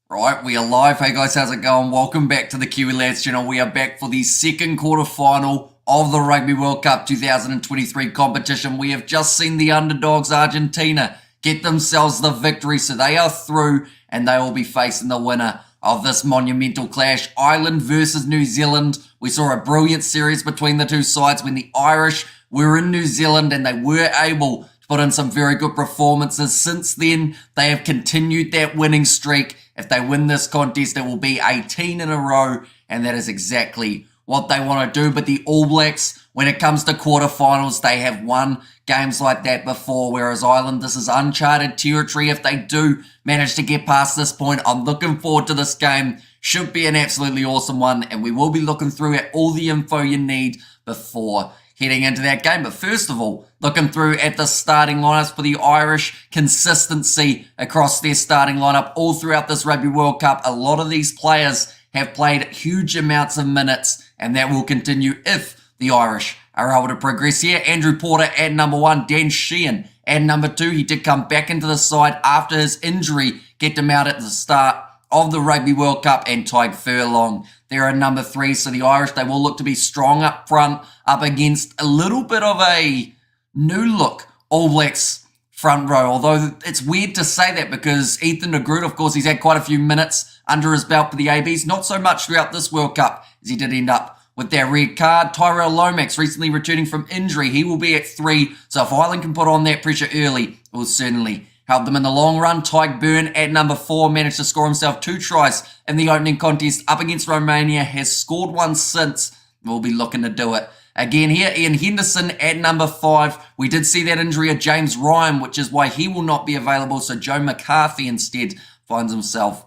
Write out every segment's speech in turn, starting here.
Right, we are live. Hey guys, how's it going? Welcome back to the Kiwi Lads channel. We are back for the second quarter final of the Rugby World Cup 2023 competition. We have just seen the underdogs Argentina get themselves the victory, so they are through and they will be facing the winner of this monumental clash, Ireland versus New Zealand. We saw a brilliant series between the two sides when the Irish were in New Zealand and they were able to put in some very good performances. Since then, they have continued that winning streak. If they win this contest, it will be 18 in a row, and that is exactly what they want to do. But the All Blacks, when it comes to quarterfinals, they have won games like that before, whereas Ireland, this is uncharted territory. If they do manage to get past this point, I'm looking forward to this game. Should be an absolutely awesome one, and we will be looking through at all the info you need before heading into that game. But first of all, looking through at the starting lineups for the Irish, consistency across their starting lineup all throughout this Rugby World Cup. A lot of these players have played huge amounts of minutes, and that will continue if the Irish are able to progress here. Andrew Porter at number 1, Dan Sheehan at number 2. He did come back into the side after his injury, get him out at the start of the Rugby World Cup, and Tyke Furlong there at number 3. So the Irish, they will look to be strong up front, up against a little bit of a new look All Blacks front row. Although it's weird to say that because Ethan de Groot, of course, he's had quite a few minutes under his belt for the ABs. Not so much throughout this World Cup as he did end up with that red card. Tyrell Lomax recently returning from injury. He will be at 3. So if Ireland can put on that pressure early, it will certainly help them in the long run. Tyke Byrne at number 4 managed to score himself 2 tries in the opening contest up against Romania. Has scored one since. We'll be looking to do it again here. Ian Henderson at number 5. We did see that injury of James Ryan, which is why he will not be available. So Joe McCarthy instead finds himself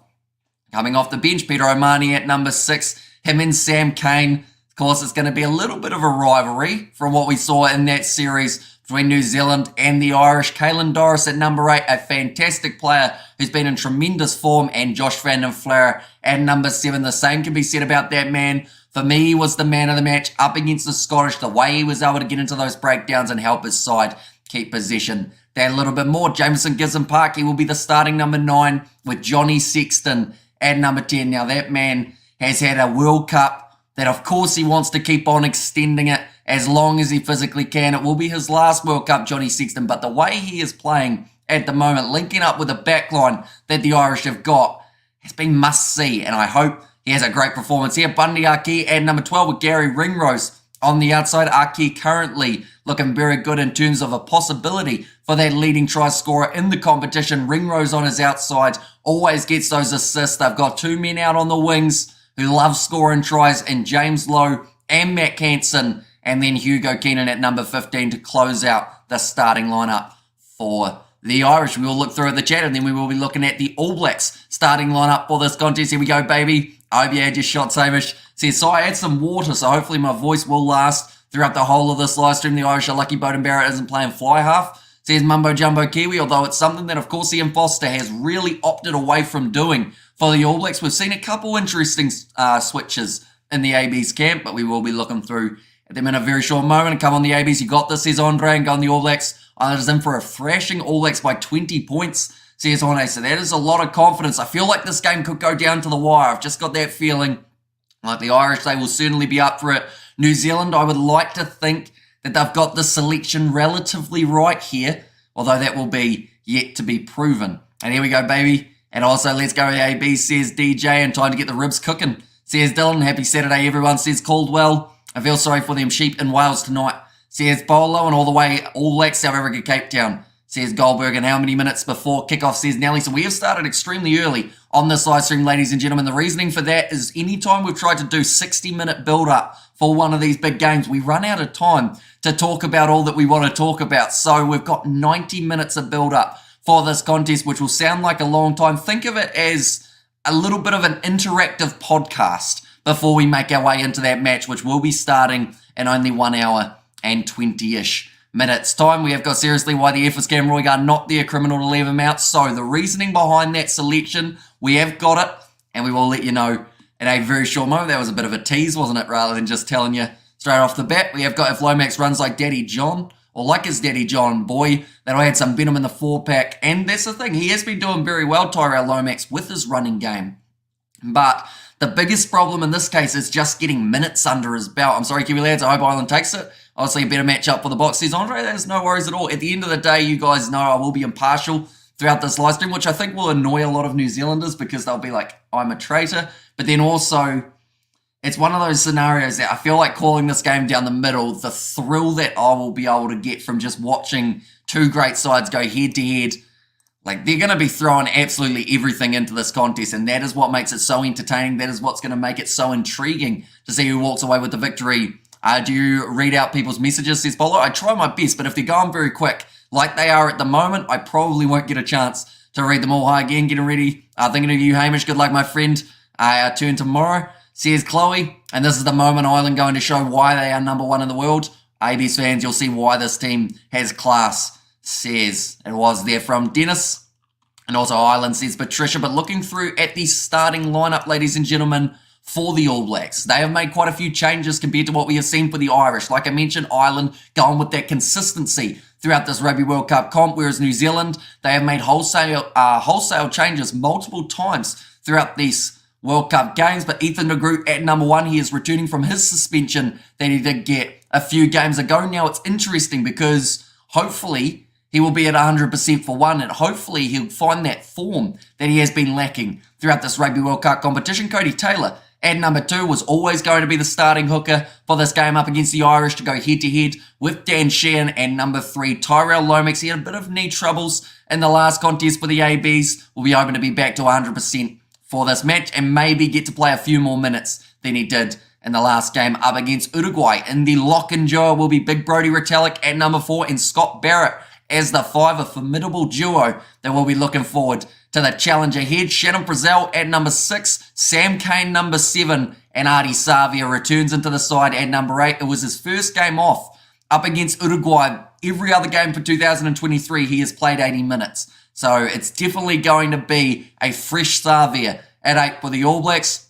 coming off the bench. Peter O'Mahony at number 6. Him and Sam Cane. Of course, it's going to be a little bit of a rivalry from what we saw in that series between New Zealand and the Irish. Caelan Doris at number 8, a fantastic player who's been in tremendous form, and Josh van den Vlaar at number 7. The same can be said about that man. For me, he was the man of the match up against the Scottish. The way he was able to get into those breakdowns and help his side keep possession that little bit more. Jameson Gibson-Park, he will be the starting number 9 with Johnny Sexton at number 10. Now, that man has had a World Cup that, of course, he wants to keep on extending it as long as he physically can. It will be his last World Cup, Johnny Sexton, but the way he is playing at the moment, linking up with the backline that the Irish have got, has been must-see, and I hope he has a great performance here. Bundy Aki at number 12 with Gary Ringrose on the outside. Aki currently looking very good in terms of a possibility for that leading try scorer in the competition. Ringrose on his outside always gets those assists. They've got 2 men out on the wings who love scoring tries, and James Lowe and Matt Hansen, and then Hugo Keenan at number 15 to close out the starting lineup for the Irish. We will look through at the chat, and then we will be looking at the All Blacks starting lineup for this contest. Here we go, baby. I hope you had your shots, Hamish. Says, so I had some water, so hopefully my voice will last throughout the whole of this live stream. The Irish are lucky Beauden Barrett isn't playing fly half. Says Mumbo Jumbo Kiwi, although it's something that, of course, Ian Foster has really opted away from doing for the All Blacks. We've seen a couple interesting switches in the AB's camp, but we will be looking through at them in a very short moment. And come on, the ABs, you got this, says Andre, and go on the All Blacks. Ireland is in for a thrashing. All Blacks by 20 points, says Andre. So that is a lot of confidence. I feel like this game could go down to the wire. I've just got that feeling like the Irish, they will certainly be up for it. New Zealand, I would like to think that they've got the selection relatively right here, although that will be yet to be proven. And here we go, baby. And also, let's go to the AB, says DJ, and time to get the ribs cooking, says Dylan. Happy Saturday, everyone, says Caldwell. I feel sorry for them sheep in Wales tonight, says Bolo, and all the way All Blacks, South Africa, Cape Town, says Goldberg. And how many minutes before kickoff, says Nelly. So we have started extremely early on this live stream, ladies and gentlemen. The reasoning for that is anytime we've tried to do 60-minute build-up for one of these big games, we run out of time to talk about all that we want to talk about. So we've got 90 minutes of build-up for this contest, which will sound like a long time. Think of it as a little bit of an interactive podcast before we make our way into that match, which will be starting in only 1 hour and 20-ish minutes time. We have got seriously why the F is Cam Roygar not there, criminal to leave him out. So the reasoning behind that selection, we have got it, and we will let you know in a very short moment. That was a bit of a tease, wasn't it, rather than just telling you straight off the bat. We have got if Lomax runs like Daddy John, or like his daddy John Boy, that'll add some venom in the 4-pack. And that's the thing, he has been doing very well, Tyrell Lomax, with his running game. But the biggest problem in this case is just getting minutes under his belt. I'm sorry, Kiwi lads, I hope Ireland takes it. Obviously, a better matchup for the box, says Andre. There's no worries at all. At the end of the day, you guys know I will be impartial throughout this live stream, which I think will annoy a lot of New Zealanders because they'll be like, I'm a traitor. But then also, it's one of those scenarios that I feel like calling this game down the middle, the thrill that I will be able to get from just watching two great sides go head-to-head, like, they're going to be throwing absolutely everything into this contest, and that is what makes it so entertaining. That is what's going to make it so intriguing to see who walks away with the victory. Do you read out people's messages, says Polo? I try my best, but if they're going very quick, like they are at the moment, I probably won't get a chance to read them all. Hi again, getting ready. Thinking of you, Hamish. Good luck, my friend. Turn tomorrow, says Chloe. And this is the moment Ireland going to show why they are number one in the world. AB's fans, you'll see why this team has class, says. It was there from Dennis. And also Ireland, says Patricia. But looking through at the starting lineup, ladies and gentlemen, for the All Blacks, they have made quite a few changes compared to what we have seen for the Irish. Like I mentioned, Ireland going with that consistency throughout this Rugby World Cup comp, whereas New Zealand, they have made wholesale changes multiple times throughout these World Cup games. But Ethan de Groot at number 1, he is returning from his suspension that he did get a few games ago. Now it's interesting because hopefully he will be at 100% for one, and hopefully he'll find that form that he has been lacking throughout this Rugby World Cup competition. Cody Taylor at number 2 was always going to be the starting hooker for this game up against the Irish to go head-to-head with Dan Sheehan. And number 3, Tyrell Lomax. He had a bit of knee troubles in the last contest for the ABs. Will be hoping to be back to 100% for this match and maybe get to play a few more minutes than he did in the last game up against Uruguay. In the lock and duo will be Big Brodie Retallick at number 4 and Scott Barrett as the 5, a formidable duo that will be looking forward to the challenge ahead. Shannon Frizzell at number 6, Sam Cane number 7, and Artie Savia returns into the side at number 8. It was his first game off up against Uruguay. Every other game for 2023, he has played 80 minutes. So it's definitely going to be a fresh Savia at 8 for the All Blacks.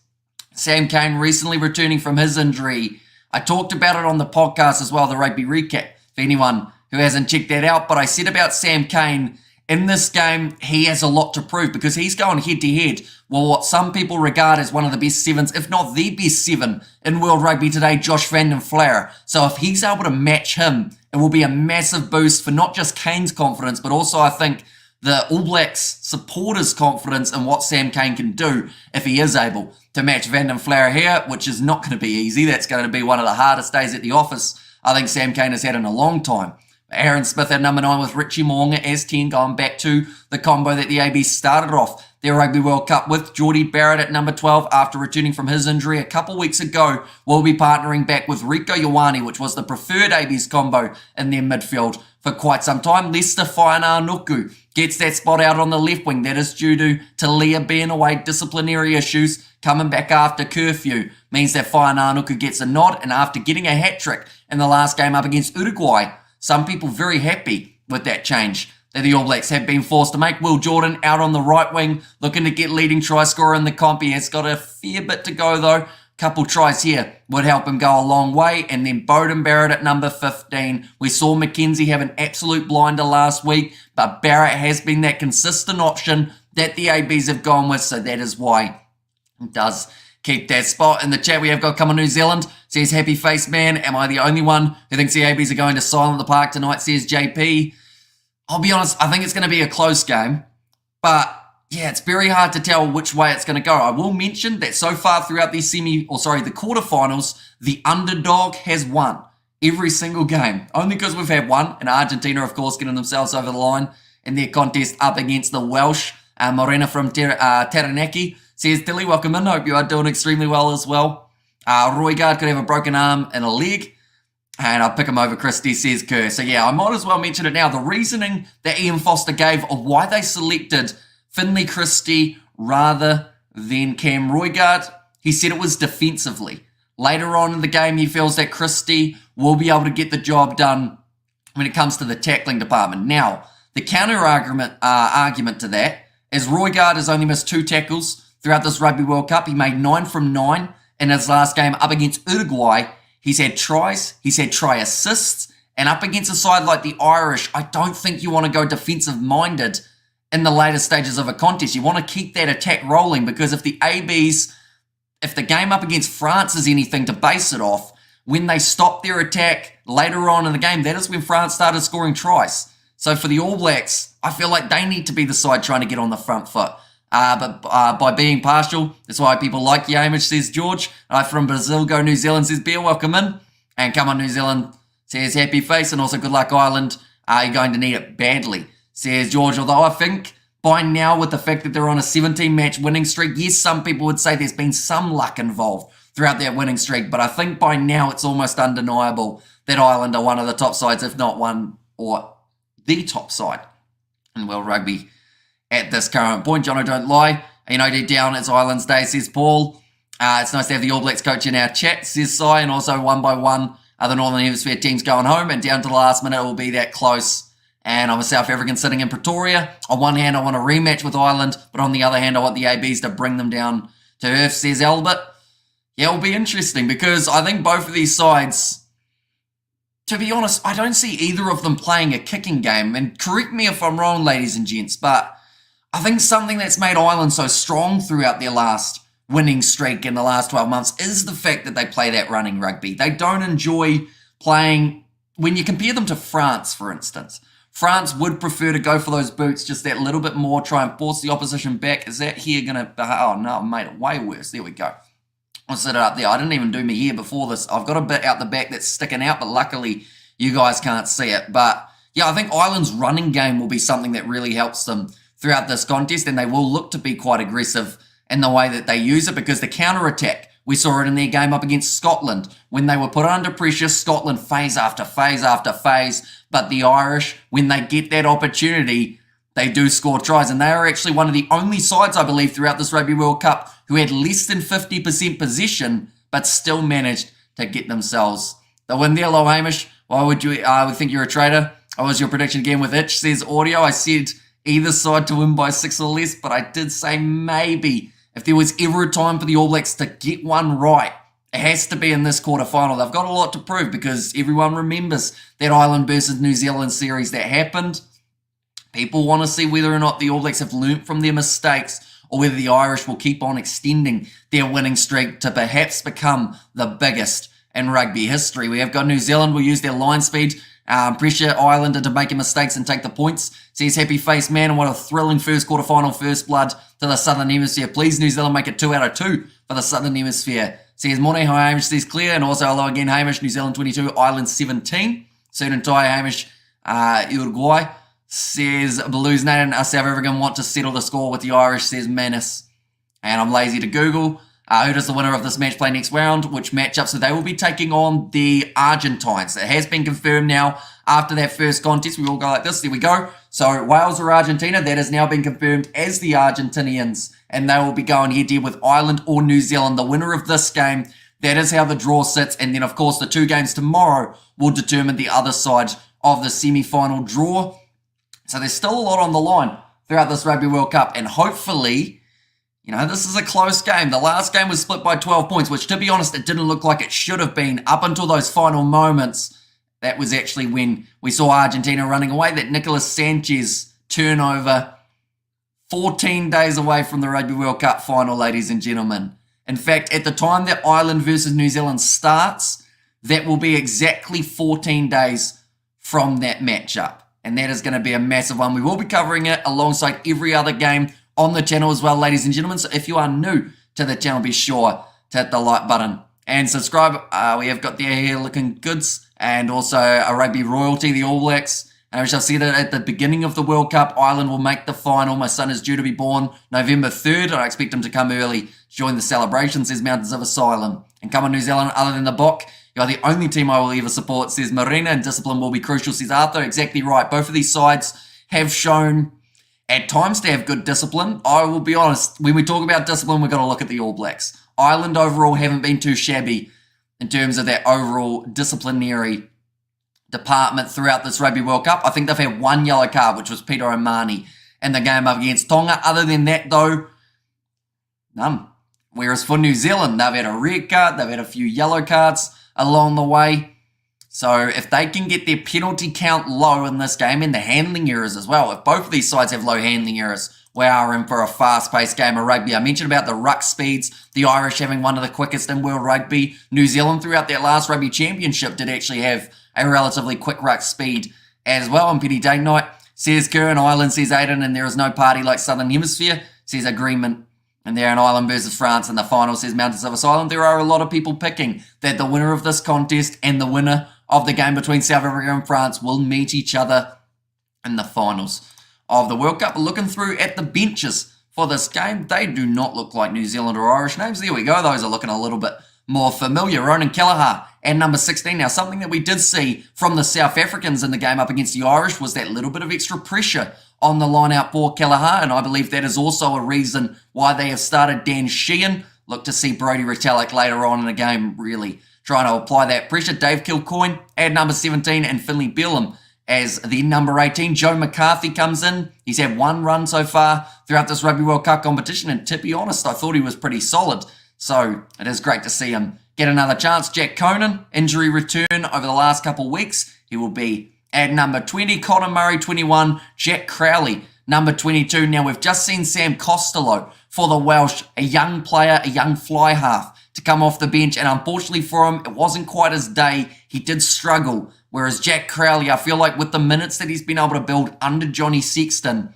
Sam Cane recently returning from his injury. I talked about it on the podcast as well, the Rugby Recap, for anyone who hasn't checked that out. But I said about Sam Cane, in this game, he has a lot to prove because he's going head-to-head with what some people regard as one of the best 7s, if not the best 7 in World Rugby today, Josh van den Vlaar. So if he's able to match him, it will be a massive boost for not just Kane's confidence, but also I think the All Blacks supporters' confidence in what Sam Cane can do if he is able to match van den Vlaar here, which is not going to be easy. That's going to be one of the hardest days at the office I think Sam Cane has had in a long time. Aaron Smith at number 9 with Richie Mo'unga as 10, going back to the combo that the AB started off their Rugby World Cup with. Geordie Barrett at number 12 after returning from his injury a couple weeks ago. Will be partnering back with Rieko Ioane, which was the preferred AB's combo in their midfield for quite some time. Leicester Fainanuku gets that spot out on the left wing. That is due to Talia being away, disciplinary issues, coming back after curfew. Means that Fainanuku gets a nod, and after getting a hat-trick in the last game up against Uruguay, some people very happy with that change that the All Blacks have been forced to make. Will Jordan out on the right wing, looking to get leading try scorer in the comp. He has got a fair bit to go though. Couple tries here would help him go a long way. And then Beauden Barrett at number 15. We saw McKenzie have an absolute blinder last week, but Barrett has been that consistent option that the ABs have gone with, so that is why he does keep that spot. In the chat we have got Come on New Zealand, says Happy Face Man. Am I the only one who thinks the ABs are going to silent the park tonight, says JP. I'll be honest, I think it's going to be a close game. But yeah, it's very hard to tell which way it's going to go. I will mention that so far throughout the the quarterfinals, the underdog has won every single game. Only because we've had one, and Argentina, of course, getting themselves over the line in their contest up against the Welsh. Morena from Taranaki says, Tilly, welcome in. Hope you are doing extremely well as well. Roygard could have a broken arm and a leg. And I'll pick him over Christie, says Kerr. So yeah, I might as well mention it now. The reasoning that Ian Foster gave of why they selected Finlay Christie rather than Cam Roygard, he said it was defensively. Later on in the game, he feels that Christie will be able to get the job done when it comes to the tackling department. Now, the counter argument to that is Roygard has only missed 2 tackles throughout this Rugby World Cup. He made 9 from 9 in his last game up against Uruguay. He's had tries, he's had try assists, And up against a side like the Irish, I don't think you want to go defensive-minded in the later stages of a contest. You want to keep that attack rolling, because if the ABs, if the game up against France is anything to base it off, when they stop their attack later on in the game, that is when France started scoring tries. So for the All Blacks, I feel like they need to be the side trying to get on the front foot. But by being partial, that's why people like you, Hamish, says George. From Brazil, go New Zealand, says Bear, welcome in. And come on, New Zealand, says Happy Face. And also good luck, Ireland. You're going to need it badly, says George. Although I think by now, with the fact that they're on a 17-match winning streak, yes, some people would say there's been some luck involved throughout that winning streak. But I think by now it's almost undeniable that Ireland are one of the top sides, if not one or the top side in world rugby at this current point. Jono, don't lie. Deep down, it's Ireland's day, says Paul. It's nice to have the All Blacks coach in our chat, says Sai. And also, one by one, the Northern Hemisphere teams going home. And down to the last minute, it will be that close. And I'm a South African sitting in Pretoria. On one hand, I want a rematch with Ireland. But on the other hand, I want the ABs to bring them down to earth, says Albert. Yeah, it'll be interesting, because I think both of these sides, to be honest, I don't see either of them playing a kicking game. And correct me if I'm wrong, ladies and gents, but I think something that's made Ireland so strong throughout their last winning streak in the last 12 months is the fact that they play that running rugby. They don't enjoy playing, when you compare them to France, for instance. France would prefer to go for those boots just that little bit more, try and force the opposition back. Is that hair going to... Oh, no, I made it way worse. There we go. I'll set it up there. I didn't even do my hair before this. I've got a bit out the back that's sticking out, but luckily you guys can't see it. But yeah, I think Ireland's running game will be something that really helps them throughout this contest, and they will look to be quite aggressive in the way that they use it, because the counter-attack, we saw it in their game up against Scotland. When they were put under pressure, Scotland phase after phase after phase, but the Irish, when they get that opportunity, they do score tries, and they are actually one of the only sides, I believe, throughout this Rugby World Cup who had less than 50% possession, but still managed to get themselves the win there. Hello, Hamish. Why would you think you're a traitor? What was your prediction again with Itch, says Audio? I said either side to win by 6 or less, but I did say maybe if there was ever a time for the All Blacks to get one right, it has to be in this quarterfinal. They've got a lot to prove, because everyone remembers that Ireland versus New Zealand series that happened. People want to see whether or not the All Blacks have learnt from their mistakes, or whether the Irish will keep on extending their winning streak to perhaps become the biggest in rugby history. We have got New Zealand will use their line speed, pressure Ireland into making mistakes and take the points. Says Happy Face Man, and what a thrilling first quarterfinal, first blood to the Southern Hemisphere. Please, New Zealand, make it 2 out of 2 for the Southern Hemisphere. Says Morning, hi Hamish, says Clear, and also hello again Hamish, New Zealand 22, Ireland 17. Sudan Tai, Hamish, Uruguay. Says Blues Nation, us South African want to settle the score with the Irish, says Manus. And I'm lazy to Google. Who does the winner of this match play next round? Which matchup? So they will be taking on the Argentines. It has been confirmed now after that first contest. We all go like this. There we go. So Wales or Argentina, that has now been confirmed as the Argentinians. And they will be going head-to-head with Ireland or New Zealand. The winner of this game, that is how the draw sits. And then, of course, the 2 games tomorrow will determine the other side of the semi-final draw. So there's still a lot on the line throughout this Rugby World Cup. And hopefully, this is a close game. The last game was split by 12 points, which, to be honest, it didn't look like it should have been up until those final moments. That was actually when we saw Argentina running away. That Nicolas Sanchez turnover 14 days away from the Rugby World Cup final, ladies and gentlemen. In fact, at the time that Ireland versus New Zealand starts, that will be exactly 14 days from that matchup. And that is going to be a massive one. We will be covering it alongside every other game on the channel as well, ladies and gentlemen. So if you are new to the channel, be sure to hit the like button and subscribe. We have got the hair looking goods, and also a rugby royalty, the All Blacks. And we shall see that at the beginning of the World Cup, Ireland will make the final. My son is due to be born November 3rd, and I expect him to come early to join the celebration, says Mountains of Asylum. And come on, New Zealand, other than the Bok, you are the only team I will ever support, says Marina, and discipline will be crucial, says Arthur. Exactly right. Both of these sides have shown at times to have good discipline. I will be honest, when we talk about discipline, we've got to look at the All Blacks. Ireland overall haven't been too shabby in terms of that overall disciplinary department throughout this Rugby World Cup. I think they've had 1 yellow card, which was Peter O'Mahony in the game up against Tonga. Other than that, though, none. Whereas for New Zealand, they've had a red card, they've had a few yellow cards along the way. So if they can get their penalty count low in this game and the handling errors as well, if both of these sides have low handling errors, we are in for a fast-paced game of rugby. I mentioned about the ruck speeds, the Irish having one of the quickest in world rugby. New Zealand throughout that last rugby championship did actually have a relatively quick ruck speed as well. And Penny Day Night says Kern, Ireland says Aiden, and there is no party like Southern Hemisphere, says agreement. And there in Ireland versus France in the final, says Mountains of Ireland. There are a lot of people picking that the winner of this contest and the winner of the game between South Africa and France will meet each other in the finals of the World Cup. Looking through at the benches for this game, they do not look like New Zealand or Irish names. There we go. Those are looking a little bit more familiar. Ronan Kelleher at number 16. Now, something that we did see from the South Africans in the game up against the Irish was that little bit of extra pressure on the line out for Kelleher, and I believe that is also a reason why they have started Dan Sheehan. Look to see Brodie Retallick later on in the game really trying to apply that pressure. Dave Kilcoyne at number 17 and Finlay Bealham as the number 18. Joe McCarthy comes in. He's had one run so far throughout this Rugby World Cup competition, and to be honest, I thought he was pretty solid. So it is great to see him get another chance. Jack Conan, injury return over the last couple of weeks. He will be at number 20. Connor Murray, 21. Jack Crowley, number 22. Now, we've just seen Sam Costello for the Welsh, a young player, a young fly half, to come off the bench. And unfortunately for him, it wasn't quite his day. He did struggle. Whereas Jack Crowley, I feel like with the minutes that he's been able to build under Johnny Sexton,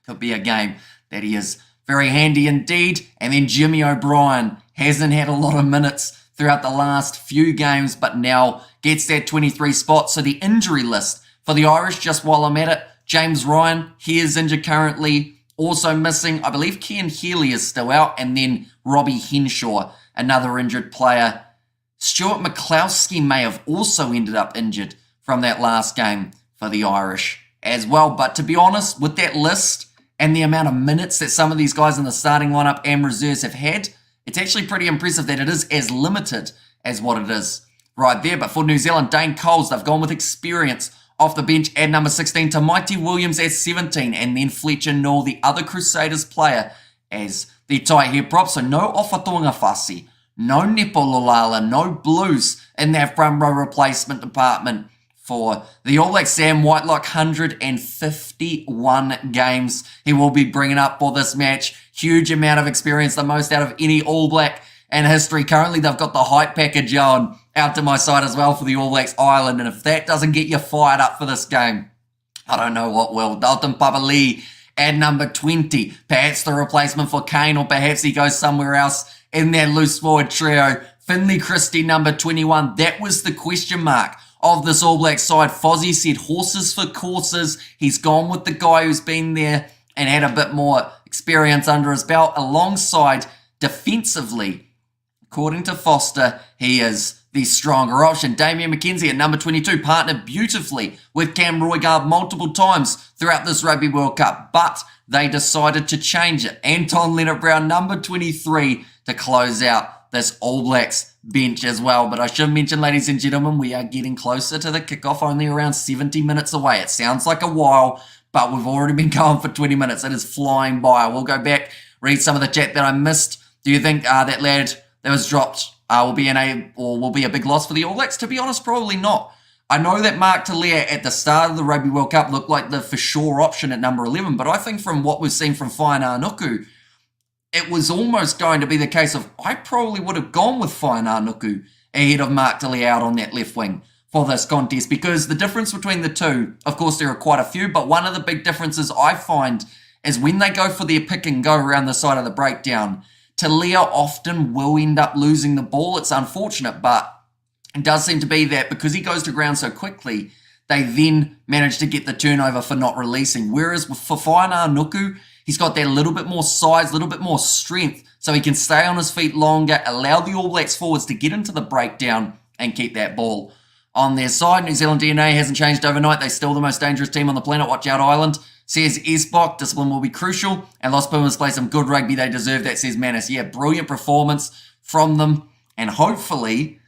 could be a game that he is very handy indeed. And then Jimmy O'Brien hasn't had a lot of minutes throughout the last few games, but now gets that 23 spot. So the injury list for the Irish, just while I'm at it, James Ryan, he is injured currently. Also missing, I believe Cian Healy is still out, and then Robbie Henshaw, another injured player. Stuart McCloskey may have also ended up injured from that last game for the Irish as well. But to be honest, with that list and the amount of minutes that some of these guys in the starting lineup and reserves have had, it's actually pretty impressive that it is as limited as what it is right there. But for New Zealand, Dane Coles, they've gone with experience off the bench at number 16 to Mighty Williams at 17, and then Fletcher Newell, the other Crusaders player, as the tight head prop. So no Ofatonga Fasi, no Nepo Lolala, no Blues in that front row replacement department for the All Blacks. Sam Whitelock, 151 games he will be bringing up for this match. Huge amount of experience, the most out of any All Black in history. Currently, they've got the hype package on out to my side as well for the All Blacks Ireland, and if that doesn't get you fired up for this game, I don't know what will. Dalton Papali'i at number 20. Perhaps the replacement for Kane, or perhaps he goes somewhere else in that loose forward trio. Finlay Christie, number 21. That was the question mark of this All Black side. Fozzie said horses for courses. He's gone with the guy who's been there and had a bit more experience under his belt. Alongside defensively, according to Foster, he is the stronger option. Damien McKenzie at number 22 partnered beautifully with Cam Roigard multiple times throughout this Rugby World Cup, but they decided to change it. Anton Leonard-Brown, number 23, to close out this All Blacks bench as well. But I should mention, ladies and gentlemen, we are getting closer to the kickoff, only around 70 minutes away. It sounds like a while, but we've already been going for 20 minutes. It is flying by. I will go back, read some of the chat that I missed. Do you think that lad that was dropped will be a big loss for the All Blacks? To be honest, probably not. I know that Mark Talia at the start of the Rugby World Cup looked like the for sure option at number 11, but I think from what we've seen from Fainanuku, it was almost going to be the case of I probably would have gone with Fainanuku ahead of Mark Talia out on that left wing for this contest, because the difference between the two, of course, there are quite a few, but one of the big differences I find is when they go for their pick and go around the side of the breakdown, Talia often will end up losing the ball. It's unfortunate, but it does seem to be that because he goes to ground so quickly, they then manage to get the turnover for not releasing. Whereas for Fainanuku, he's got that little bit more size, a little bit more strength, so he can stay on his feet longer, allow the All Blacks forwards to get into the breakdown and keep that ball on their side. New Zealand DNA hasn't changed overnight. They're still the most dangerous team on the planet. Watch out, Ireland. Says Esbok, discipline will be crucial, and Los Pumas play some good rugby. They deserve that, says Manus. Yeah, brilliant performance from them, and hopefully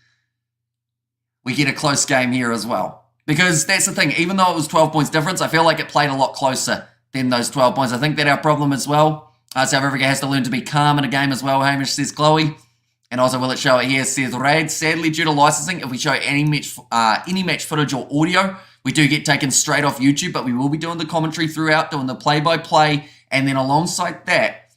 we get a close game here as well. Because that's the thing, even though it was 12 points difference, I feel like it played a lot closer than those 12 points. I think that our problem as well, South Africa has to learn to be calm in a game as well, Hamish, says Chloe. And also, will it show it here? Says Raid. Sadly, due to licensing, if we show any match footage or audio, we do get taken straight off YouTube, but we will be doing the commentary throughout, doing the play-by-play, and then alongside that,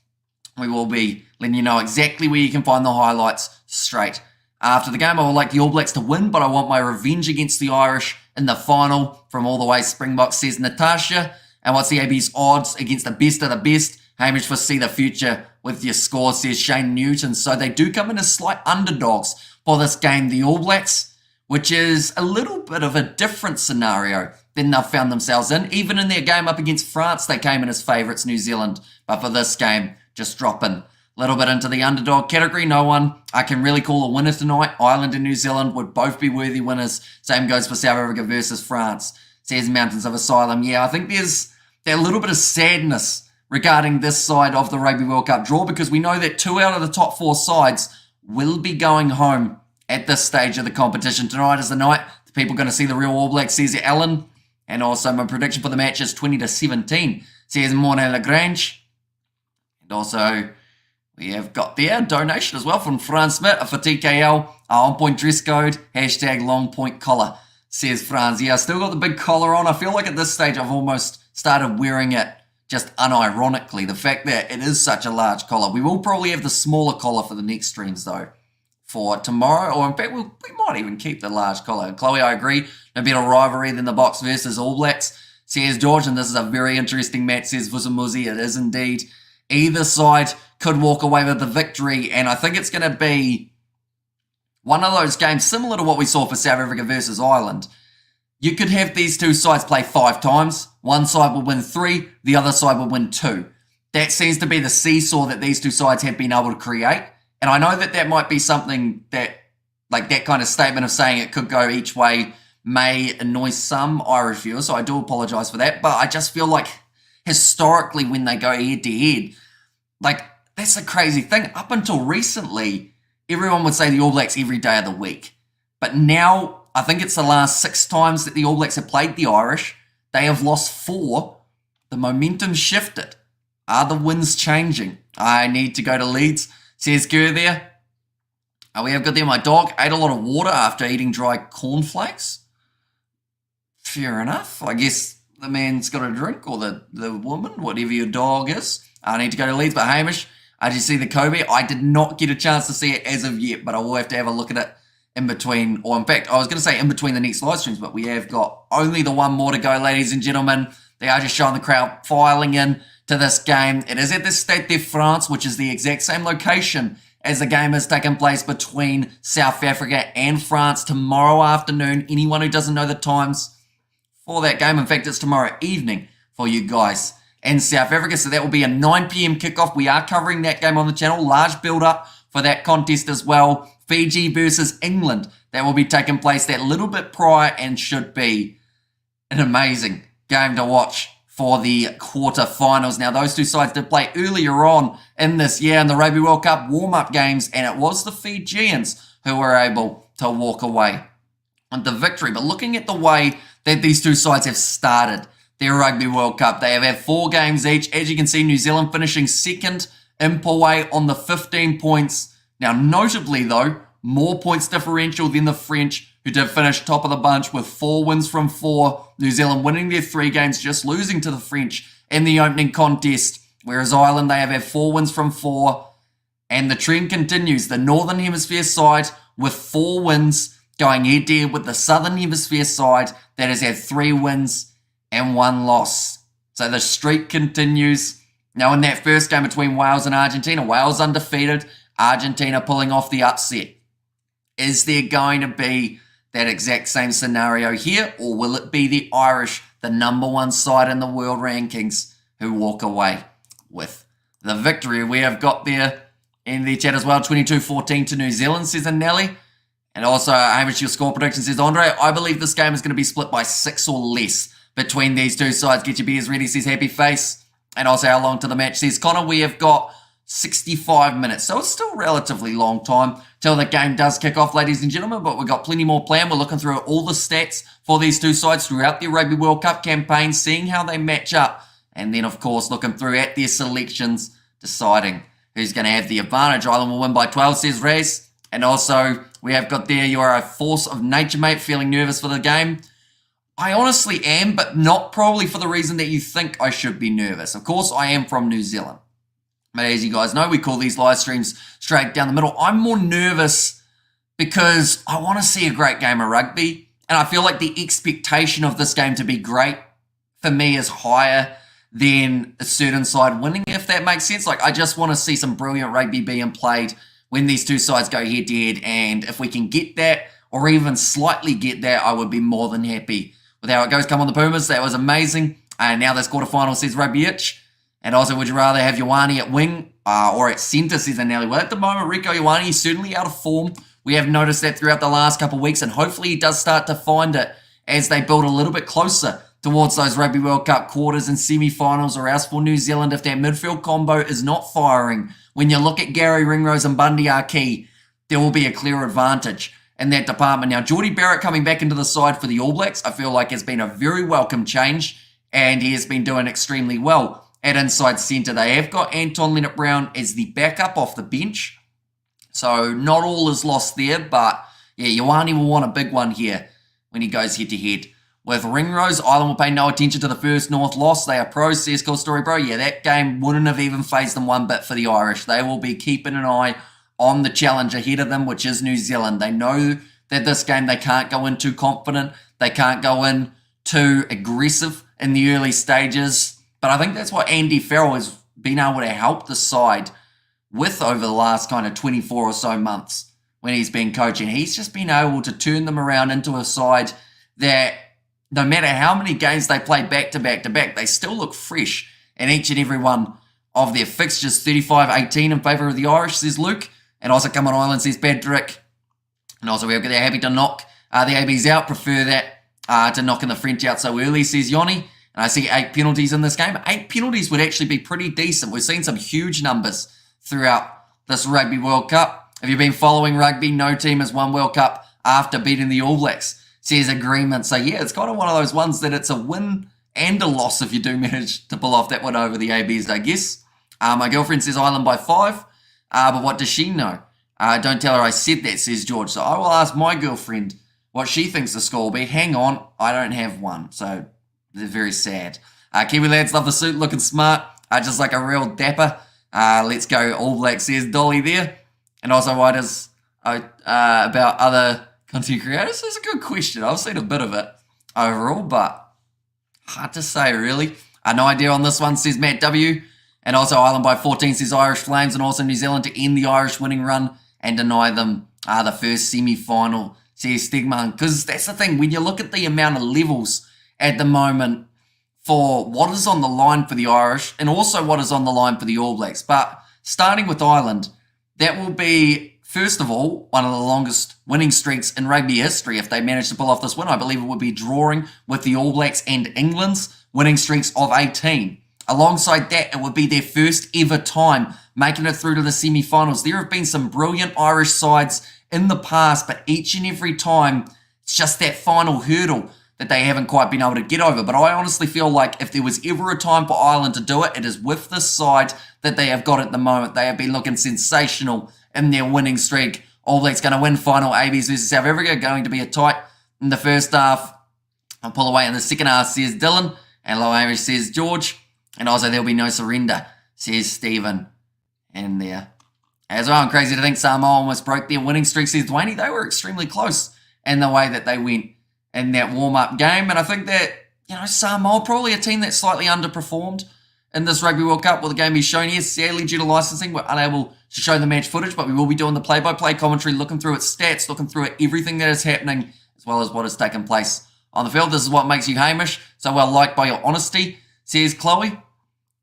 we will be letting you know exactly where you can find the highlights straight after the game. I would like the All Blacks to win, but I want my revenge against the Irish in the final. From all the way Springbok, says Natasha. And what's the AB's odds against the best of the best? Hamish, foresee the future with your score, says Shane Newton. So they do come in as slight underdogs for this game, the All Blacks, which is a little bit of a different scenario than they've found themselves in. Even in their game up against France, they came in as favourites, New Zealand. But for this game, just dropping a little bit into the underdog category. No one I can really call a winner tonight. Ireland and New Zealand would both be worthy winners. Same goes for South Africa versus France, says Mountains of Asylum. Yeah, I think there's that little bit of sadness regarding this side of the Rugby World Cup draw, because we know that 2 out of the top 4 sides will be going home at this stage of the competition. Tonight is the night the people are going to see the real All Blacks, says Ellen. And also my prediction for the match is 20-17, says Morne Lagrange. And also we have got there a donation as well from Franz Smith for TKL, on-point dress code, hashtag long point collar, says Franz. Yeah, I still got the big collar on. I feel like at this stage I've almost started wearing it just unironically. The fact that it is such a large collar. We will probably have the smaller collar for the next streams though for tomorrow, or in fact we might even keep the large collar. Chloe, I agree, no better rivalry than the Box versus All Blacks, says George, and this is a very interesting match, says Vusamuzi. It is indeed. Either side could walk away with the victory, and I think it's going to be one of those games similar to what we saw for South Africa versus Ireland. You could have these two sides play 5 times. One side will win 3, the other side will win 2. That seems to be the seesaw that these two sides have been able to create. And I know that that might be something that, like that kind of statement of saying it could go each way may annoy some Irish viewers, so I do apologise for that. But I just feel like historically when they go head to head, like that's a crazy thing. Up until recently, everyone would say the All Blacks every day of the week. But now, I think it's the last 6 times that the All Blacks have played the Irish. They have lost 4. The momentum shifted. Are the winds changing? I need to go to Leeds, says Gur there. We have got there, my dog ate a lot of water after eating dry cornflakes. Fair enough. I guess the man's got a drink, or the woman, whatever your dog is. I need to go to Leeds, but Hamish, did you see the Kobe? I did not get a chance to see it as of yet, but I will have to have a look at it in between, or in fact, I was going to say in between the next live streams, but we have got only the one more to go, ladies and gentlemen. They are just showing the crowd filing in to this game. It is at the Stade de France, which is the exact same location as the game has taken place between South Africa and France tomorrow afternoon. Anyone who doesn't know the times for that game, in fact, it's tomorrow evening for you guys in South Africa. So that will be a 9 p.m. kickoff. We are covering that game on the channel. Large build-up for that contest as well. Fiji versus England. That will be taking place that little bit prior and should be an amazing game to watch for the quarterfinals. Now, those two sides did play earlier on in this year in the Rugby World Cup warm-up games, and it was the Fijians who were able to walk away with the victory. But looking at the way that these two sides have started their Rugby World Cup, they have had 4 games each. As you can see, New Zealand finishing second in Poway on the 15 points. Now, notably, though, more points differential than the French, who did finish top of the bunch with 4 wins from 4. New Zealand winning their 3 games, just losing to the French in the opening contest. Whereas Ireland, they have had 4 wins from 4. And the trend continues. The Northern Hemisphere side with 4 wins going head-to-head with the Southern Hemisphere side that has had 3 wins and 1 loss. So the streak continues. Now, in that first game between Wales and Argentina, Wales undefeated, Argentina pulling off the upset. Is there going to be that exact same scenario here, or will it be the Irish, the number 1 side in the world rankings, who walk away with the victory? We have got there in the chat as well, 22-14 to New Zealand, says Nelly. And also, Hamish, your score prediction, says Andre, I believe this game is going to be split by 6 or less between these two sides. Get your beers ready, says Happy Face. And also, how long to the match, says Connor. We have got 65 minutes. So it's still relatively long time till the game does kick off, ladies and gentlemen, but we've got plenty more planned. We're looking through all the stats for these two sides throughout the Rugby World Cup campaign, seeing how they match up, and then, of course, looking through at their selections, deciding who's going to have the advantage. Ireland will win by 12, says Raz. And also, we have got there, you are a force of nature, mate, feeling nervous for the game. I honestly am, but not probably for the reason that you think I should be nervous. Of course, I am from New Zealand. But as you guys know, we call these live streams straight down the middle. I'm more nervous because I want to see a great game of rugby. And I feel like the expectation of this game to be great for me is higher than a certain side winning, if that makes sense. Like, I just want to see some brilliant rugby being played when these two sides go head-to-head. And if we can get that, or even slightly get that, I would be more than happy with how it goes. Come on the Pumas, that was amazing. And now this quarterfinal says Rugby Itch. And also, would you rather have Ioane at wing or at centre, says Nelly? Well, at the moment, Rieko Ioane is certainly out of form. We have noticed that throughout the last couple of weeks, and hopefully he does start to find it as they build a little bit closer towards those Rugby World Cup quarters and semi-finals, or else for New Zealand, if that midfield combo is not firing, when you look at Gary Ringrose and Bundy Arki, there will be a clear advantage in that department. Now, Geordie Barrett coming back into the side for the All Blacks, I feel like has been a very welcome change, and he has been doing extremely well at inside centre. They have got Anton Leonard-Brown as the backup off the bench, so not all is lost there, but yeah, Ioane will want a big one here when he goes head-to-head with Ringrose. Ireland will pay no attention to the first North loss. They are pros, says Cool Story Bro. Yeah, that game wouldn't have even phased them one bit for the Irish. They will be keeping an eye on the challenge ahead of them, which is New Zealand. They know that this game they can't go in too confident. They can't go in too aggressive in the early stages. But I think that's what Andy Farrell has been able to help the side with over the last kind of 24 or so months when he's been coaching. He's just been able to turn them around into a side that no matter how many games they play back to back to back, they still look fresh in each and every one of their fixtures. 35-18 in favour of the Irish, says Luke. And also come on Ireland, says Patrick. And also they're happy to knock the ABs out, prefer that to knocking the French out so early, says Yoni. And I see 8 penalties in this game. 8 penalties would actually be pretty decent. We've seen some huge numbers throughout this Rugby World Cup. If you've been following rugby, no team has won World Cup after beating the All Blacks, says Agreement. So yeah, it's kind of one of those ones that it's a win and a loss if you do manage to pull off that one over the ABs, I guess. My girlfriend says Ireland by 5. But what does she know? Don't tell her I said that, says George. So I will ask my girlfriend what she thinks the score will be. Hang on, I don't have one. So they're very sad. Kiwi lads love the suit, looking smart. Just like a real dapper. Let's go All Blacks, says Dolly there. And also why does about other content creators? That's a good question. I've seen a bit of it overall, but hard to say really. No idea on this one, says Matt W. And also Ireland by 14, says Irish Flames, and also New Zealand to end the Irish winning run and deny them the first semi-final, says Stigman. Because that's the thing, when you look at the amount of levels at the moment for what is on the line for the Irish and also what is on the line for the All Blacks. But starting with Ireland, that will be, first of all, one of the longest winning streaks in rugby history if they manage to pull off this win. I believe it would be drawing with the All Blacks and England's winning streaks of 18. Alongside that, it would be their first ever time making it through to the semi-finals. There have been some brilliant Irish sides in the past, but each and every time, it's just that final hurdle that they haven't quite been able to get over. But I honestly feel like if there was ever a time for Ireland to do it, it is with this side that they have got at the moment. They have been looking sensational in their winning streak. All Blacks going to win final. ABs versus South Africa going to be a tight in the first half. I'll pull away in the second half, says Dylan. And low Irish, says George. And also there'll be no surrender, says Stephen. And there as well. I'm crazy to think Samoa almost broke their winning streak, says Dwayne. They were extremely close in the way that they went in that warm-up game. And I think that, Samoa probably a team that slightly underperformed in this Rugby World Cup. Will the game be shown here? Sadly, due to licensing, we're unable to show the match footage, but we will be doing the play-by-play commentary, looking through its stats, looking through everything that is happening, as well as what has taken place on the field. This is what makes you Hamish. So well liked by your honesty, says Chloe.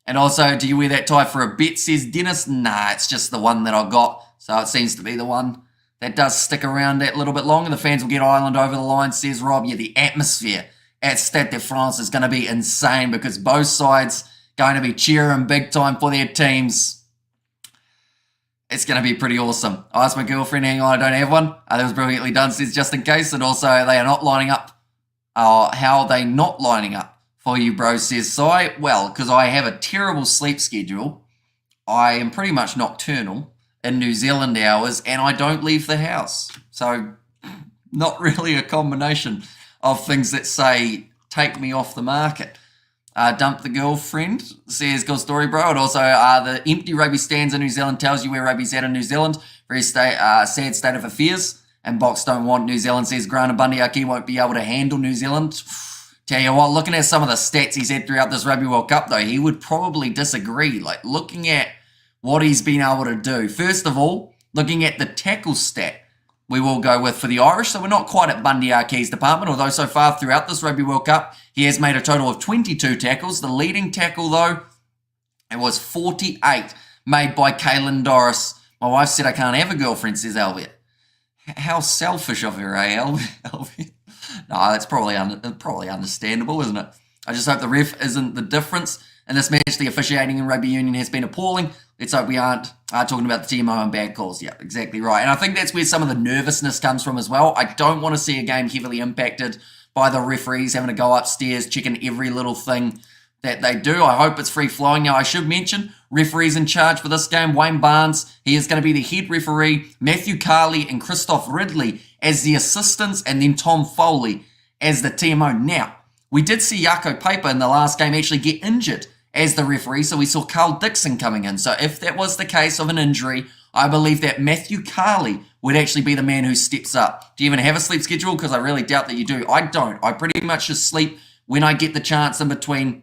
And also, do you wear that tie for a bet, says Dennis? Nah, it's just the one that I got. So it seems to be the one that does stick around that little bit longer. The fans will get Ireland over the line, says Rob. Yeah, the atmosphere at Stade de France is going to be insane because both sides going to be cheering big time for their teams. It's going to be pretty awesome. I asked my girlfriend, hang on, I don't have one. That was brilliantly done, says just in case. And also, they are not lining up. How are they not lining up for you, bro, says Sai? Well, because I have a terrible sleep schedule. I am pretty much nocturnal in New Zealand hours, and I don't leave the house. So not really a combination of things that say take me off the market. Dump the girlfriend, says good story, bro. And also, the empty rugby stands in New Zealand tells you where rugby's at in New Zealand. Very sad state of affairs. And Box don't want New Zealand, says Grant Bundyaki won't be able to handle New Zealand. Tell you what, looking at some of the stats he's had throughout this Rugby World Cup, though, he would probably disagree. Like, looking at what he's been able to do. First of all, looking at the tackle stat, we will go with for the Irish. So we're not quite at Bundyarki's department, although so far throughout this Rugby World Cup, he has made a total of 22 tackles. The leading tackle, though, it was 48 made by Caelan Doris. My wife said I can't have a girlfriend, says Elliot. How selfish of her, eh, Elliot? No, that's probably understandable, isn't it? I just hope the ref isn't the difference. In this match, the officiating in rugby union has been appalling. Let's hope we aren't talking about the TMO and bad calls. Yeah, exactly right. And I think that's where some of the nervousness comes from as well. I don't want to see a game heavily impacted by the referees having to go upstairs, checking every little thing that they do. I hope it's free-flowing. Now, I should mention, referees in charge for this game, Wayne Barnes, he is going to be the head referee, Matthew Carley and Christoph Ridley as the assistants, and then Tom Foley as the TMO. Now, we did see Jaco Paper in the last game actually get injured as the referee, so we saw Carl Dixon coming in. So if that was the case of an injury, I believe that Matthew Carley would actually be the man who steps up. Do you even have a sleep schedule? Because I really doubt that you do. I don't. I pretty much just sleep when I get the chance in between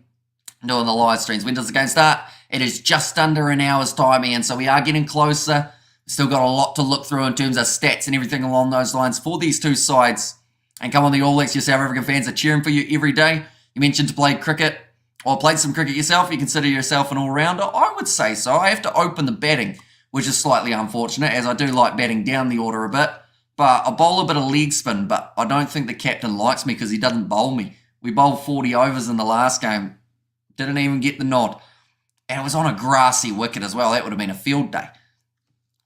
doing the live streams. When does the game start? It is just under an hour's time, and so we are getting closer. Still got a lot to look through in terms of stats and everything along those lines for these two sides. And come on, the All Blacks, your South African fans are cheering for you every day. You mentioned to play cricket or played some cricket yourself. You consider yourself an all-rounder? I would say so. I have to open the batting, which is slightly unfortunate, as I do like batting down the order a bit. But I bowl a bit of leg spin, but I don't think the captain likes me because he doesn't bowl me. We bowled 40 overs in the last game. Didn't even get the nod. And it was on a grassy wicket as well. That would have been a field day.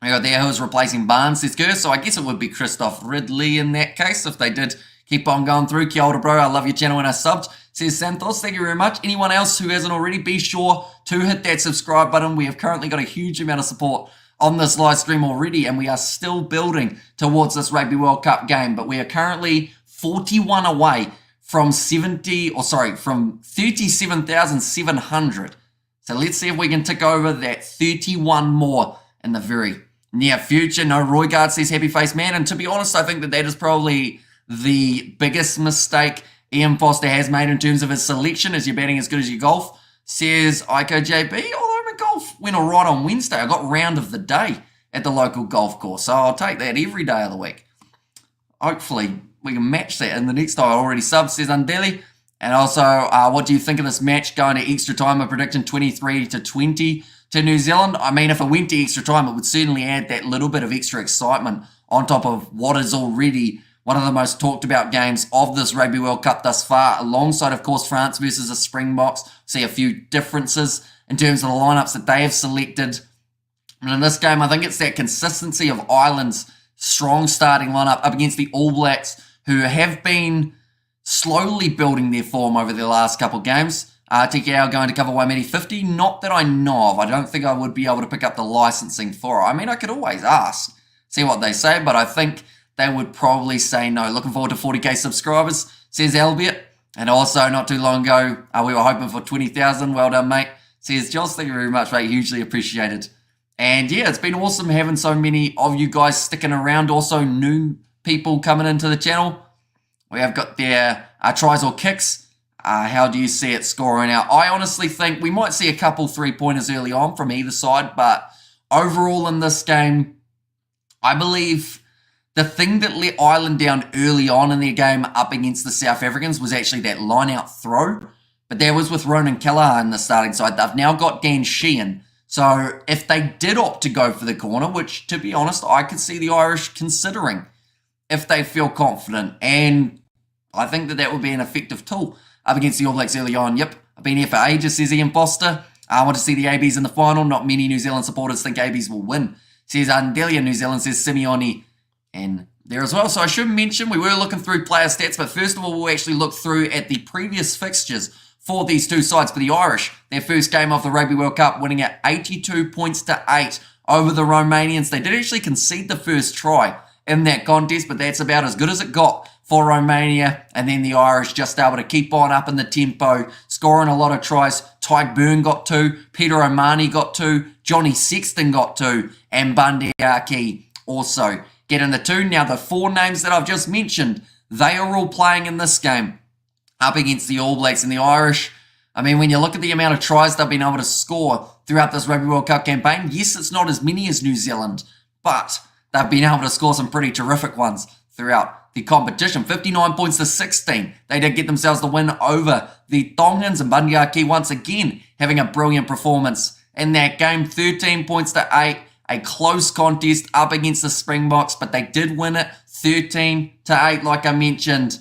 We got there who was replacing Barnes, says Gur, so I guess it would be Christoph Ridley in that case if they did keep on going through. Kia ora, bro. I love your channel when I subbed. Says Santos, thank you very much. Anyone else who hasn't already, be sure to hit that subscribe button. We have currently got a huge amount of support on this live stream already, and we are still building towards this Rugby World Cup game. But we are currently 41 away from 37,700. So let's see if we can tick over that 31 more in the very near future. No, Roygard says happy face man. And to be honest, I think that is probably the biggest mistake Ian Foster has made in terms of his selection. Is your batting as good as your golf? Says Iko JB. Although my golf went all right on Wednesday. I got round of the day at the local golf course. So I'll take that every day of the week. Hopefully we can match that in the next time. I already subbed, says Undeli. And also, what do you think of this match going to extra time? I'm predicting 23-20 to New Zealand. I mean, if it went to extra time, it would certainly add that little bit of extra excitement on top of what is already one of the most talked about games of this Rugby World Cup thus far, alongside, of course, France versus the Springboks. See a few differences in terms of the lineups that they have selected. And in this game, I think it's that consistency of Ireland's strong starting lineup up against the All Blacks, who have been slowly building their form over the last couple of games. TKL going to cover Waimiri 50. Not that I know of. I don't think I would be able to pick up the licensing for it. I mean, I could always ask, see what they say, but I think they would probably say no. Looking forward to 40k subscribers, says Albert. And also, not too long ago, we were hoping for 20,000. Well done, mate. Says Josh, thank you very much, mate. Hugely appreciated. And yeah, it's been awesome having so many of you guys sticking around. Also, new people coming into the channel. We have got their tries or kicks. How do you see it scoring out? I honestly think we might see a couple three-pointers early on from either side, but overall in this game, I believe the thing that let Ireland down early on in their game up against the South Africans was actually that line-out throw, but that was with Ronan Kelleher in the starting side. They've now got Dan Sheehan, so if they did opt to go for the corner, which, to be honest, I could see the Irish considering if they feel confident, and I think that would be an effective tool up against the All Blacks early on. Yep, I've been here for ages, says Ian Foster. I want to see the ABs in the final. Not many New Zealand supporters think ABs will win, says Andelia. New Zealand says Simeone and there as well. So I should mention we were looking through player stats, but first of all, we'll actually look through at the previous fixtures for these two sides. For the Irish, their first game of the Rugby World Cup, winning at 82 points to 8 over the Romanians. They did actually concede the first try in that contest, but that's about as good as it got for Romania. And then the Irish just able to keep on up in the tempo, scoring a lot of tries. Tyke Byrne got 2, Peter O'Mahony got 2, Johnny Sexton got 2, and Bundyaki also getting the 2. Now, the 4 names that I've just mentioned, they are all playing in this game up against the All Blacks. And the Irish, I mean, when you look at the amount of tries they've been able to score throughout this Rugby World Cup campaign, yes, it's not as many as New Zealand, but they've been able to score some pretty terrific ones throughout the competition. 59 points to 16. They did get themselves the win over the Tongans, and Bundyaki once again having a brilliant performance in that game. 13 points to 8. A close contest up against the Springboks, but they did win it 13 to 8, like I mentioned.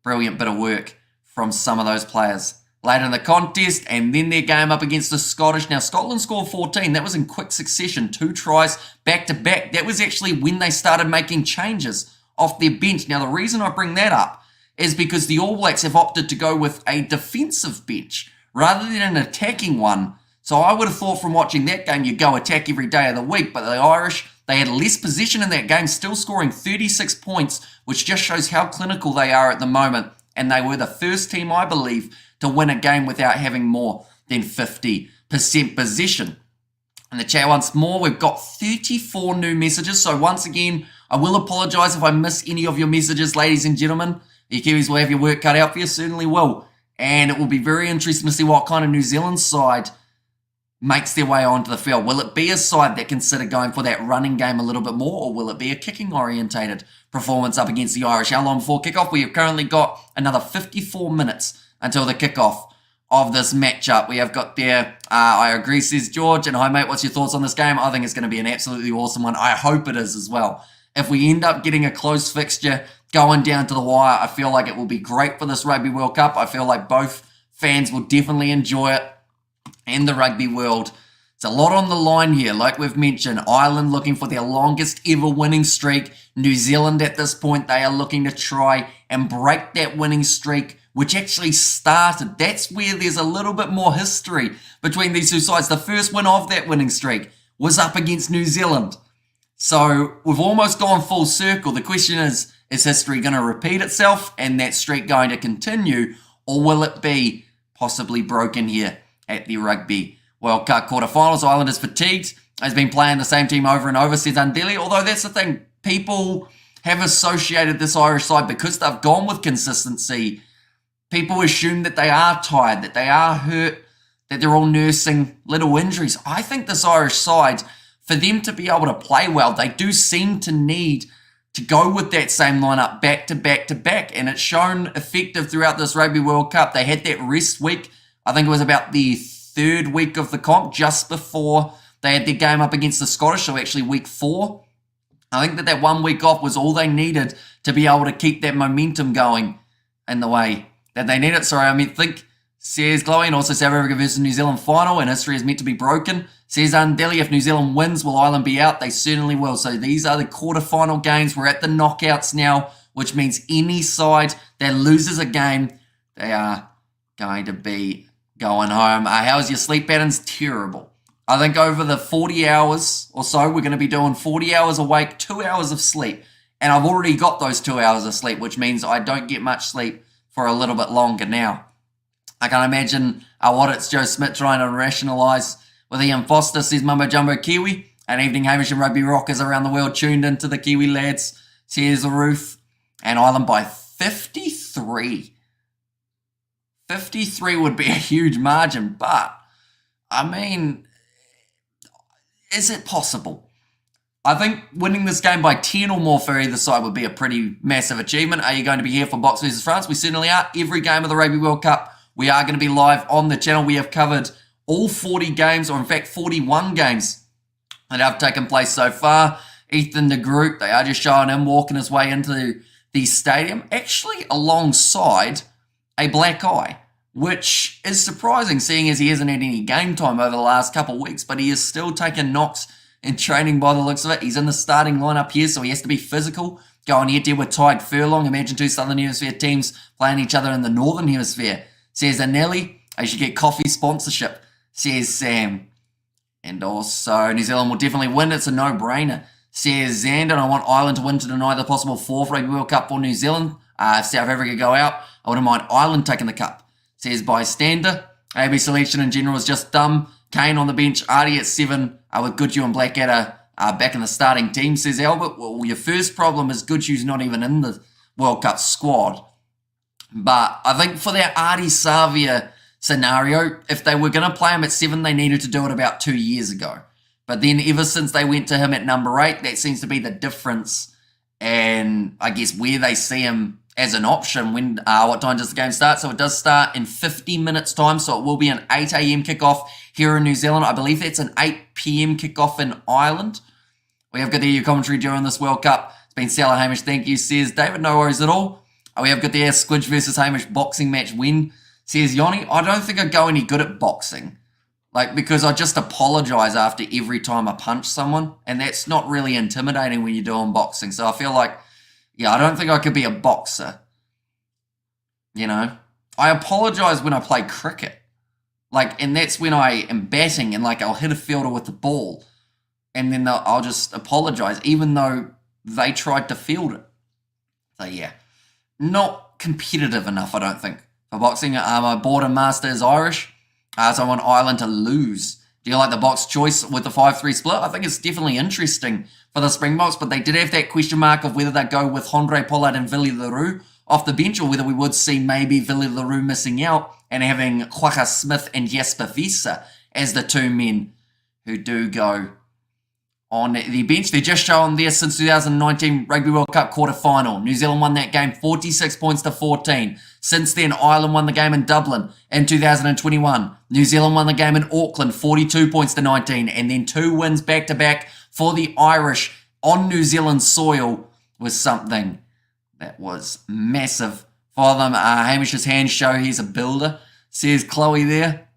Brilliant bit of work from some of those players later in the contest. And then their game up against the Scottish. Now, Scotland scored 14. That was in quick succession. 2 tries back to back. That was actually when they started making changes off their bench. Now, the reason I bring that up is because the All Blacks have opted to go with a defensive bench rather than an attacking one. So I would have thought from watching that game, you'd go attack every day of the week. But the Irish, they had less possession in that game, still scoring 36 points, which just shows how clinical they are at the moment. And they were the first team, I believe, to win a game without having more than 50% possession. In the chat once more, we've got 34 new messages. So once again, I will apologise if I miss any of your messages, ladies and gentlemen. You Kiwis will have your work cut out for you, certainly will. And it will be very interesting to see what kind of New Zealand side makes their way onto the field. Will it be a side that consider going for that running game a little bit more, or will it be a kicking orientated performance up against the Irish? How long before kickoff? We have currently got another 54 minutes until the kickoff of this matchup. We have got there, I agree, says George. And hi, mate, what's your thoughts on this game? I think it's going to be an absolutely awesome one. I hope it is as well. If we end up getting a close fixture going down to the wire, I feel like it will be great for this Rugby World Cup. I feel like both fans will definitely enjoy it. And the rugby world. It's a lot on the line here. Like we've mentioned, Ireland looking for their longest ever winning streak. New Zealand at this point, they are looking to try and break that winning streak, which actually started. That's where there's a little bit more history between these two sides. The first win of that winning streak was up against New Zealand. So we've almost gone full circle. The question is history going to repeat itself and that streak going to continue, or will it be possibly broken here at the Rugby World Cup quarterfinals? Ireland is fatigued, has been playing the same team over and over, says Undeli. Although that's the thing, people have associated this Irish side because they've gone with consistency. People assume that they are tired, that they are hurt, that they're all nursing little injuries. I think this Irish side, for them to be able to play well, they do seem to need to go with that same lineup back to back to back. And it's shown effective throughout this Rugby World Cup. They had that rest week. I think it was about the 3rd week of the comp, just before they had their game up against the Scottish, so actually week 4. I think that 1 week off was all they needed to be able to keep that momentum going in the way that they need it. Sorry, I think says Chloe, and also South Africa versus New Zealand final, and history is meant to be broken. Says Undeli, if New Zealand wins, will Ireland be out? They certainly will. So these are the quarterfinal games. We're at the knockouts now, which means any side that loses a game, they are going to be going home. How's your sleep patterns? Terrible. I think over the 40 hours or so, we're going to be doing 40 hours awake, 2 hours of sleep. And I've already got those 2 hours of sleep, which means I don't get much sleep for a little bit longer now. I can't imagine what it's Joe Smith trying to rationalise with Ian Foster, says Mumbo Jumbo Kiwi. And evening, Hamish and Rugby Rockers around the world tuned into the Kiwi lads. Says the roof. And Ireland by 53. 53 would be a huge margin, but, I mean, is it possible? I think winning this game by 10 or more for either side would be a pretty massive achievement. Are you going to be here for Box versus France? We certainly are. Every game of the Rugby World Cup, we are going to be live on the channel. We have covered all 40 games, or in fact 41 games that have taken place so far. Ethan de Groot, they are just showing him walking his way into the stadium, actually alongside a black eye, which is surprising seeing as he hasn't had any game time over the last couple of weeks, but he is still taking knocks in training by the looks of it. He's in the starting lineup here, so he has to be physical, going head-to-head with Tyke Furlong. Imagine two Southern Hemisphere teams playing each other in the Northern Hemisphere. Says Anelli, I should get coffee sponsorship, says Sam. And also, New Zealand will definitely win. It's a no-brainer. Says Xander, and I want Ireland to win to deny the possible fourth Rugby World Cup for New Zealand. If South Africa go out, I wouldn't mind Ireland taking the cup. Says Bystander. AB selection in general is just dumb. Kane on the bench, Artie at 7, with Goodhue and Blackadder back in the starting team, says Albert. Well, your first problem is Goodhue's not even in the World Cup squad. But I think for that Artie Savia scenario, if they were going to play him at 7, they needed to do it about 2 years ago. But then ever since they went to him at number 8, that seems to be the difference. And I guess where they see him as an option. When what time does the game start? So it does start in 50 minutes time. So it will be an 8 a.m. kickoff here in New Zealand. I believe that's an 8 p.m. kickoff in Ireland. We have got the EU commentary during this World Cup. It's been Sailor Hamish. Thank you, says David. No worries at all. We have got the Squidge versus Hamish boxing match win, says Yanni. I don't think I'd go any good at boxing. Because I just apologise after every time I punch someone. And that's not really intimidating when you're doing boxing. So I feel like, yeah, I don't think I could be a boxer. I apologise when I play cricket. And that's when I am batting and, I'll hit a fielder with the ball. And then I'll just apologise, even though they tried to field it. So, yeah. Not competitive enough, I don't think, for boxing. My border master is Irish. So I want Ireland to lose. Do you like the box choice with the 5-3 split? I think it's definitely interesting for the Springboks, but they did have that question mark of whether they go with Andre Pollard and Willie Leroux off the bench, or whether we would see maybe Willie Leroux missing out and having Haka Smith and Jasper Visa as the two men who do go on the bench. They're just shown there since 2019 Rugby World Cup quarter final. New Zealand won that game 46 points to 14. Since then, Ireland won the game in Dublin in 2021. New Zealand won the game in Auckland 42 points to 19. And then 2 wins back-to-back for the Irish on New Zealand soil was something that was massive for them. Hamish's hands show he's a builder, says Chloe there.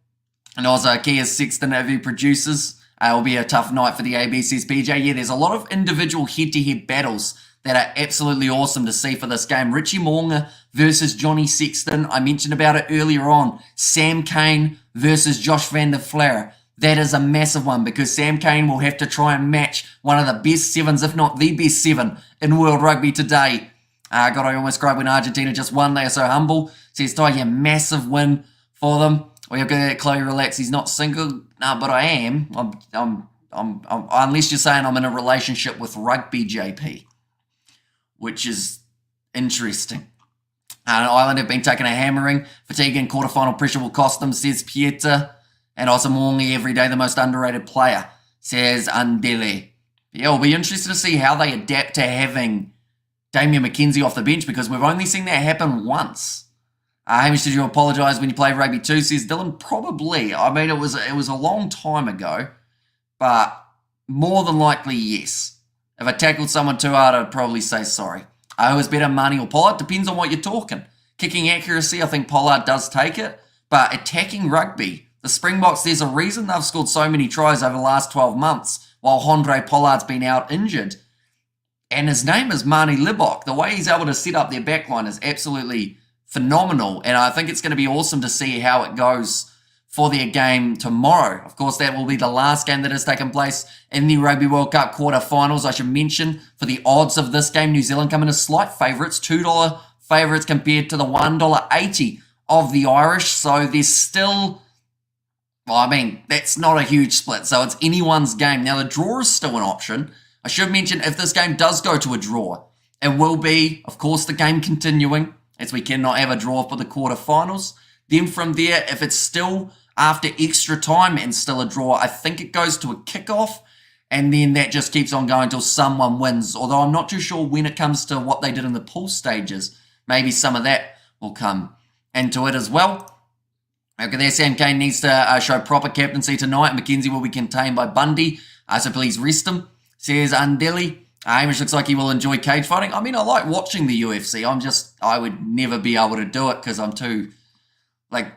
And also Kia Sexton of producers. It will be a tough night for the ABC's PJ. Yeah, there's a lot of individual head-to-head battles that are absolutely awesome to see for this game. Richie Mo'unga versus Johnny Sexton. I mentioned about it earlier on. Sam Cane versus Josh van der Flair. That is a massive one because Sam Cane will have to try and match one of the best 7s, if not the best 7 in world rugby today. God, I almost cried when Argentina just won. They are so humble. Says Ty, yeah, massive win for them. We have got Chloe relax. He's not single. No, but I am. Unless you're saying I'm in a relationship with Rugby JP, which is interesting. Ireland have been taking a hammering. Fatigue and quarterfinal pressure will cost them, says Pieter. And also Mo'unga every day, the most underrated player, says Andele. Yeah, it'll be interesting to see how they adapt to having Damian McKenzie off the bench because we've only seen that happen once. Hamish, did you apologise when you played rugby too? Says Dylan. Probably. I mean, it was a long time ago, but more than likely, yes. If I tackled someone too hard, I'd probably say sorry. Who is better, Marnie or Pollard? Depends on what you're talking. Kicking accuracy, I think Pollard does take it, but attacking rugby, the Springboks, there's a reason they've scored so many tries over the last 12 months while Andre Pollard's been out injured. And his name is Marnie Libok. The way he's able to set up their backline is absolutely phenomenal, and I think it's going to be awesome to see how it goes for their game tomorrow. Of course, that will be the last game that has taken place in the Rugby World Cup quarterfinals. I should mention, for the odds of this game, New Zealand come in as slight favourites, $2 favourites compared to the $1.80 of the Irish, so there's still, that's not a huge split, so it's anyone's game. Now, the draw is still an option. I should mention, if this game does go to a draw, it will be, of course, the game continuing, as we cannot have a draw for the quarterfinals. Then from there, if it's still after extra time and still a draw, I think it goes to a kickoff, and then that just keeps on going until someone wins. Although I'm not too sure when it comes to what they did in the pool stages. Maybe some of that will come into it as well. Okay, there, Sam Cane needs to show proper captaincy tonight. McKenzie will be contained by Bundy, so please rest him, says Andeli. Hamish looks like he will enjoy cage fighting. I mean, I like watching the UFC. I would never be able to do it because I'm too, I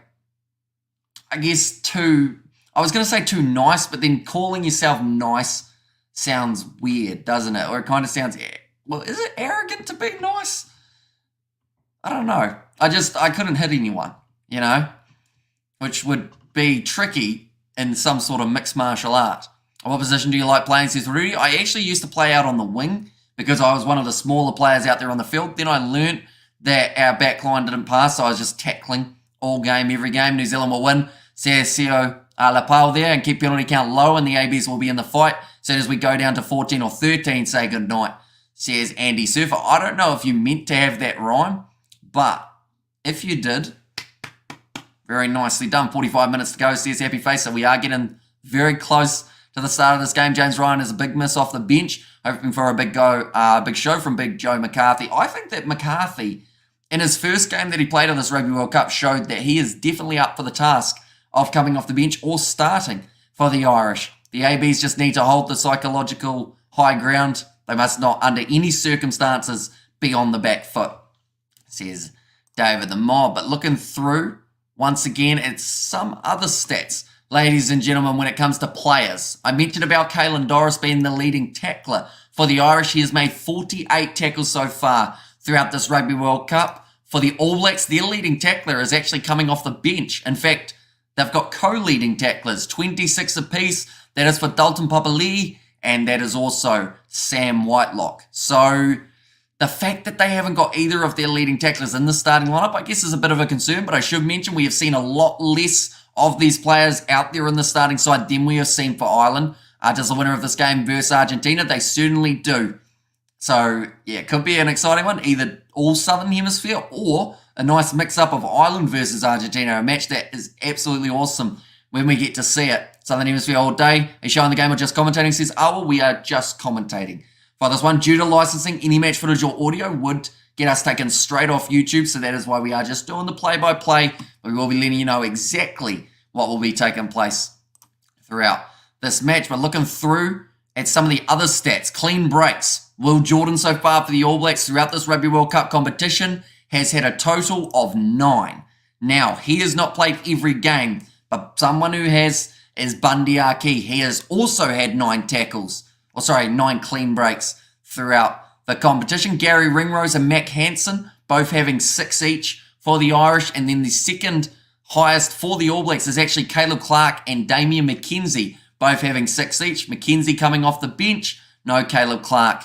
was going to say too nice, but then calling yourself nice sounds weird, doesn't it? Or it kind of sounds, well, is it arrogant to be nice? I don't know. I couldn't hit anyone, which would be tricky in some sort of mixed martial art. What position do you like playing, says Rudy? I actually used to play out on the wing because I was one of the smaller players out there on the field. Then I learnt that our back line didn't pass, so I was just tackling all game, every game. New Zealand will win, says Seo Lapal there, and keep penalty count low, and the ABs will be in the fight. Soon as we go down to 14 or 13, say goodnight, says Andy Surfer. I don't know if you meant to have that rhyme, but if you did, very nicely done. 45 minutes to go, says Happy Face, so we are getting very close to the start of this game. James Ryan is a big miss off the bench, hoping for a big show from Big Joe McCarthy. I think that McCarthy, in his first game that he played in this Rugby World Cup, showed that he is definitely up for the task of coming off the bench or starting for the Irish. The ABs just need to hold the psychological high ground. They must not, under any circumstances, be on the back foot, says David the Mob. But looking through, once again, it's some other stats, ladies and gentlemen, when it comes to players. I mentioned about Caelan Doris being the leading tackler for the Irish. He has made 48 tackles so far throughout this Rugby World Cup. For the All Blacks, their leading tackler is actually coming off the bench. In fact, they've got co-leading tacklers, 26 apiece. That is for Dalton Papali'i, and that is also Sam Whitelock. So the fact that they haven't got either of their leading tacklers in the starting lineup, I guess, is a bit of a concern, but I should mention we have seen a lot less of these players out there in the starting side than we have seen for Ireland. Does the winner of this game versus Argentina? They certainly do. So, yeah, it could be an exciting one, either all Southern Hemisphere or a nice mix-up of Ireland versus Argentina, a match that is absolutely awesome when we get to see it. Southern Hemisphere all day. Is showing the game or just commentating? Says, oh, well, we are just commentating. For this one, due to licensing, any match footage or audio would get us taken straight off YouTube, so that is why we are just doing the play-by-play. We will be letting you know exactly what will be taking place throughout this match. But looking through at some of the other stats, clean breaks. Will Jordan so far for the All Blacks throughout this Rugby World Cup competition has had a total of 9. Now, he has not played every game, but someone who has is Bundy Aki. He has also had 9 clean breaks throughout the competition. Gary Ringrose and Mac Hansen both having 6 each for the Irish, and then the second highest for the All Blacks is actually Caleb Clark and Damian McKenzie, both having 6 each. McKenzie coming off the bench, no Caleb Clark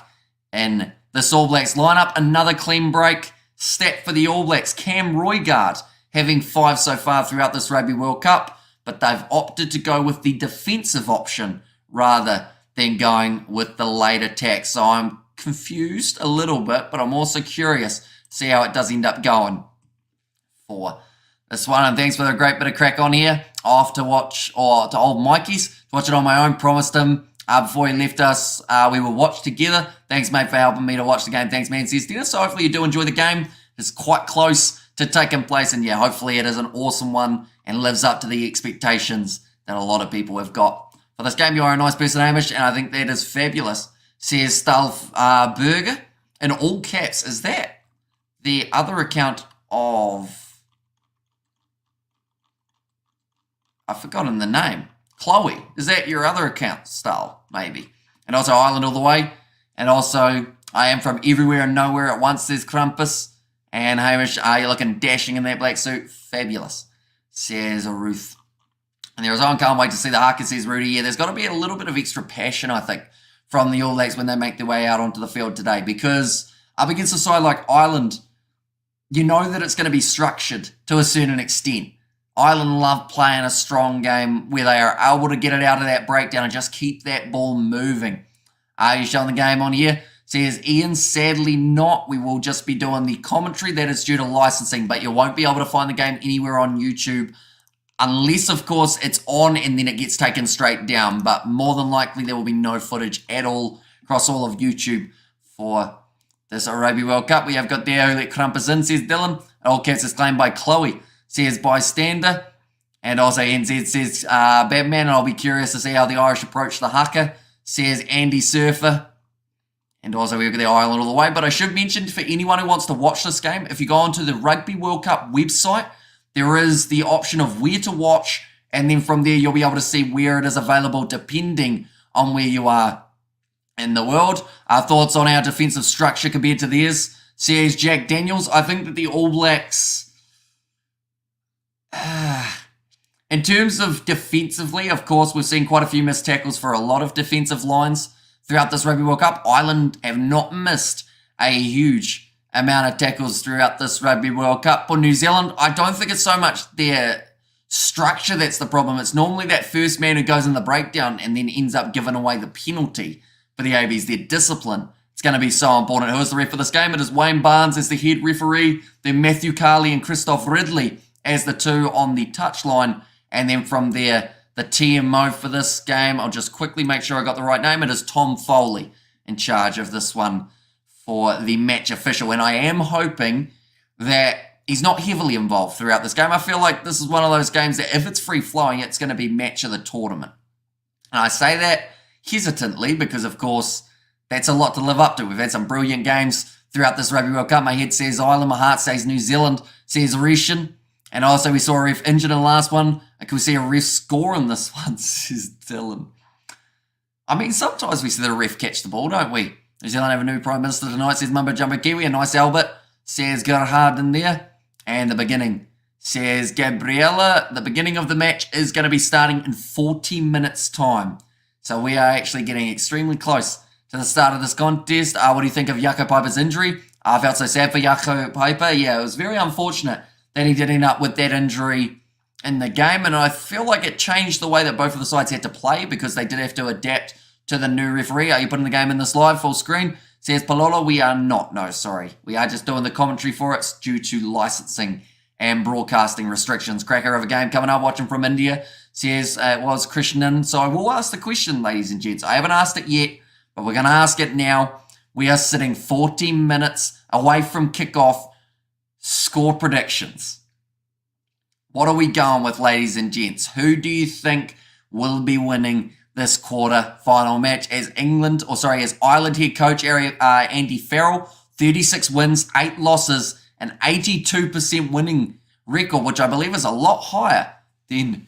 in this All Blacks lineup. Another clean break stat for the All Blacks, Cam Roigard having 5 so far throughout this Rugby World Cup, but they've opted to go with the defensive option rather than going with the late attack. So I'm confused a little bit, but I'm also curious to see how it does end up going for this one. And thanks for the great bit of crack on here. I'll have to watch, or to old Mikey's, to watch it on my own. Promised him before he left us we will watch together. Thanks, mate, for helping me to watch the game. Thanks, man, says Dennis. So hopefully you do enjoy the game. It's quite close to taking place, and yeah, hopefully it is an awesome one and lives up to the expectations that a lot of people have got. For this game, you are a nice person, Hamish, and I think that is fabulous, says Stulf Burger. In all caps, is that the other account of... I've forgotten the name. Chloe. Is that your other account, Style? Maybe. And also Ireland all the way. And also, I am from everywhere and nowhere at once, says Krampus. And Hamish, you're looking dashing in that black suit. Fabulous, says Ruth. And there is on, can't wait to see the Haka, says Rudy. Yeah, there's got to be a little bit of extra passion, I think, from the All Blacks when they make their way out onto the field today. Because up against a side like Ireland, you know that it's going to be structured to a certain extent. Ireland love playing a strong game where they are able to get it out of that breakdown and just keep that ball moving. Are you showing the game on here? Says Ian, sadly not. We will just be doing the commentary. That is due to licensing, but you won't be able to find the game anywhere on YouTube unless, of course, it's on and then it gets taken straight down. But more than likely, there will be no footage at all across all of YouTube for this Rugby World Cup. We have got there who let Crumpers in, says Dylan. All cats is claimed by Chloe, says Bystander. And also NZ says Batman, and I'll be curious to see how the Irish approach the Haka, says Andy Surfer. And also we've got the Ireland all the way. But I should mention, for anyone who wants to watch this game, if you go onto the Rugby World Cup website, there is the option of where to watch, and then from there you'll be able to see where it is available depending on where you are in the world. Our thoughts on our defensive structure compared to theirs, says Jack Daniels. I think that the All Blacks, In terms of defensively, of course, we've seen quite a few missed tackles for a lot of defensive lines throughout this Rugby World Cup. Ireland have not missed a huge amount of tackles throughout this Rugby World Cup. For New Zealand, I don't think it's so much their structure that's the problem. It's normally that first man who goes in the breakdown and then ends up giving away the penalty for the ABs. Their discipline. It's going to be so important. Who is the ref for this game? It is Wayne Barnes as the head referee, then Matthew Carley and Christoph Ridley as the two on the touchline. And then from there, the TMO for this game, I'll just quickly make sure I got the right name. It is Tom Foley in charge of this one for the match official. And I am hoping that he's not heavily involved throughout this game. I feel like this is one of those games that if it's free-flowing, it's going to be match of the tournament. And I say that hesitantly because, of course, that's a lot to live up to. We've had some brilliant games throughout this Rugby World Cup. My head says Ireland, my heart says New Zealand, says Russian. And also we saw a ref injured in the last one. Can we see a ref score in this one, says Dylan. I mean, sometimes we see the ref catch the ball, don't we? New Zealand have a new Prime Minister tonight, says Mumbo Jumbo Kiwi. A nice Albert, says Gerhard in there. And the beginning, says Gabriella. The beginning of the match is going to be starting in 40 minutes' time. So we are actually getting extremely close to the start of this contest. What do you think of Jaco Piper's injury? I felt so sad for Jaco Piper. Yeah, it was very unfortunate that he did end up with that injury in the game. And I feel like it changed the way that both of the sides had to play because they did have to adapt to the new referee. Are you putting the game in this live full screen? Says Palolo. We are not. No, sorry. We are just doing the commentary for it due to licensing and broadcasting restrictions. Cracker of a game coming up, watching from India. Says it was Krishnan. So I will ask the question, ladies and gents. I haven't asked it yet, but we're going to ask it now. We are sitting 40 minutes away from kickoff. Score predictions. What are we going with, ladies and gents? Who do you think will be winning this quarter final match as Ireland head coach Andy Farrell? 36 wins, 8 losses, an 82% winning record, which I believe is a lot higher than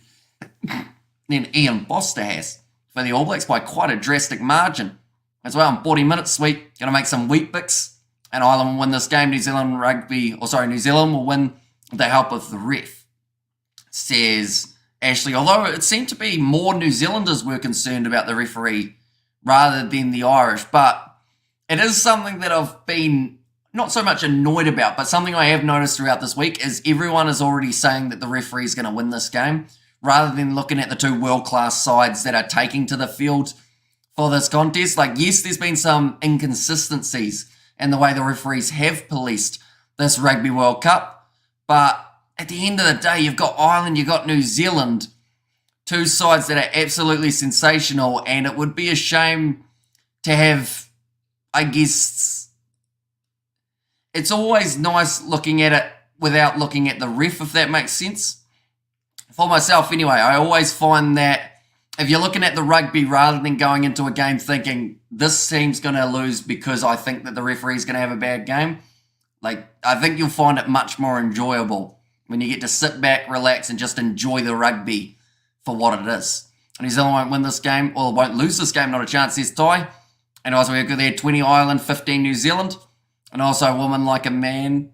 Ian Foster has for the All Blacks by quite a drastic margin. As well, in 40 minutes, sweet. Going to make some wheat bix. And Ireland will win this game. New Zealand will win with the help of the ref, says Ashley. Although it seemed to be more New Zealanders were concerned about the referee rather than the Irish. But it is something that I've been not so much annoyed about, but something I have noticed throughout this week is everyone is already saying that the referee is going to win this game rather than looking at the two world-class sides that are taking to the field for this contest. Like, yes, there's been some inconsistencies and the way the referees have policed this Rugby World Cup. But at the end of the day, you've got Ireland, you've got New Zealand, two sides that are absolutely sensational, and it would be a shame to have, I guess, it's always nice looking at it without looking at the ref, if that makes sense. For myself, anyway, I always find that if you're looking at the rugby rather than going into a game thinking this team's going to lose because I think that the referee's going to have a bad game, like, I think you'll find it much more enjoyable when you get to sit back, relax, and just enjoy the rugby for what it is. New Zealand won't win this game, or won't lose this game, not a chance, says Ty. And also we've got there 20 Ireland, 15 New Zealand. And also a woman like a man,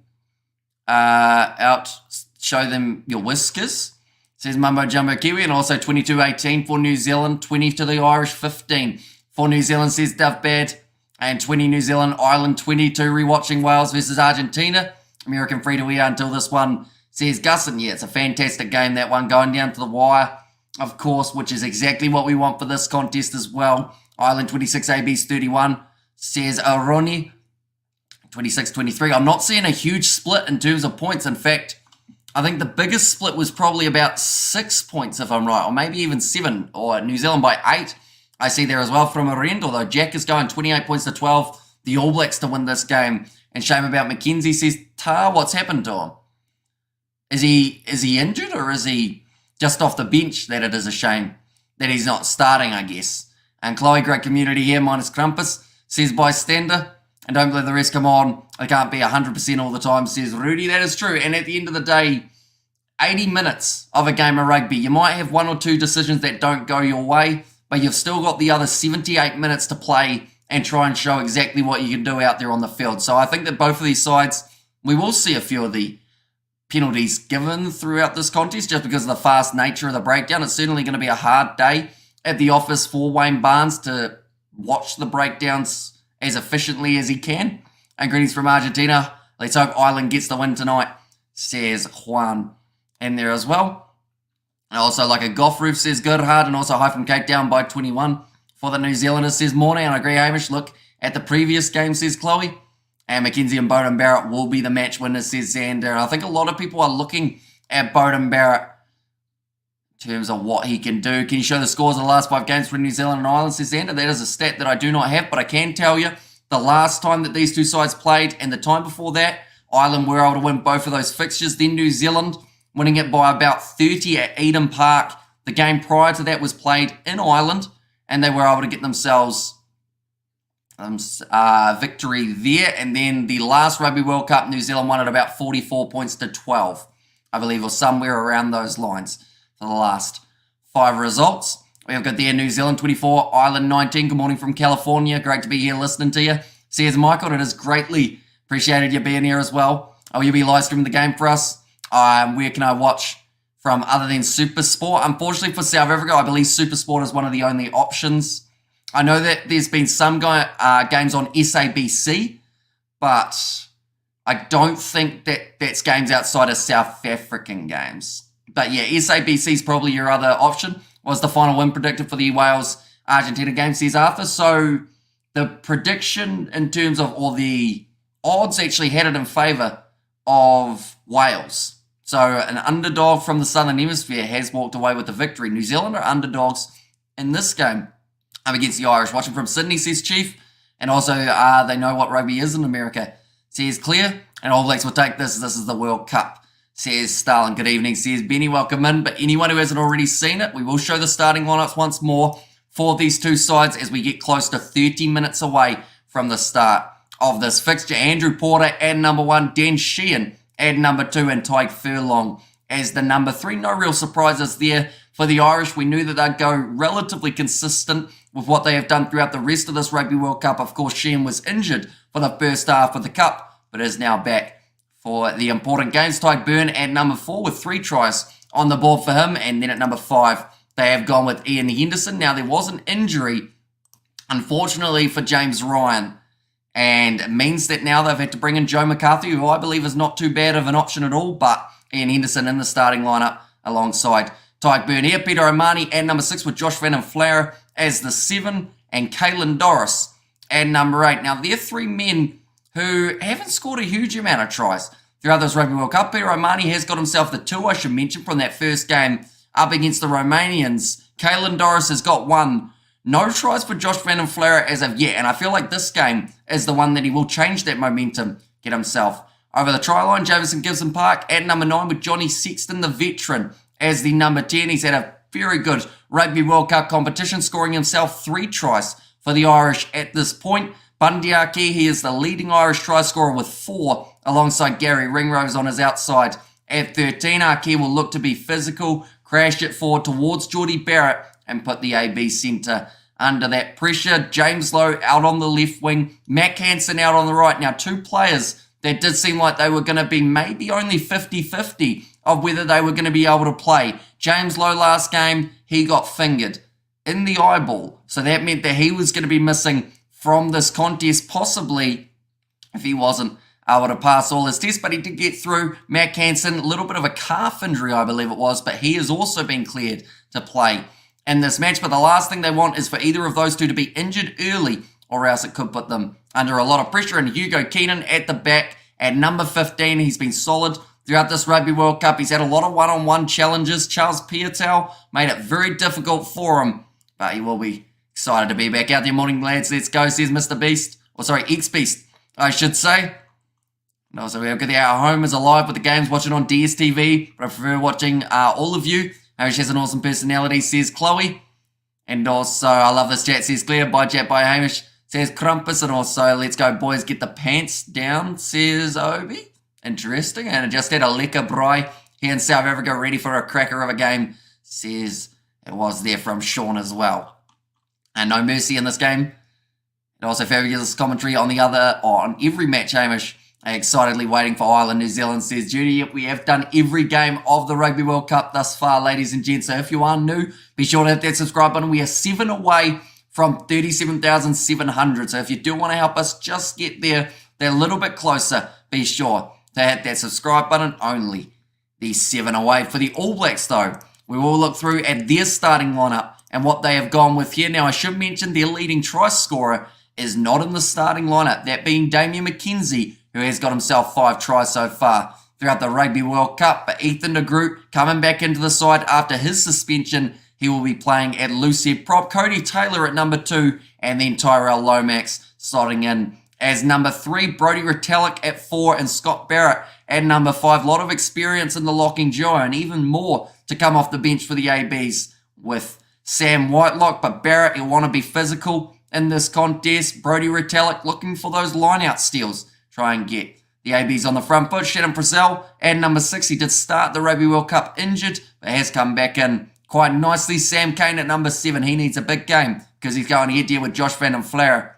out, show them your whiskers, says Mumbo Jumbo Kiwi. And also 22-18 for New Zealand, 20 to the Irish, 15 for New Zealand, says Duff Bad. And 20 New Zealand, Ireland 22, rewatching Wales versus Argentina. American free to we are until this one, says Gus. And yeah, it's a fantastic game, that one, going down to the wire, of course, which is exactly what we want for this contest as well. Ireland 26, AB's 31, says Aroni. 26-23. I'm not seeing a huge split in terms of points. In fact, I think the biggest split was probably about 6 points, if I'm right, or maybe even 7, or New Zealand by 8. I see there as well from a end, although Jack is going 28 points to 12. The All Blacks to win this game. And shame about McKenzie, says Tar. What's happened to him? Is he injured, or is he just off the bench that it is a shame that he's not starting, I guess? And Chloe, great community here, minus Crumpus, says bystander. And don't let the rest come on. I can't be 100% all the time, says Rudy. That is true. And at the end of the day, 80 minutes of a game of rugby. You might have 1 or 2 decisions that don't go your way, but you've still got the other 78 minutes to play and try and show exactly what you can do out there on the field. So I think that both of these sides, we will see a few of the penalties given throughout this contest just because of the fast nature of the breakdown. It's certainly going to be a hard day at the office for Wayne Barnes to watch the breakdowns as efficiently as he can. And greetings from Argentina. Let's hope Ireland gets the win tonight, says Juan in there as well. And also, like a Goff Roof says good, hard, and also high from Cape down by 21 for the New Zealanders, says morning. And I agree, Hamish. Look at the previous game, says Chloe. And Mackenzie and Bowden Barrett will be the match winners, says Xander. And I think a lot of people are looking at Bowden Barrett in terms of what he can do. Can you show the scores of the last 5 games for New Zealand and Ireland, says Xander? That is a stat that I do not have, but I can tell you the last time that these two sides played and the time before that, Ireland were able to win both of those fixtures. Then New Zealand winning it by about 30 at Eden Park. The game prior to that was played in Ireland, and they were able to get themselves victory there. And then the last Rugby World Cup, New Zealand won at about 44 points to 12, I believe, or somewhere around those lines for the last 5 results. We've got there New Zealand 24, Ireland 19. Good morning from California. Great to be here listening to you. Says Michael, it is greatly appreciated you being here as well. Will you be live streaming the game for us? Where can I watch from other than Supersport? Unfortunately for South Africa, I believe Supersport is one of the only options. I know that there's been some games on SABC, but I don't think that that's games outside of South African games. But yeah, SABC is probably your other option. Was the final win predicted for the Wales-Argentina game, says Arthur. So the prediction in terms of, or the odds actually had it in favour of Wales. So an underdog from the Southern Hemisphere has walked away with the victory. New Zealand are underdogs in this game against the Irish. Watching from Sydney, says Chief. And also, they know what rugby is in America, says Clear. And All Blacks will take this. This is the World Cup, says Starlin. Good evening, says Benny. Welcome in. But anyone who hasn't already seen it, we will show the starting lineups once more for these two sides as we get close to 30 minutes away from the start of this fixture. Andrew Porter at number 1, Dan Sheehan at number 2, and Tyke Furlong as the number 3. No real surprises there for the Irish. We knew that they'd go relatively consistent with what they have done throughout the rest of this Rugby World Cup. Of course, Sheehan was injured for the first half of the Cup, but is now back for the important games. Tyke Byrne at number 4 with 3 tries on the board for him. And then at number 5, they have gone with Ian Henderson. Now, there was an injury, unfortunately, for James Ryan. And it means that now they've had to bring in Joe McCarthy, who I believe is not too bad of an option at all. But Ian Henderson in the starting lineup alongside Tyke Byrne here. Peter O'Mahony at number 6 with Josh Van den Flower as the 7. And Caelan Doris at number 8. Now, they're 3 men who haven't scored a huge amount of tries throughout this Rugby World Cup. Peter O'Mahony has got himself the 2, I should mention, from that first game up against the Romanians. Caelan Doris has got 1. No tries for Josh Van den Flower as of yet, and I feel like this game is the one that he will change that momentum, get himself over the try line. Jamison Gibson Park at number 9 with Johnny Sexton, the veteran, as the number 10. He's had a very good Rugby World Cup competition, scoring himself 3 tries for the Irish at this point. Bundy Aki, he is the leading Irish try scorer with 4, alongside Gary Ringrose on his outside at 13. Aki will look to be physical, crash it forward towards Geordie Barrett, and put the AB centre under that pressure. James Lowe out on the left wing, Matt Hansen out on the right. Now, 2 players that did seem like they were going to be maybe only 50-50 of whether they were going to be able to play. James Lowe last game, he got fingered in the eyeball. So that meant that he was going to be missing from this contest, possibly if he wasn't able to pass all his tests. But he did get through. Matt Hansen, a little bit of a calf injury, I believe it was, but he has also been cleared to play in this match. But the last thing they want is for either of those two to be injured early, or else it could put them under a lot of pressure. And Hugo Keenan at the back at number 15. He's been solid throughout this Rugby World Cup. He's had a lot of one-on-one challenges. Charles Piatel made it very difficult for him, but he will be excited to be back out there. Morning, lads. Let's go, says Mr. Beast. Or sorry, X-Beast, I should say. And also, we have got our home is alive with the games, watching on DSTV, but I prefer watching all of you. Hamish has an awesome personality, says Chloe. And also, I love this chat, says Claire. Bye, chat, bye, Hamish, says Krampus. And also, let's go, boys, get the pants down, says Obi. Interesting. And I just had a lekker braai here in South Africa, ready for a cracker of a game, says it was there from Sean as well. And no mercy in this game. And also, Fabulous commentary on the other, on every match, Hamish. Excitedly waiting for Ireland, New Zealand, says Judy. Yep, we have done every game of the Rugby World Cup thus far, ladies and gents. So if you are new, be sure to hit that subscribe button. We are 7 away from 37,700. So if you do want to help us just get there, they're a little bit closer, be sure to hit that subscribe button. Only the 7 away. For the All Blacks, though, we will look through at their starting lineup and what they have gone with here. Now, I should mention their leading try scorer is not in the starting lineup, that being Damian McKenzie, who has got himself 5 tries so far throughout the Rugby World Cup. But Ethan de Groot coming back into the side after his suspension. He will be playing at loosehead prop. Cody Taylor at number 2, and then Tyrell Lomax slotting in as number 3. Brodie Retallick at 4, and Scott Barrett at number 5. A lot of experience in the locking duo, and even more to come off the bench for the ABs with Sam Whitelock. But Barrett, he'll want to be physical in this contest. Brodie Retallick looking for those line-out steals. Try and get the ABs on the front foot. Shannon Purcell at number 6. He did start the Rugby World Cup injured, but has come back in quite nicely. Sam Cane at number 7. He needs a big game because he's going head-to-head with Josh Van den Vlare,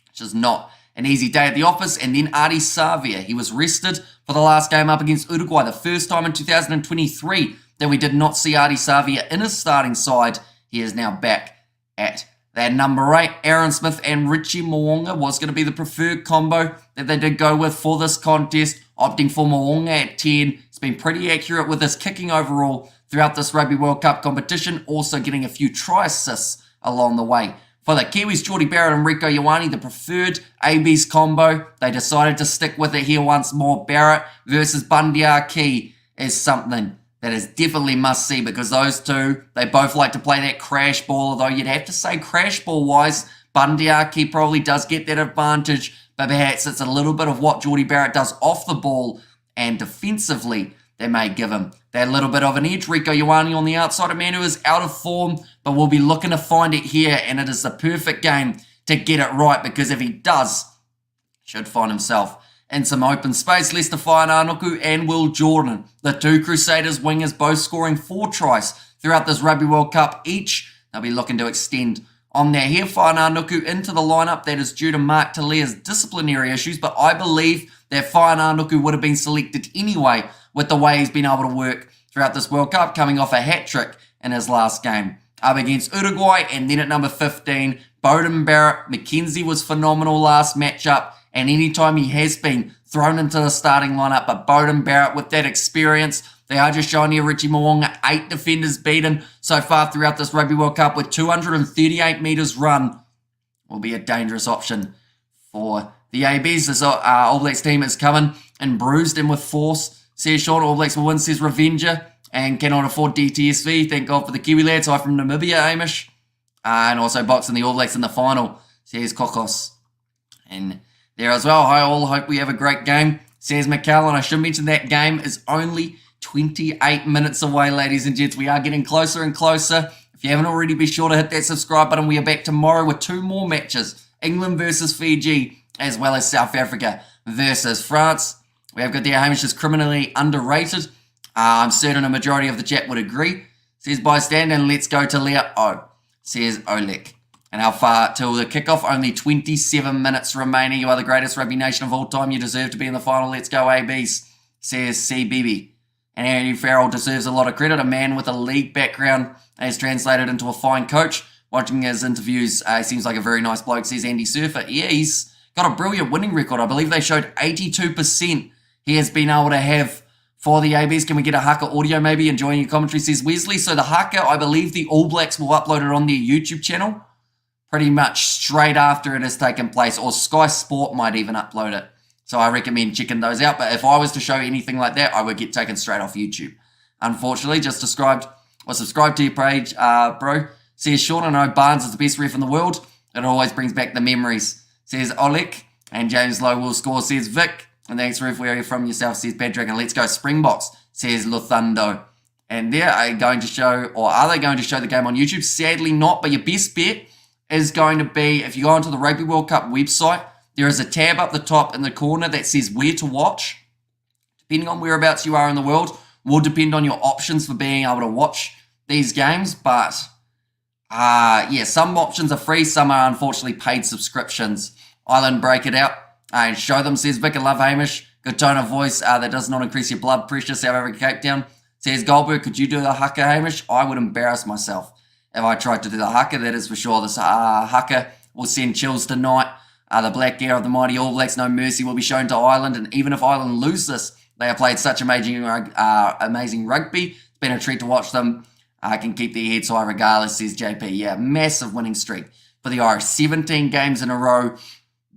which is not an easy day at the office. And then Artie Savia. He was rested for the last game up against Uruguay. The first time in 2023 that we did not see Artie Savia in his starting side. He is now back at that number 8. Aaron Smith and Richie Mo'unga was going to be the preferred combo that they did go with for this contest, opting for Mo'unga at 10. It's been pretty accurate with his kicking overall throughout this Rugby World Cup competition, also getting a few try assists along the way. For the Kiwis, Geordie Barrett and Rieko Ioane, the preferred ABs combo. They decided to stick with it here once more. Barrett versus Bundy Aki is something that is definitely must-see, because those two, they both like to play that crash ball, although you'd have to say crash ball-wise, Bundy Aki probably does get that advantage, but perhaps it's a little bit of what Geordie Barrett does off the ball, and defensively, they may give him that little bit of an edge. Rieko Ioane on the outside, a man who is out of form, but will be looking to find it here, and it is the perfect game to get it right, because if he does, should find himself in some open space. Lester Whainarnuku and Will Jordan, the two Crusaders wingers, both scoring 4 tries throughout this Rugby World Cup each. They'll be looking to extend on there. Here, Whainarnuku into the lineup. That is due to Mark Talia's disciplinary issues, but I believe that Whainarnuku would have been selected anyway with the way he's been able to work throughout this World Cup, coming off a hat-trick in his last game up against Uruguay. And then at number 15, Beauden Barrett. McKenzie was phenomenal last matchup, and anytime he has been thrown into the starting lineup, but Beauden Barrett with that experience, they are just showing here Richie Mo'unga, 8 defenders beaten so far throughout this Rugby World Cup with 238 metres run, will be a dangerous option for the ABs. This All Blacks team is coming and bruised and with force. Says Sean, All Blacks will win, says Revenger, and cannot afford DTSV. Thank God for the Kiwi lads. Hi from Namibia, Amish. And also boxing the All Blacks in the final, says Kokos. And there as well. Hi all, hope we have a great game, says McCallum. I should mention that game is only 28 minutes away, ladies and gents. We are getting closer and closer. If you haven't already, be sure to hit that subscribe button. We are back tomorrow with 2 more matches. England versus Fiji, as well as South Africa versus France. We have got there, Hamish is criminally underrated. I'm certain a majority of the chat would agree, says Bystander. And let's go to Leo, says Oleg. And how far till the kickoff? Only 27 minutes remaining. You are the greatest rugby nation of all time. You deserve to be in the final. Let's go, ABs, says CBB. And Andy Farrell deserves a lot of credit. A man with a league background has translated into a fine coach. Watching his interviews, he seems like a very nice bloke, says Andy Surfer. Yeah, he's got a brilliant winning record. I believe they showed 82% he has been able to have for the ABs. Can we get a Haka audio maybe? Enjoying your commentary, says Wesley. So the Haka, I believe the All Blacks will upload it on their YouTube channel pretty much straight after it has taken place, or Sky Sport might even upload it. So I recommend checking those out. But if I was to show anything like that, I would get taken straight off YouTube. Unfortunately, just subscribe to your page, bro. Says Sean, I know Barnes is the best ref in the world. It always brings back the memories, says Oleg. And James Lowe will score, says Vic. And thanks, ref, where are you from yourself, says Bad Dragon. Let's go Springboks, says Luthundo. And are they going to show the game on YouTube? Sadly not, but your best bet is going to be, if you go onto the Rugby World Cup website, there is a tab up the top in the corner that says where to watch. Depending on whereabouts you are in the world, will depend on your options for being able to watch these games. But, some options are free, some are unfortunately paid subscriptions. Ireland break it out and show them, says Vic. I love Hamish. Good tone of voice that does not increase your blood pressure. South Africa, Cape Town. Says Goldberg, could you do the Haka, Hamish? I would embarrass myself if I tried to do the Haka, that is for sure. This Haka will send chills tonight. The black gear of the mighty All Blacks, no mercy, will be shown to Ireland. And even if Ireland lose this, they have played such amazing rugby. It's been a treat to watch them. Can keep their heads high regardless, says JP. Yeah, massive winning streak for the Irish. 17 games in a row.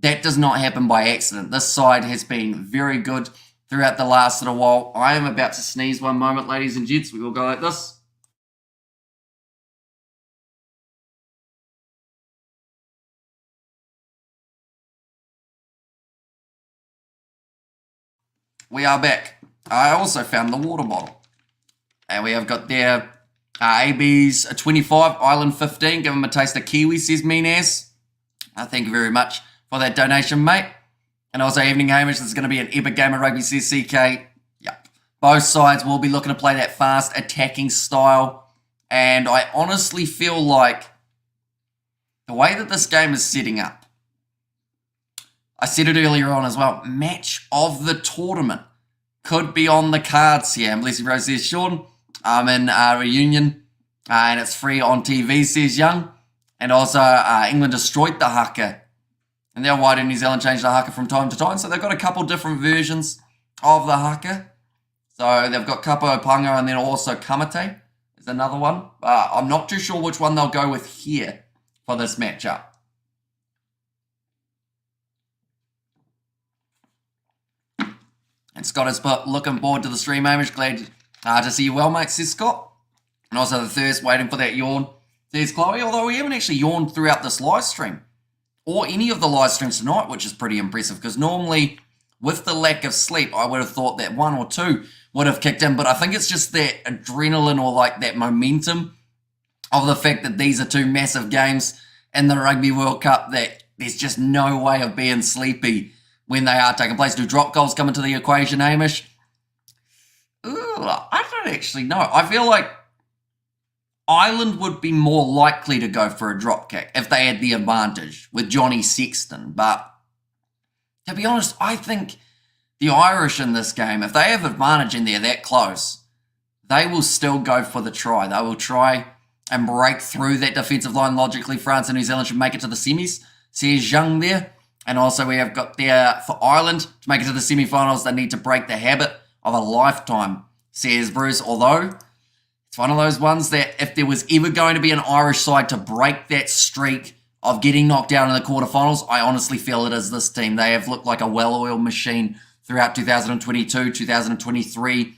That does not happen by accident. This side has been very good throughout the last little while. I am about to sneeze one moment, ladies and gents. We will go like this. We are back. I also found the water bottle. And we have got there AB's 25, Ireland 15. Give them a taste of kiwi, says Mean-Ass. Thank you very much for that donation, mate. And also, evening, Hamish. This is going to be an epic game of rugby, says CK. Yep. Both sides will be looking to play that fast, attacking style. And I honestly feel like the way that this game is setting up, I said it earlier on as well, match of the tournament could be on the cards here. And Blessy Rose says, Sean, I'm in reunion and it's free on TV, says Young. And also, England destroyed the Haka. And now why did New Zealand change the Haka from time to time? So they've got a couple different versions of the Haka. So they've got Kapo Panga and then also Kamate is another one. I'm not too sure which one they'll go with here for this matchup. And Scott is looking forward to the stream, Hamish. Glad to see you well, mate, says Scott. And also the thirst, waiting for that yawn, says Chloe. Although we haven't actually yawned throughout this live stream or any of the live streams tonight, which is pretty impressive. Because normally, with the lack of sleep, I would have thought that one or two would have kicked in. But I think it's just that adrenaline or like that momentum of the fact that these are two massive games in the Rugby World Cup that there's just no way of being sleepy when they are taking place. Do drop goals come into the equation, Hamish? Ooh, I don't actually know. I feel like Ireland would be more likely to go for a drop kick if they had the advantage with Johnny Sexton. But to be honest, I think the Irish in this game, if they have advantage and they're that close, they will still go for the try. They will try and break through that defensive line. Logically, France and New Zealand should make it to the semis. Says Young there. And also we have got there for Ireland to make it to the semi-finals. They need to break the habit of a lifetime, says Bruce. Although it's one of those ones that if there was ever going to be an Irish side to break that streak of getting knocked out in the quarterfinals, I honestly feel it is this team. They have looked like a well-oiled machine throughout 2022, 2023.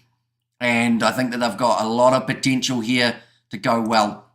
And I think that they've got a lot of potential here to go well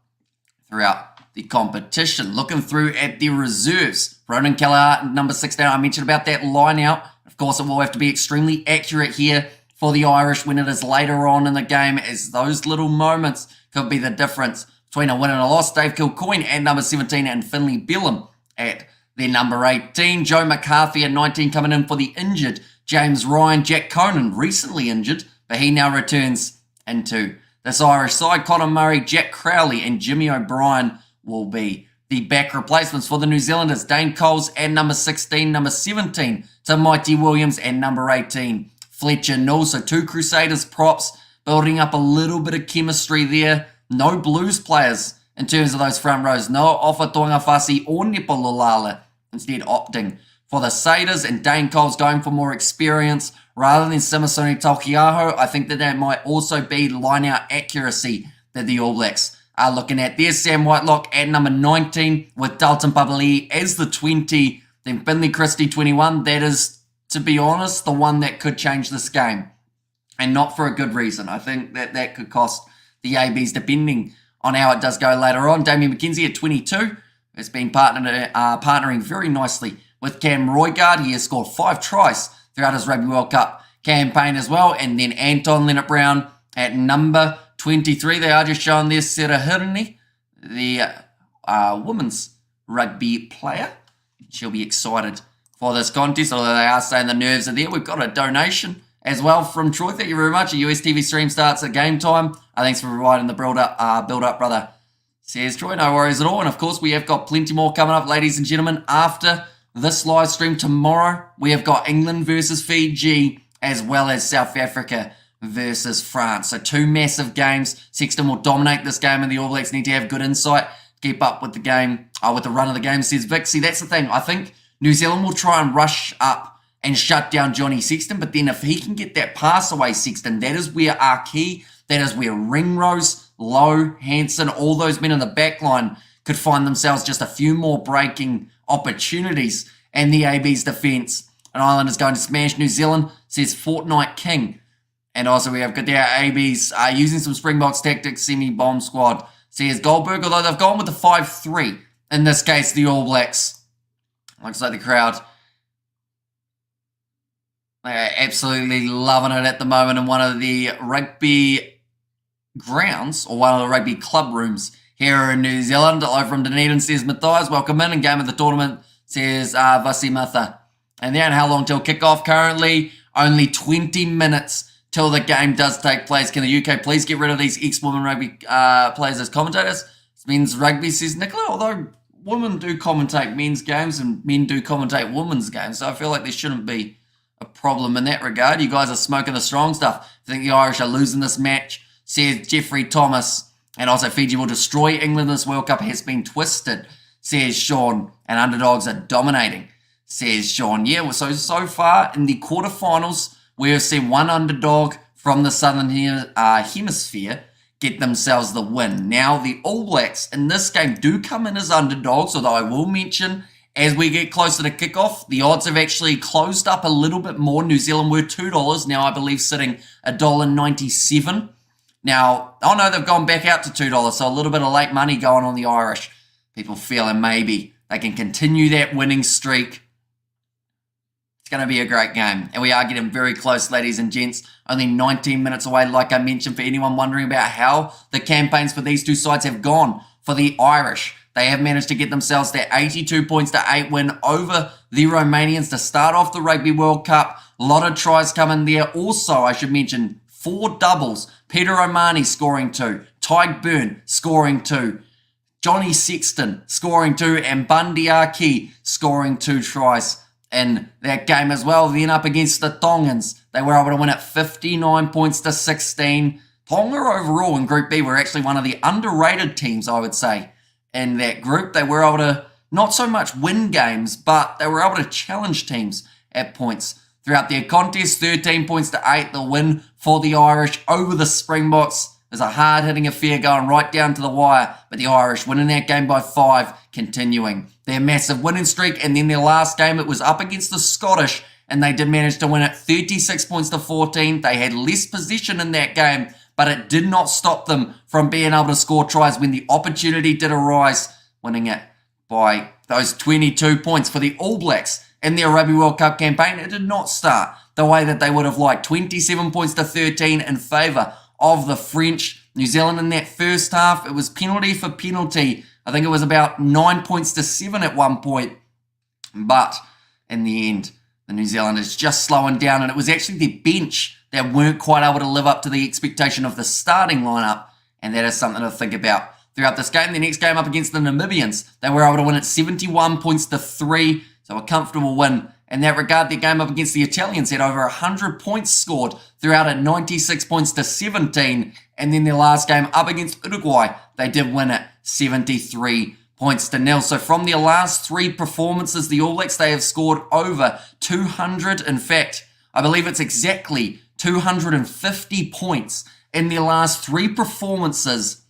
throughout the competition. Looking through at the reserves. Ronan Kelleher, number 16. I mentioned about that line out. Of course, it will have to be extremely accurate here for the Irish when it is later on in the game, as those little moments could be the difference between a win and a loss. Dave Kilcoyne at number 17 and Finlay Bellum at their number 18. Joe McCarthy at 19 coming in for the injured James Ryan. Jack Conan, recently injured, but he now returns into this Irish side. Conor Murray, Jack Crowley and Jimmy O'Brien will be the back replacements for the New Zealanders. Dane Coles at number 16, number 17 to Mighty Williams and number 18 Fletcher Null. So two Crusaders props building up a little bit of chemistry there. No Blues players in terms of those front rows. No Ofa Tuangafasi or Nepo Lulala. Instead opting for the Satyrs, and Dane Coles going for more experience rather than Simasoni Taukei'aho. I think that might also be line-out accuracy that the All Blacks are looking at. There's Sam Whitelock at number 19 with Dalton Papali'i as the 20. Then Finley Christie 21. That is, to be honest, the one that could change this game. And not for a good reason. I think that that could cost the ABs depending on how it does go later on. Damien McKenzie at 22 has been partnering very nicely with Cam Roigard. He has scored 5 tries throughout his Rugby World Cup campaign as well. And then Anton Leonard-Brown at number 23. They are just showing there Sarah Hirni, the women's rugby player. She'll be excited for this contest, although they are saying the nerves are there. We've got a donation as well from Troy. Thank you very much. A US TV stream starts at game time. Thanks for providing the build-up, brother, says Troy. No worries at all. And, of course, we have got plenty more coming up, ladies and gentlemen, after this live stream. Tomorrow, we have got England versus Fiji, as well as South Africa versus France. So 2 massive games. Sexton will dominate this game, and the All Blacks need to have good insight, keep up with the game, with the run of the game, says Vic. See, that's the thing. I think New Zealand will try and rush up and shut down Johnny Sexton, but then if he can get that pass away, Sexton, that is where our key, that is where Ringrose, Lowe, Hansen, all those men in the back line could find themselves just a few more breaking opportunities. And the AB's defence, and Ireland is going to smash New Zealand, says Fortnite King. And also we have their ABs using some Springboks tactics, semi-bomb squad, says Goldberg, although they've gone with the 5-3. In this case, the All Blacks. Looks like the crowd, they are absolutely loving it at the moment in one of the rugby grounds, or one of the rugby club rooms here in New Zealand. Hello from Dunedin, says Matthias. Welcome in. And game of the tournament, says Vasimatha. And then how long till kickoff? Currently, only 20 minutes till the game does take place. Can the UK please get rid of these ex-women rugby players as commentators? It's men's rugby, says Nicola, although women do commentate men's games and men do commentate women's games, so I feel like there shouldn't be a problem in that regard. You guys are smoking the strong stuff. I think the Irish are losing this match, says Jeffrey Thomas. And also Fiji will destroy England. This World Cup has been twisted, says Sean. And underdogs are dominating, says Sean. Yeah, so far in the quarterfinals, we have seen one underdog from the Southern Hemisphere get themselves the win. Now, the All Blacks in this game do come in as underdogs, although I will mention, as we get closer to kickoff, the odds have actually closed up a little bit more. New Zealand were $2, now I believe sitting $1.97. Now, oh no, they've gone back out to $2, so a little bit of late money going on the Irish. People feeling maybe they can continue that winning streak. It's going to be a great game, and we are getting very close, ladies and gents. Only 19 minutes away, like I mentioned, for anyone wondering about how the campaigns for these two sides have gone. For the Irish, they have managed to get themselves their 82 points to 8 win over the Romanians to start off the Rugby World Cup. A lot of tries coming there. Also, I should mention, 4 doubles. Peter O'Mahony scoring 2. Tyg Byrne scoring 2. Johnny Sexton scoring 2. And Bundy Aki scoring 2 tries in that game as well. Then up against the Tongans, they were able to win at 59 points to 16. Tonga overall in Group B were actually one of the underrated teams, I would say, in that group. They were able to not so much win games, but they were able to challenge teams at points throughout their contest. 13 points to 8, the win for the Irish over the Springboks. There's a hard-hitting affair going right down to the wire, but the Irish winning that game by 5, continuing their massive winning streak. And then their last game, it was up against the Scottish, and they did manage to win it 36 points to 14. They had less possession in that game, but it did not stop them from being able to score tries when the opportunity did arise, winning it by those 22 points. For the All Blacks in their Rugby World Cup campaign, it did not start the way that they would have liked. 27 points to 13 in favour of the French. New Zealand in that first half, it was penalty for penalty. I think it was about 9 points to 7 at one point. But in the end, the New Zealanders just slowing down, and it was actually their bench that weren't quite able to live up to the expectation of the starting lineup, and that is something to think about throughout this game. The next game up against the Namibians, they were able to win at 71 points to 3, so a comfortable win. In that regard, their game up against the Italians had over 100 points scored throughout at 96 points to 17, and then their last game up against Uruguay, they did win at 73 points to 0. So from their last 3 performances, the All Blacks, they have scored over 200. In fact, I believe it's exactly 250 points in their last 3 performances.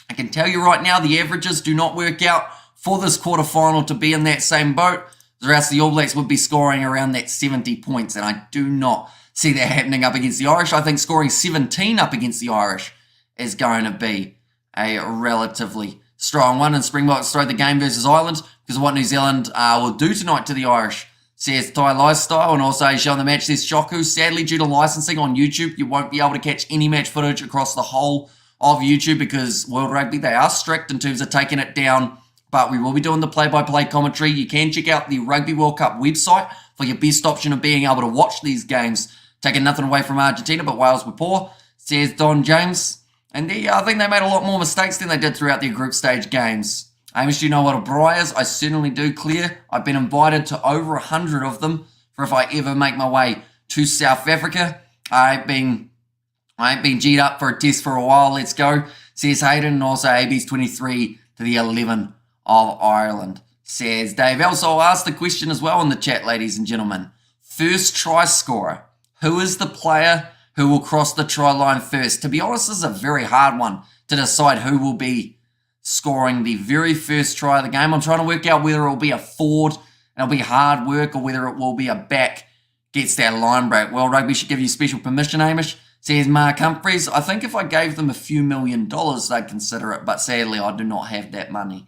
I can tell you right now, the averages do not work out for this quarterfinal to be in that same boat, or else the All Blacks would be scoring around that 70 points, and I do not see that happening up against the Irish. I think scoring 17 up against the Irish is going to be a relatively strong one, and Springboks throw the game versus Ireland because of what New Zealand will do tonight to the Irish, says Thai Lifestyle. And also showing the match, says Shoku. Sadly, due to licensing on YouTube, you won't be able to catch any match footage across the whole of YouTube because World Rugby, they are strict in terms of taking it down. But we will be doing the play-by-play commentary. You can check out the Rugby World Cup website for your best option of being able to watch these games. Taking nothing away from Argentina, but Wales were poor, says Don James. And I think they made a lot more mistakes than they did throughout their group stage games. Hamish, do you know what a braai is? I certainly do, Claire. I've been invited to over 100 of them for if I ever make my way to South Africa. I ain't been G'd up for a test for a while. Let's go. Says Hayden, and also AB's 23 to the 11 of Ireland, says Dave. Also, I'll ask the question as well in the chat, ladies and gentlemen. First try scorer. Who is the player who will cross the try line first? To be honest, this is a very hard one to decide who will be scoring the very first try of the game. I'm trying to work out whether it will be a forward and it'll be hard work or whether it will be a back gets that line break. Well, rugby should give you special permission, Hamish, says Mark Humphreys. I think if I gave them a few $1 million, they'd consider it, but sadly, I do not have that money.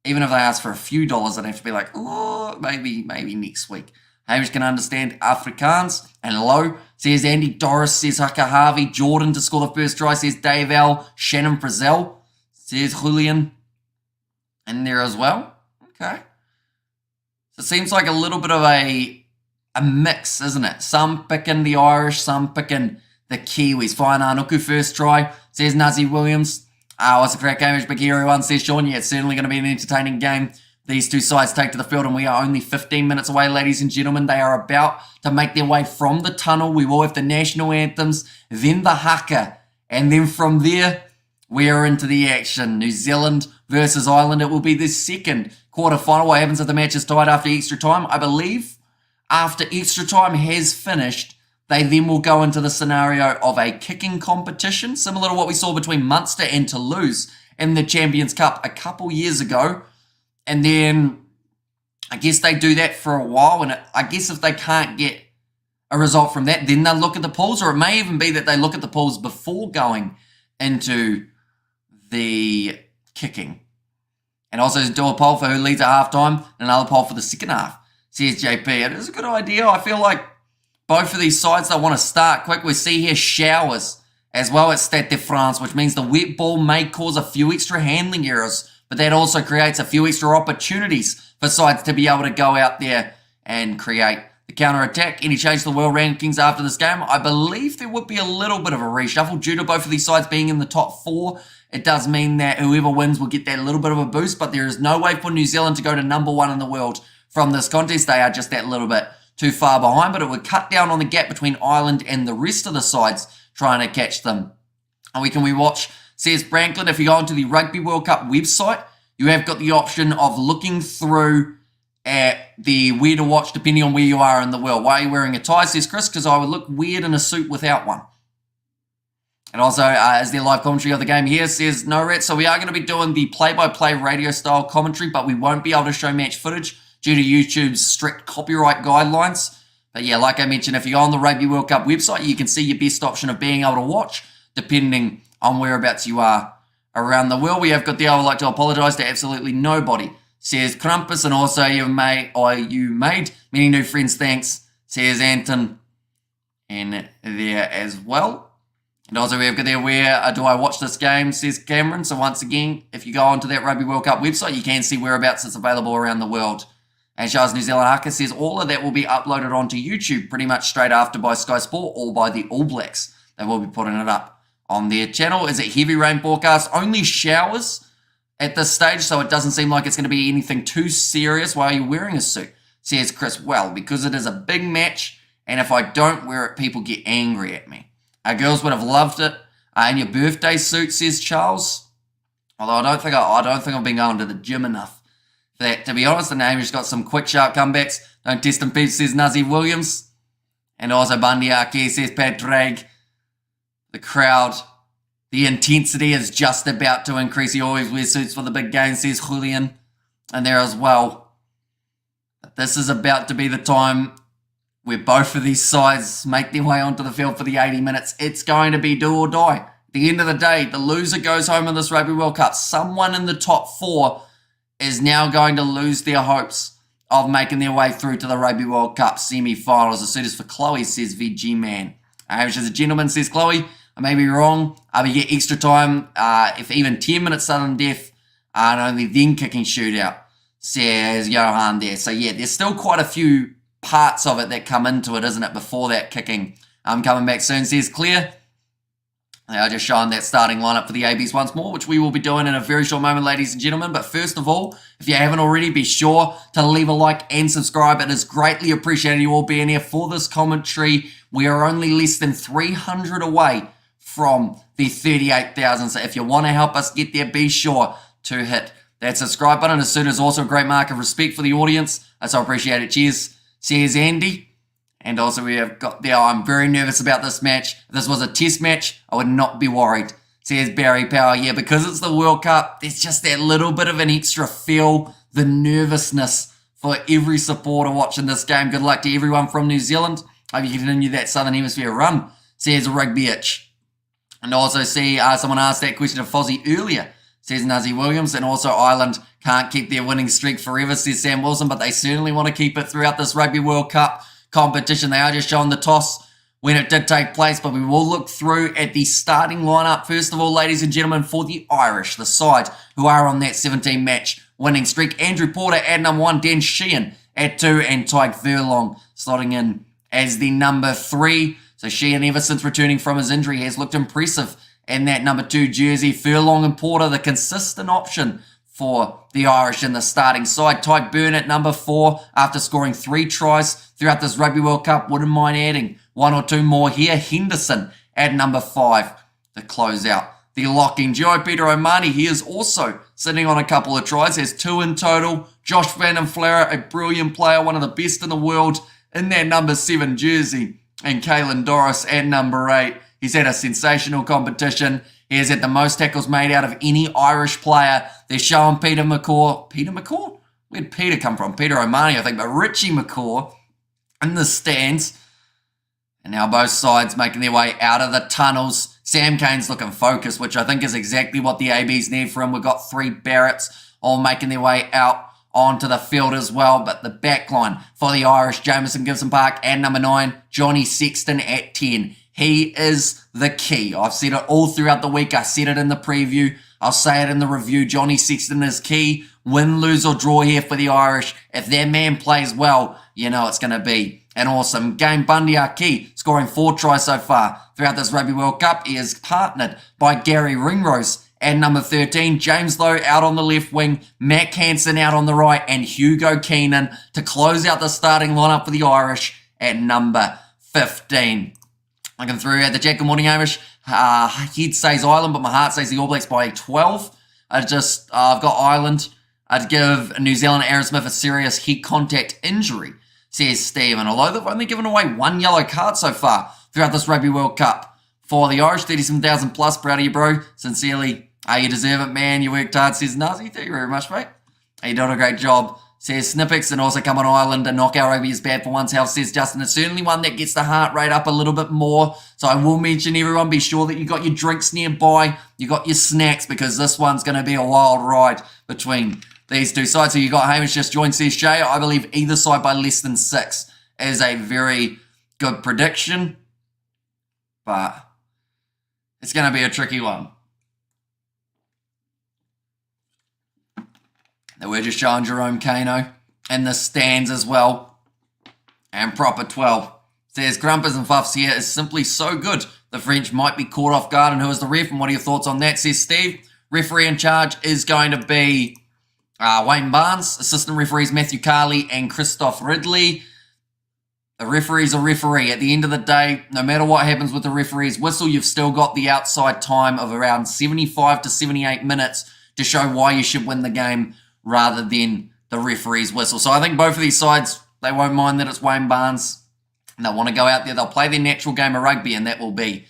Even if they ask for a few dollars, I'd have to be like, oh, maybe next week. Hamish can understand Afrikaans. And hello, says Andy. Doris says Haka Harvey. Jordan to score the first try, says Dave L. Shannon Frizzell, says Julian. In there as well. Okay. So it seems like a little bit of a mix, isn't it? Some picking the Irish, some picking the Kiwis. Fine Arnuku first try, says Nazi Williams. What's the crack, Hamish? Big Hero 1 says Sean. Yeah, it's certainly going to be an entertaining game. These two sides take to the field, and we are only 15 minutes away, ladies and gentlemen. They are about to make their way from the tunnel. We will have the national anthems, then the haka, and then from there, we are into the action. New Zealand versus Ireland. It will be the second quarter final. What happens if the match is tied after extra time? I believe after extra time has finished, they then will go into the scenario of a kicking competition, similar to what we saw between Munster and Toulouse in the Champions Cup a couple years ago. And then I guess they do that for a while. And I guess if they can't get a result from that, then they'll look at the pools. Or it may even be that they look at the pools before going into the kicking. And also do a poll for who leads at halftime and another poll for the second half, says JP. It is a good idea. I feel like both of these sides, they want to start quick. We see here showers as well at Stade de France, which means the wet ball may cause a few extra handling errors, but that also creates a few extra opportunities for sides to be able to go out there and create the counter-attack. Any change to the world rankings after this game? I believe there would be a little bit of a reshuffle due to both of these sides being in the top four. It does mean that whoever wins will get that little bit of a boost, but there is no way for New Zealand to go to number one in the world from this contest. They are just that little bit too far behind, but it would cut down on the gap between Ireland and the rest of the sides trying to catch them. And we watch, says Franklin, if you go onto the Rugby World Cup website, you have got the option of looking through at the where to watch depending on where you are in the world. Why are you wearing a tie, says Chris? Because I would look weird in a suit without one. And also, as their live commentary of the game here, says No Rat. So we are going to be doing the play-by-play radio-style commentary, but we won't be able to show match footage due to YouTube's strict copyright guidelines. But yeah, like I mentioned, if you go on the Rugby World Cup website, you can see your best option of being able to watch, depending on whereabouts you are around the world. We have got the I would like to apologise to absolutely nobody, says Krampus, and also you made many new friends, thanks, says Anton, and there as well. And also we have got there, where do I watch this game, says Cameron. So once again, if you go onto that Rugby World Cup website, you can see whereabouts it's available around the world. And Charles New Zealand Haka says all of that will be uploaded onto YouTube pretty much straight after by Sky Sport or by the All Blacks. They will be putting it up on their channel. Is it heavy rain forecast? Only showers at this stage, so it doesn't seem like it's going to be anything too serious. Why are you wearing a suit, says Chris? Well, because it is a big match, and if I don't wear it, people get angry at me. Our girls would have loved it. In your birthday suit, says Charles. Although I don't think I've been going to the gym enough for that, to be honest. The name has got some quick, sharp comebacks. Don't test them, peeps, says Nazi Williams. And also Bandiaki, says Patrick. The crowd, the intensity is just about to increase. He always wears suits for the big game, says Julian. And there as well. But this is about to be the time where both of these sides make their way onto the field for the 80 minutes. It's going to be do or die. At the end of the day, the loser goes home in this Rugby World Cup. Someone in the top four is now going to lose their hopes of making their way through to the Rugby World Cup semi-finals. The suit is for Chloe, says VG Man. Which is a gentleman, says Chloe. I may be wrong. We get extra time, if even 10 minutes sudden death, and only then kicking shootout, says Johan there. So yeah, there's still quite a few parts of it that come into it, isn't it, before that kicking coming back soon, says Claire. They are just showing that starting lineup for the ABs once more, which we will be doing in a very short moment, ladies and gentlemen. But first of all, if you haven't already, be sure to leave a like and subscribe. It is greatly appreciated you all being here for this commentary. We are only less than 300 away from the 38,000. So if you want to help us get there, be sure to hit that subscribe button. As soon as also a great mark of respect for the audience. I so appreciate it. Cheers. Cheers, Andy. And also we have got there, I'm very nervous about this match. If this was a test match, I would not be worried. Says Barry Power. Yeah, because it's the World Cup, there's just that little bit of an extra feel, the nervousness for every supporter watching this game. Good luck to everyone from New Zealand. Hope you continue that Southern Hemisphere run. Says Rugby Itch. And also see someone asked that question of Fozzie earlier. Says Nazi Williams. And also Ireland can't keep their winning streak forever, says Sam Wilson, but they certainly want to keep it throughout this Rugby World Cup competition. They are just showing the toss when it did take place, but we will look through at the starting lineup. First of all, ladies and gentlemen, for the Irish, the side who are on that 17-match winning streak. Andrew Porter at number 1, Dan Sheehan at 2, and Tyke Furlong slotting in as the number 3. So Sheehan, ever since returning from his injury, has looked impressive in that number 2 jersey. Furlong and Porter, the consistent option for the Irish in the starting side. Tyke Byrne at number 4 after scoring 3 tries throughout this Rugby World Cup. Wouldn't mind adding 1 or 2 more here. Henderson at number 5 to close out the locking duo. Peter O'Mahony, he is also sitting on a couple of tries. Has 2 in total. Josh Van den Flare, a brilliant player, one of the best in the world in that number 7 jersey. And Caelan Doris at number 8. He's had a sensational competition. He has had the most tackles made out of any Irish player. They're showing Peter McCaw. Peter McCaw? Where'd Peter come from? Peter O'Mahony, I think, but Richie McCaw in the stands. And now both sides making their way out of the tunnels. Sam Cane's looking focused, which I think is exactly what the ABs need from him. We've got 3 Barretts all making their way out onto the field as well. But the back line for the Irish, Jameson Gibson Park at number 9, Johnny Sexton at 10. He is the key. I've said it all throughout the week. I said it in the preview. I'll say it in the review. Johnny Sexton is key. Win, lose or draw here for the Irish. If their man plays well, you know it's going to be an awesome game. Bundy Aki scoring 4 tries so far throughout this Rugby World Cup. He is partnered by Gary Ringrose at number 13. James Lowe out on the left wing. Mac Hansen out on the right. And Hugo Keenan to close out the starting lineup for the Irish at number 15. Looking through at the chat. Good morning, Hamish. Head says Ireland, but my heart says the All Blacks by 12. I've got Ireland. I'd give New Zealand Aaron Smith a serious head contact injury, says Steve. And although they've only given away 1 yellow card so far throughout this Rugby World Cup for the Irish, 37,000 plus. Proud of you, bro. Sincerely, you deserve it, man. You worked hard, says Nazi. Thank you very much, mate. You doing a great job, says Snippix. And also come on Ireland and knockout rugby is bad for one's health, says Justin. It's certainly one that gets the heart rate up a little bit more. So I will mention everyone, be sure that you got your drinks nearby, you got your snacks, because this one's going to be a wild ride between these two sides. So you got Hamish just joined, says Jay. I believe either side by less than 6 is a very good prediction, but it's going to be a tricky one. We're just showing Jerome Kano in the stands as well. And proper 12. Says Grumpers and Fuffs here is simply so good. The French might be caught off guard. And who is the ref? And what are your thoughts on that? Says Steve. Referee in charge is going to be Wayne Barnes. Assistant referees Matthew Carley and Christoph Ridley. The referee's a referee. At the end of the day, no matter what happens with the referee's whistle, you've still got the outside time of around 75 to 78 minutes to show why you should win the game, rather than the referee's whistle. So I think both of these sides, they won't mind that it's Wayne Barnes. And they'll want to go out there. They'll play their natural game of rugby, and that will be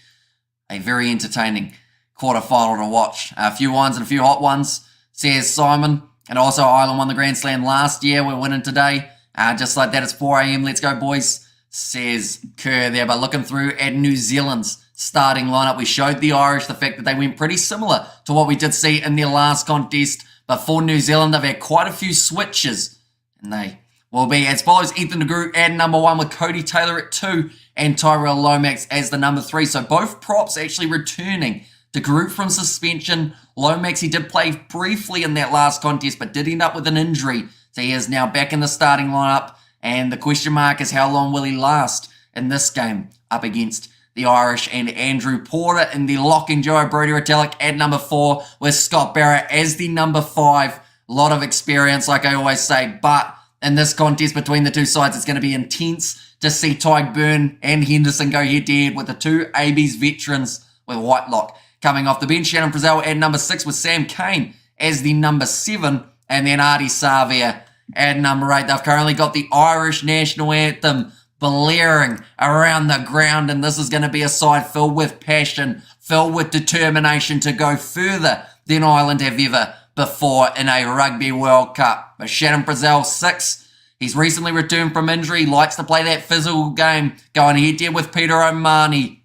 a very entertaining quarterfinal to watch. A few wines and a few hot ones, says Simon. And also Ireland won the Grand Slam last year. We're winning today. Just like that, it's 4 a.m. Let's go, boys, says Kerr there. But looking through at New Zealand's starting lineup, we showed the Irish the fact that they went pretty similar to what we did see in their last contest. But for New Zealand, they've had quite a few switches. And they will be as follows. Ethan de Groot at number 1 with Cody Taylor at 2 and Tyrell Lomax as the number 3. So both props actually returning. De Groot from suspension. Lomax, he did play briefly in that last contest, but did end up with an injury. So he is now back in the starting lineup. And the question mark is how long will he last in this game up against the Irish, and Andrew Porter in the locking duo. Brodie Retallick at number 4 with Scott Barrett as the number 5. A lot of experience, like I always say, but in this contest between the two sides, it's going to be intense to see Tyg Byrne and Henderson go head-to-head with the two AB's veterans with Whitelock coming off the bench. Shannon Frizzell at number 6 with Sam Cane as the number 7, and then Artie Savia at number 8. They've currently got the Irish national anthem blaring around the ground, and this is going to be a side filled with passion, filled with determination to go further than Ireland have ever before in a Rugby World Cup. But Shannon Frizzell, 6. He's recently returned from injury, likes to play that physical game, going head-to-head with Peter O'Mahony.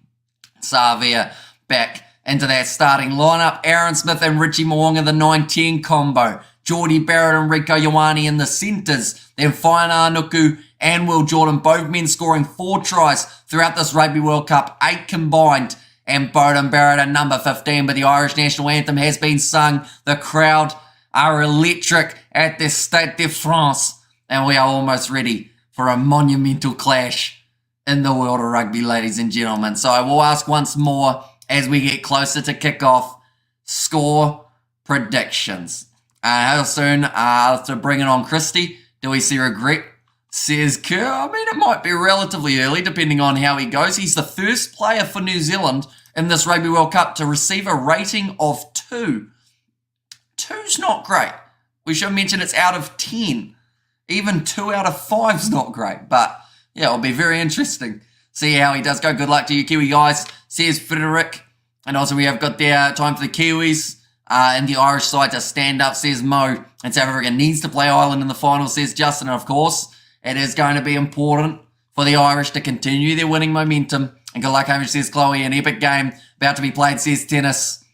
Savia back into that starting lineup. Aaron Smith and Richie Mo'unga, the 9-10 combo. Geordie Barrett and Rieko Ioane in the centres. Then Whainā Nuku and Will Jordan, both men scoring 4 tries throughout this Rugby World Cup, 8 combined. And Beauden Barrett at number 15, but the Irish national anthem has been sung. The crowd are electric at the Stade de France, and we are almost ready for a monumental clash in the world of rugby, ladies and gentlemen. So I will ask once more as we get closer to kickoff, score predictions. How soon after bringing on Christie do we see regret? Says Kerr. I mean, it might be relatively early depending on how he goes. He's the first player for New Zealand in this Rugby World Cup to receive a rating of 2. 2's not great. We should mention it's out of 10. Even 2 out of 5's not great. But yeah, it'll be very interesting. See how he does go. Good luck to you, Kiwi guys. Says Frederick. And also we have got there time for the Kiwis and the Irish side to stand up, says Mo. And South Africa needs to play Ireland in the final, says Justin. And of course, it is going to be important for the Irish to continue their winning momentum. And good luck, Hamish, says Chloe. An epic game about to be played, says Tennis.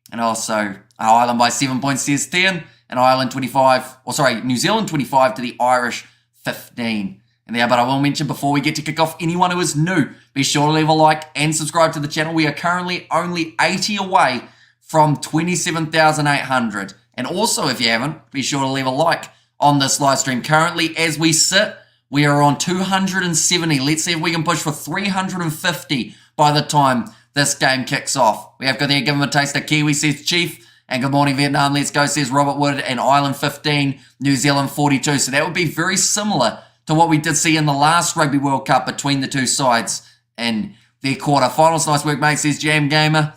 And also, Ireland by 7 points, says 10. And Ireland 25, New Zealand 25 to the Irish 15. And there, but I will mention before we get to kick off, anyone who is new, be sure to leave a like and subscribe to the channel. We are currently only 80 away from 27,800. And also, if you haven't, be sure to leave a like on this live stream. Currently, as we sit, we are on 270. Let's see if we can push for 350 by the time this game kicks off. We have got there, give him a taste of Kiwi, says Chief. And good morning, Vietnam. Let's go, says Robert Wood. And Ireland 15, New Zealand 42. So that would be very similar to what we did see in the last Rugby World Cup between the two sides in their quarterfinals. Nice work, mate, says Jam Gamer.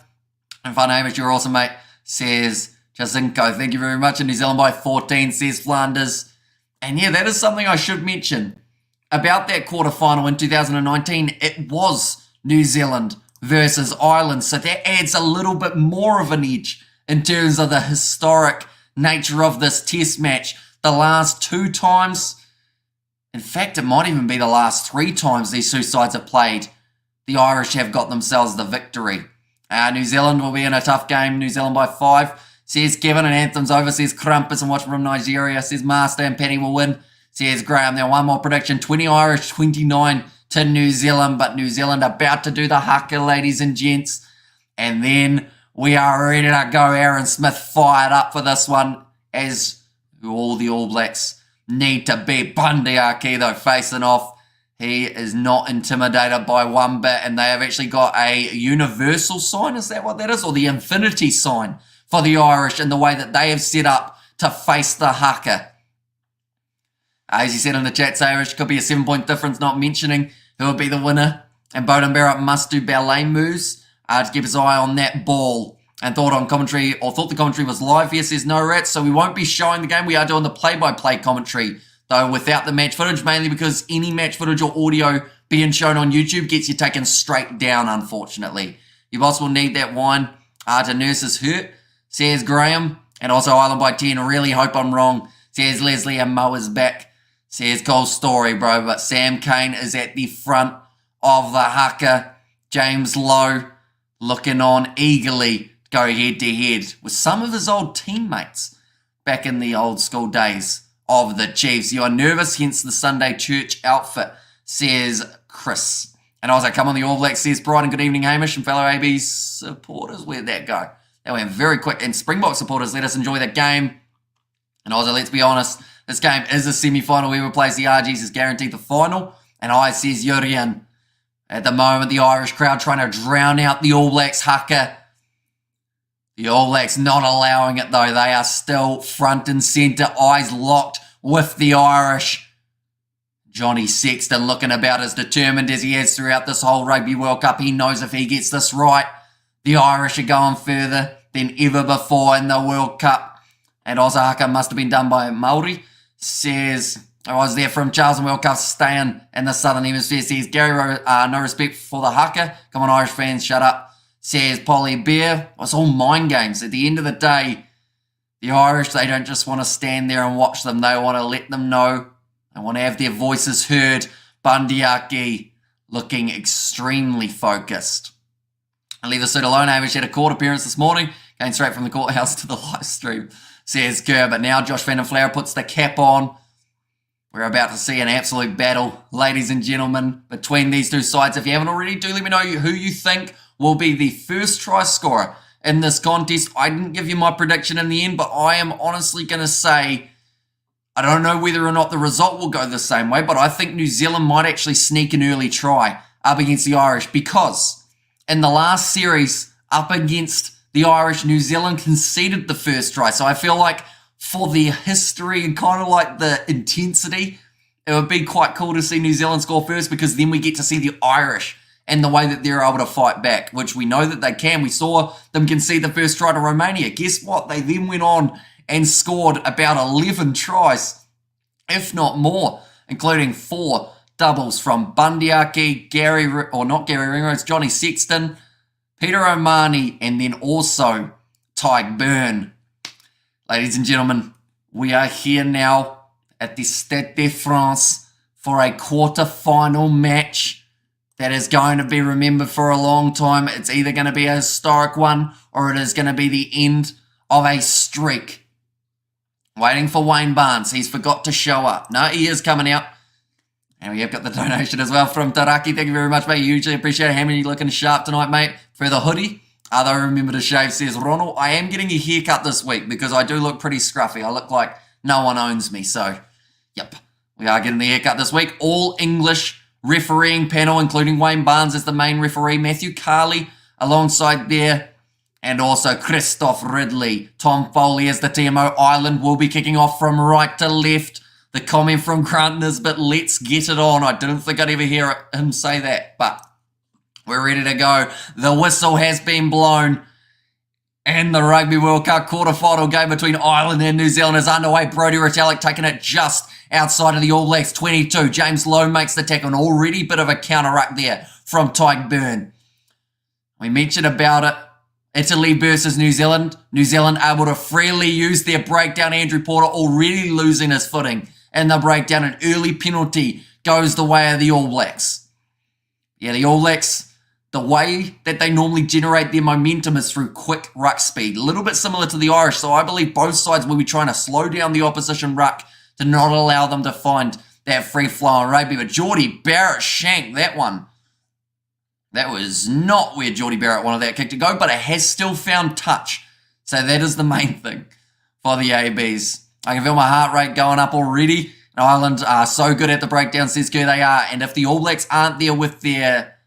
And fun, Hamish, you're awesome, mate, says Jacinko. Thank you very much. And New Zealand by 14, says Flanders. And yeah, that is something I should mention. About that quarterfinal in 2019, it was New Zealand versus Ireland. So that adds a little bit more of an edge in terms of the historic nature of this test match. The last 2 times, in fact, it might even be the last 3 times these two sides have played, the Irish have got themselves the victory. New Zealand will be in a tough game. New Zealand by 5, says Kevin, and Anthem's over, says Crumpus, and watch from Nigeria, says Master, and Penny will win, says Graham. Now one more prediction, 20 Irish, 29 to New Zealand, but New Zealand about to do the haka, ladies and gents. And then we are ready to go. Aaron Smith fired up for this one, as all the All Blacks need to be. Bundy Aki, though, facing off. He is not intimidated by one bit, and they have actually got a universal sign. Is that what that is? Or the infinity sign for the Irish in the way that they have set up to face the haka. As you said in the chat, Irish could be a 7-point difference, not mentioning who would be the winner. And Beauden Barrett must do ballet moves to keep his eye on that ball. And thought the commentary was live here, says No Rats, so we won't be showing the game. We are doing the play-by-play commentary, though, without the match footage, mainly because any match footage or audio being shown on YouTube gets you taken straight down, unfortunately. You boss will need that wine to nurse his hurt, says Graham. And also Ireland by 10, really hope I'm wrong, says Leslie, and Mo is back, says Cole's story, bro. But Sam Cane is at the front of the haka. James Lowe looking on eagerly to go head-to-head with some of his old teammates back in the old school days of the Chiefs. You are nervous, hence the Sunday church outfit, says Chris. And also, come on the All Blacks, says Brian. Good evening, Hamish and fellow AB supporters. Where'd that go? That went very quick. And Springbok supporters, let us enjoy that game. And also, let's be honest, this game is a semi-final. Whoever plays the RGs is guaranteed the final. And I, says Yurian. At the moment, the Irish crowd trying to drown out the All Blacks Haka. The All Blacks not allowing it though. They are still front and centre, eyes locked with the Irish. Johnny Sexton looking about as determined as he has throughout this whole Rugby World Cup. He knows if he gets this right, the Irish are going further than ever before in the World Cup. And Haka must have been done by Maori. Says, I was there from Charles and World Cup staying in the Southern Hemisphere. Says, Gary, no respect for the Haka. Come on, Irish fans, shut up. Says Polly Bear. It's all mind games. At the end of the day, the Irish, they don't just want to stand there and watch them. They want to let them know. They want to have their voices heard. Bandiaki looking extremely focused. I leave the suit alone. Hamish had a court appearance this morning. Going straight from the courthouse to the live stream. Says Kerr. But now Josh Van den Flower puts the cap on. We're about to see an absolute battle, ladies and gentlemen, between these two sides. If you haven't already, do let me know who you think will be the first try scorer in this contest. I didn't give you my prediction in the end, but I am honestly going to say, I don't know whether or not the result will go the same way, but I think New Zealand might actually sneak an early try up against the Irish, because in the last series up against the Irish, New Zealand conceded the first try. So I feel like for the history and kind of like the intensity, it would be quite cool to see New Zealand score first, because then we get to see the Irish and the way that they're able to fight back, which we know that they can. We saw them concede the first try to Romania. Guess what? They then went on and scored about 11 tries, if not more, including 4 doubles from Bandiaki, Johnny Sexton, Peter O'Mahony, and then also Tyke Byrne. Ladies and gentlemen, we are here now at the Stade de France for a quarter-final match that is going to be remembered for a long time. It's either going to be a historic one, or it is going to be the end of a streak. Waiting for Wayne Barnes. He's forgot to show up. No, he is coming out. And we have got the donation as well from Taraki. Thank you very much, mate. Hugely appreciate it. Hammy, you looking sharp tonight, mate. For the hoodie. Though remember to shave, says Ronald. I am getting a haircut this week because I do look pretty scruffy. I look like no one owns me. So, yep. We are getting the haircut this week. All English refereeing panel, including Wayne Barnes as the main referee. Matthew Carley alongside there. And also Christoph Ridley. Tom Foley as the TMO. Ireland will be kicking off from right to left. The comment from Grant Nisbet, let's get it on. I didn't think I'd ever hear him say that, but we're ready to go. The whistle has been blown. And the Rugby World Cup quarter-final game between Ireland and New Zealand is underway. Brodie Retallick taking it just outside of the All Blacks 22. James Lowe makes the tackle. An already bit of a counter-ruck there from Tyke Byrne. We mentioned about it. Italy versus New Zealand. New Zealand able to freely use their breakdown. Andrew Porter already losing his footing in the breakdown. An early penalty goes the way of the All Blacks. Yeah, the All Blacks, the way that they normally generate their momentum is through quick ruck speed. A little bit similar to the Irish. So I believe both sides will be trying to slow down the opposition ruck to not allow them to find that free-flowing rugby. But Geordie Barrett shanked that one. That was not where Geordie Barrett wanted that kick to go, but it has still found touch. So that is the main thing for the ABs. I can feel my heart rate going up already. Ireland are so good at the breakdown, says Kerr, they are. And if the All Blacks aren't there with their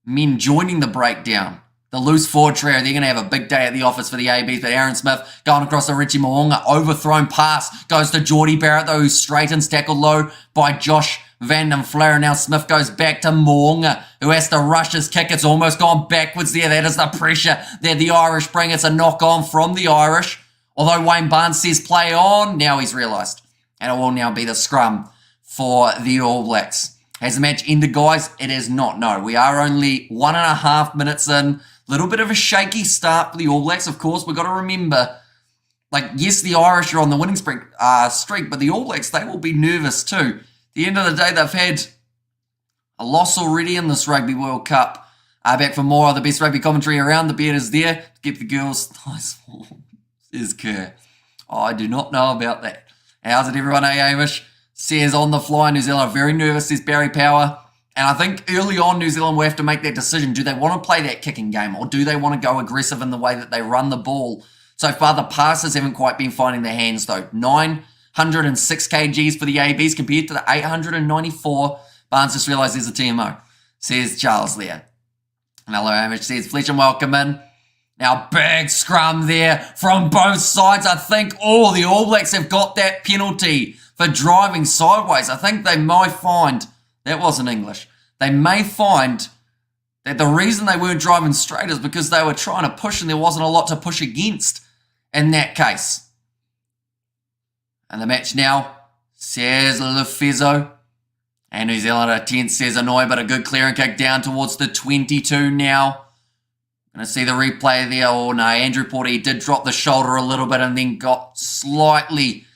men joining the breakdown, the loose forward trio, they're going to have a big day at the office for the ABs. But Aaron Smith going across to Richie Mo'unga. Overthrown pass goes to Geordie Barrett, though, who straightens, tackled low by Josh Van den Flower. Now Smith goes back to Mo'unga, who has to rush his kick. It's almost gone backwards there. That is the pressure that the Irish bring. It's a knock on from the Irish. Although Wayne Barnes says play on, now he's realised. And it will now be the scrum for the All Blacks. Has the match ended, guys? It is not. No, we are only 1.5 minutes in. Little bit of a shaky start for the All Blacks, of course. We've got to remember, yes, the Irish are on the winning streak, but the All Blacks, they will be nervous too. At the end of the day, they've had a loss already in this Rugby World Cup. Back for more of the best rugby commentary around. The beard is there to keep the girls nice warm, says Kerr. I do not know about that. How's it, everyone? Hamish says on the fly, New Zealand are very nervous, says Barry Power. And I think early on, New Zealand will have to make that decision. Do they want to play that kicking game, or do they want to go aggressive in the way that they run the ball? So far, the passes haven't quite been finding their hands, though. 906 kgs for the ABs compared to the 894. Barnes just realised there's a TMO. says Charles there. Hello, Hamish, says Fletcher, welcome in. Now, big scrum there from both sides. I think all the All Blacks have got that penalty for driving sideways. I think they might find, that wasn't English, they may find that the reason they weren't driving straight is because they were trying to push and there wasn't a lot to push against in that case. And the match now, says Lefezzo. And New Zealand at 10, says Annoy, but a good clearing kick down towards the 22 now. Going to see the replay there. Oh no, Andrew Porter, he did drop the shoulder a little bit and then got slightly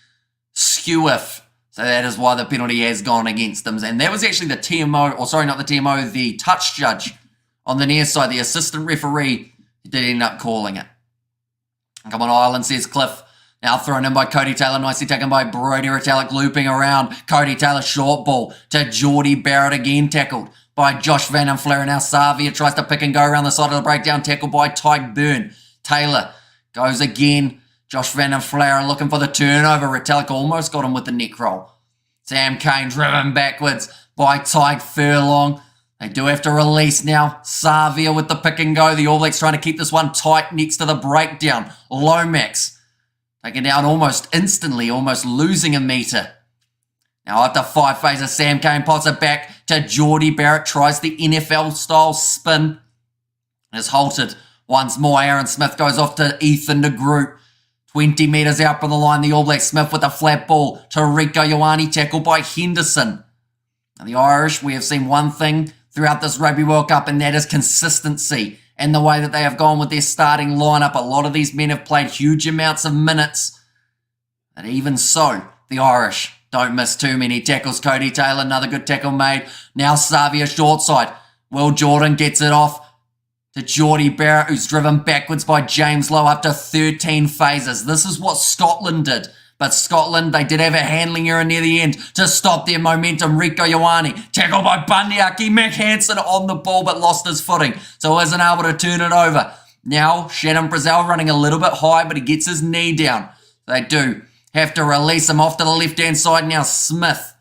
skew-iff. So that is why the penalty has gone against them. And that was actually the TMO, or sorry, not the TMO, the touch judge on the near side, the assistant referee, did end up calling it. Come on, Ireland, says Cliff. Now thrown in by Cody Taylor, nicely taken by Brodie Retallick, looping around. Cody Taylor, short ball to Geordie Barrett, again tackled by Josh Van and Flair. Now Savia tries to pick and go around the side of the breakdown, tackled by Tyke Byrne. Taylor goes again. Josh Van and Flair looking for the turnover. Retallick almost got him with the neck roll. Sam Cane driven backwards by Tyke Furlong. They do have to release now. Savia with the pick and go. The All Blacks trying to keep this one tight next to the breakdown. Lomax taken down almost instantly, almost losing a metre. Now after 5 phases, Sam Cane pots it back to Geordie Barrett. Tries the NFL-style spin. Is halted once more. Aaron Smith goes off to Ethan de Groot. 20 metres out from the line. The All Blacks, Smith with a flat ball to Rico Ioane, tackled by Henderson. Now the Irish, we have seen one thing throughout this Rugby World Cup, and that is consistency and the way that they have gone with their starting lineup. A lot of these men have played huge amounts of minutes. And even so, the Irish don't miss too many tackles. Cody Taylor, another good tackle made. Now Savia short side. Will Jordan gets it off to Geordie Barrett, who's driven backwards by James Lowe up to 13 phases. This is what Scotland did. But Scotland, they did have a handling error near the end to stop their momentum. Rico Ioane, tackled by Bundyaki. Mac Hansen on the ball but lost his footing, so isn't able to turn it over. Now, Shannon Brazil running a little bit high, but he gets his knee down. They do have to release him off to the left-hand side now. Smith,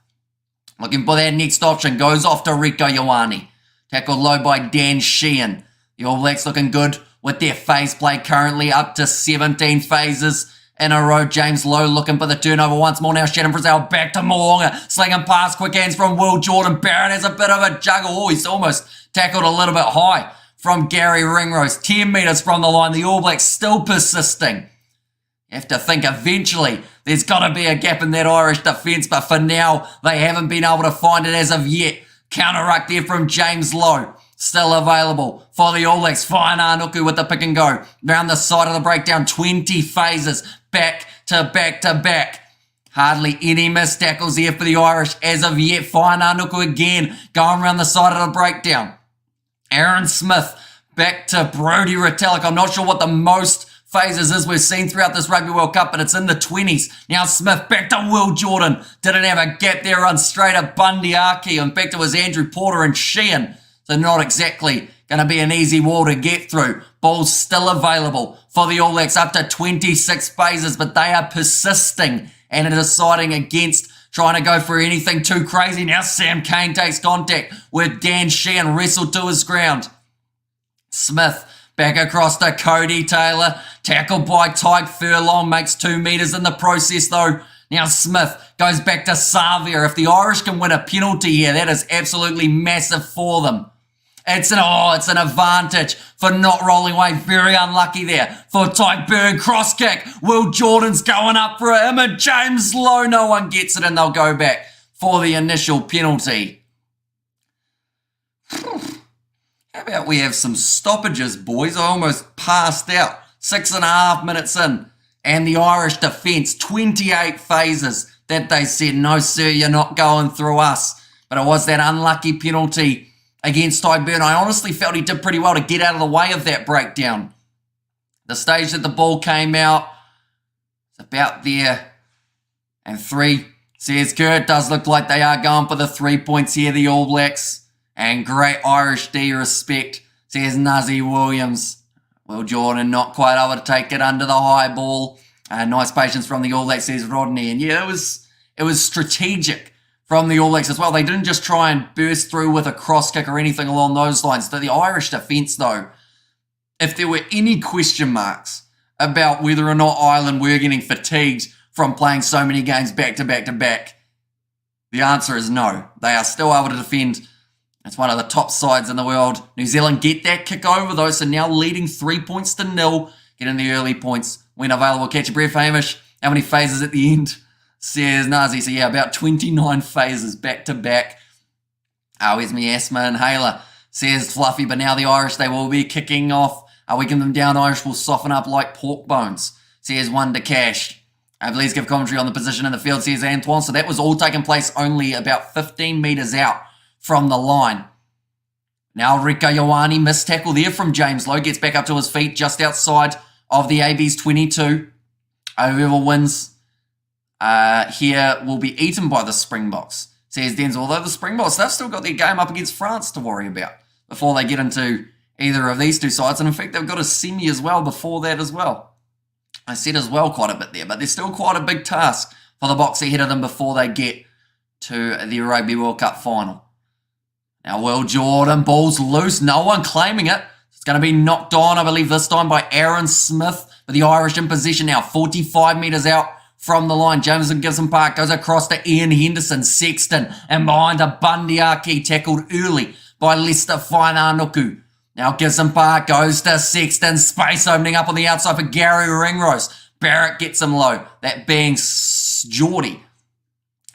looking for that next option, goes off to Rico Ioane. Tackled low by Dan Sheehan. The All Blacks looking good with their phase play currently up to 17 phases in a row. James Lowe looking for the turnover once more. Now Shannon Brazil back to Mo'unga. Slinging past, quick hands from Will Jordan. Barrett has a bit of a juggle. Oh, he's almost tackled a little bit high from Gary Ringrose. 10 metres from the line. The All Blacks still persisting. You have to think eventually there's got to be a gap in that Irish defence, but for now they haven't been able to find it as of yet. Counter ruck there from James Lowe. Still available for the All Blacks. Fine Arnuku with the pick and go. Round the side of the breakdown. 20 phases. Back to back to back. Hardly any missed tackles here for the Irish as of yet. Fine Arnuku again. Going around the side of the breakdown. Aaron Smith back to Brodie Retallick. I'm not sure what the most phases is we've seen throughout this Rugby World Cup, but it's in the 20s. Now Smith back to Will Jordan. Didn't have a gap there. Run straight at Bundyaki. In fact, it was Andrew Porter and Sheehan. So not exactly going to be an easy wall to get through. Ball's still available for the All Blacks up to 26 phases, but they are persisting and are deciding against trying to go for anything too crazy. Now Sam Cane takes contact with Dan Sheehan, wrestled to his ground. Smith back across to Cody Taylor, tackled by Tyke Furlong, makes 2 metres in the process though. Now Smith goes back to Savia. If the Irish can win a penalty here, that is absolutely massive for them. It's an advantage for not rolling away. Very unlucky there for Tyke Byrne. Cross kick. Will Jordan's going up for him and James Lowe. No one gets it and they'll go back for the initial penalty. How about we have some stoppages, boys? I almost passed out. 6.5 minutes in. And the Irish defence, 28 phases that they said, no sir, you're not going through us. But it was that unlucky penalty against Tyke Byrne. I honestly felt he did pretty well to get out of the way of that breakdown. The stage that the ball came out, it's about there. And 3, says Kurt, does look like they are going for the 3 points here, the All Blacks. And great Irish D respect, says Nuzzy Williams. Will Jordan not quite able to take it under the high ball. Nice patience from the All Blacks, says Rodney. And yeah, it was strategic from the All Blacks as well. They didn't just try and burst through with a cross kick or anything along those lines. The Irish defence, though, if there were any question marks about whether or not Ireland were getting fatigued from playing so many games back to back to back, the answer is no. They are still able to defend. It's one of the top sides in the world. New Zealand get that kick over, though, so now leading 3-0, getting the early points when available. Catch your breath, Hamish. How many phases at the end? Says Nazi. So, yeah, about 29 phases back to back. Where's me asthma inhaler? Says Fluffy, but now the Irish, they will be kicking off. Weaken them down. Irish will soften up like pork bones. Says Wonder Cash. Please give commentary on the position in the field, says Antoine. So that was all taking place only about 15 metres out from the line. Now Rieko Ioane, missed tackle there from James Lowe. Gets back up to his feet just outside of the AB's 22. Whoever wins here will be eaten by the Springboks, says Denzel. Although the Springboks, they've still got their game up against France to worry about before they get into either of these two sides. And in fact, they've got a semi as well before that as well. I said as well quite a bit there, but there's still quite a big task for the Boks ahead of them before they get to the Rugby World Cup final. Now, Will Jordan, ball's loose, no one claiming it. It's going to be knocked on, I believe, this time by Aaron Smith, with the Irish in position now, 45 metres out from the line. Jameson Gibson Park goes across to Ian Henderson, Sexton, and behind a Bundyaki, tackled early by Lester Fainanuku. Now Gibson Park goes to Sexton, space opening up on the outside for Gary Ringrose. Barrett gets him low, that being Geordie.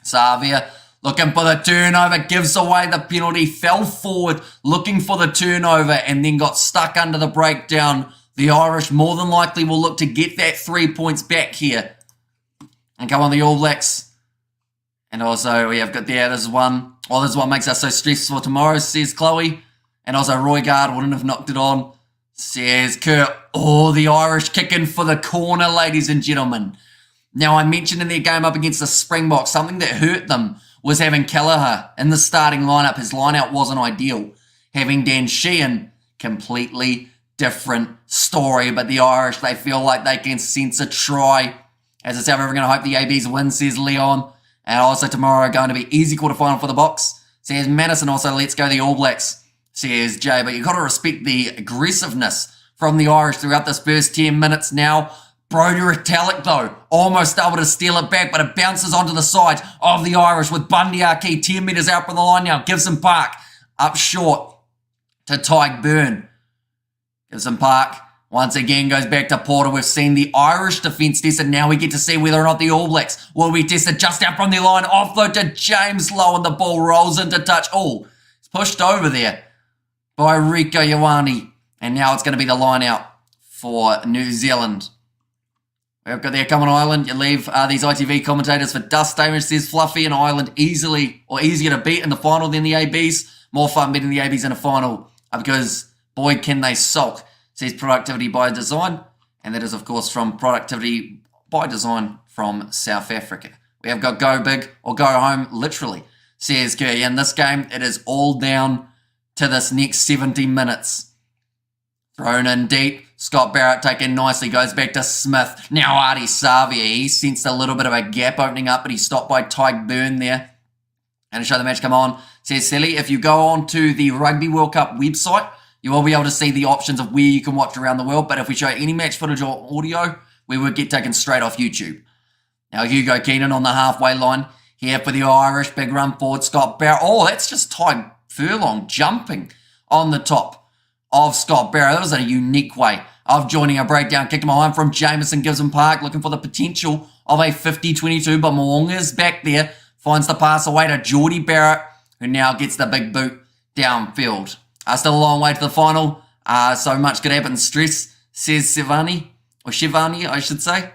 Savia looking for the turnover, gives away the penalty, fell forward looking for the turnover and then got stuck under the breakdown. The Irish more than likely will look to get that 3 points back here. And come on, the All Blacks. And also we have got there, this is one. Well, this is what makes us so stressed for tomorrow, says Chloe. And also Roy Gard wouldn't have knocked it on, says Kurt. Oh, the Irish kicking for the corner, ladies and gentlemen. Now, I mentioned in their game up against the Springboks, something that hurt them was having Kelleher in the starting lineup. His lineout wasn't ideal. Having Dan Sheehan, completely different story. But the Irish, they feel like they can sense a try. As I say, we're going to hope the ABs win, says Leon. And also tomorrow going to be easy quarterfinal for the Boks, says Madison. Also, let's go the All Blacks, says Jay. But you've got to respect the aggressiveness from the Irish throughout this first 10 minutes now. Brodie Retallick, though, almost able to steal it back, but it bounces onto the side of the Irish with Bundyaki 10 metres out from the line now. Gibson Park up short to Tyke Byrne. Gibson Park once again goes back to Porter. We've seen the Irish defence tested. Now we get to see whether or not the All Blacks will be tested. Just out from the line, offload to James Lowe, and the ball rolls into touch. Oh, it's pushed over there by Rieko Ioane. And now it's going to be the line out for New Zealand. We've got there, come on Ireland. You leave these ITV commentators for dust damage, says Fluffy, and Ireland easier to beat in the final than the ABs. More fun beating the ABs in a final because, boy, can they sulk, says Productivity by Design. And that is, of course, from Productivity by Design from South Africa. We have got go big or go home, literally, says Curry. In this game, it is all down to this next 70 minutes. Thrown in deep. Scott Barrett taken nicely, goes back to Smith. Now Artie Savia, he sensed a little bit of a gap opening up, but he's stopped by Tyke Byrne there. And to show the match come on, says Sally, if you go on to the Rugby World Cup website, you will be able to see the options of where you can watch around the world. But if we show any match footage or audio, we would get taken straight off YouTube. Now Hugo Keenan on the halfway line here for the Irish. Big run forward, Scott Barrett. Oh, that's just Tyke Furlong jumping on the top of Scott Barrett. That was a unique way of joining a breakdown. Kicked him behind from Jameson Gibson Park, looking for the potential of a 50-22, but Moonga's back there. Finds the pass away to Geordie Barrett, who now gets the big boot downfield. Still a long way to the final. So much could happen. Stress, says Shivani, I should say.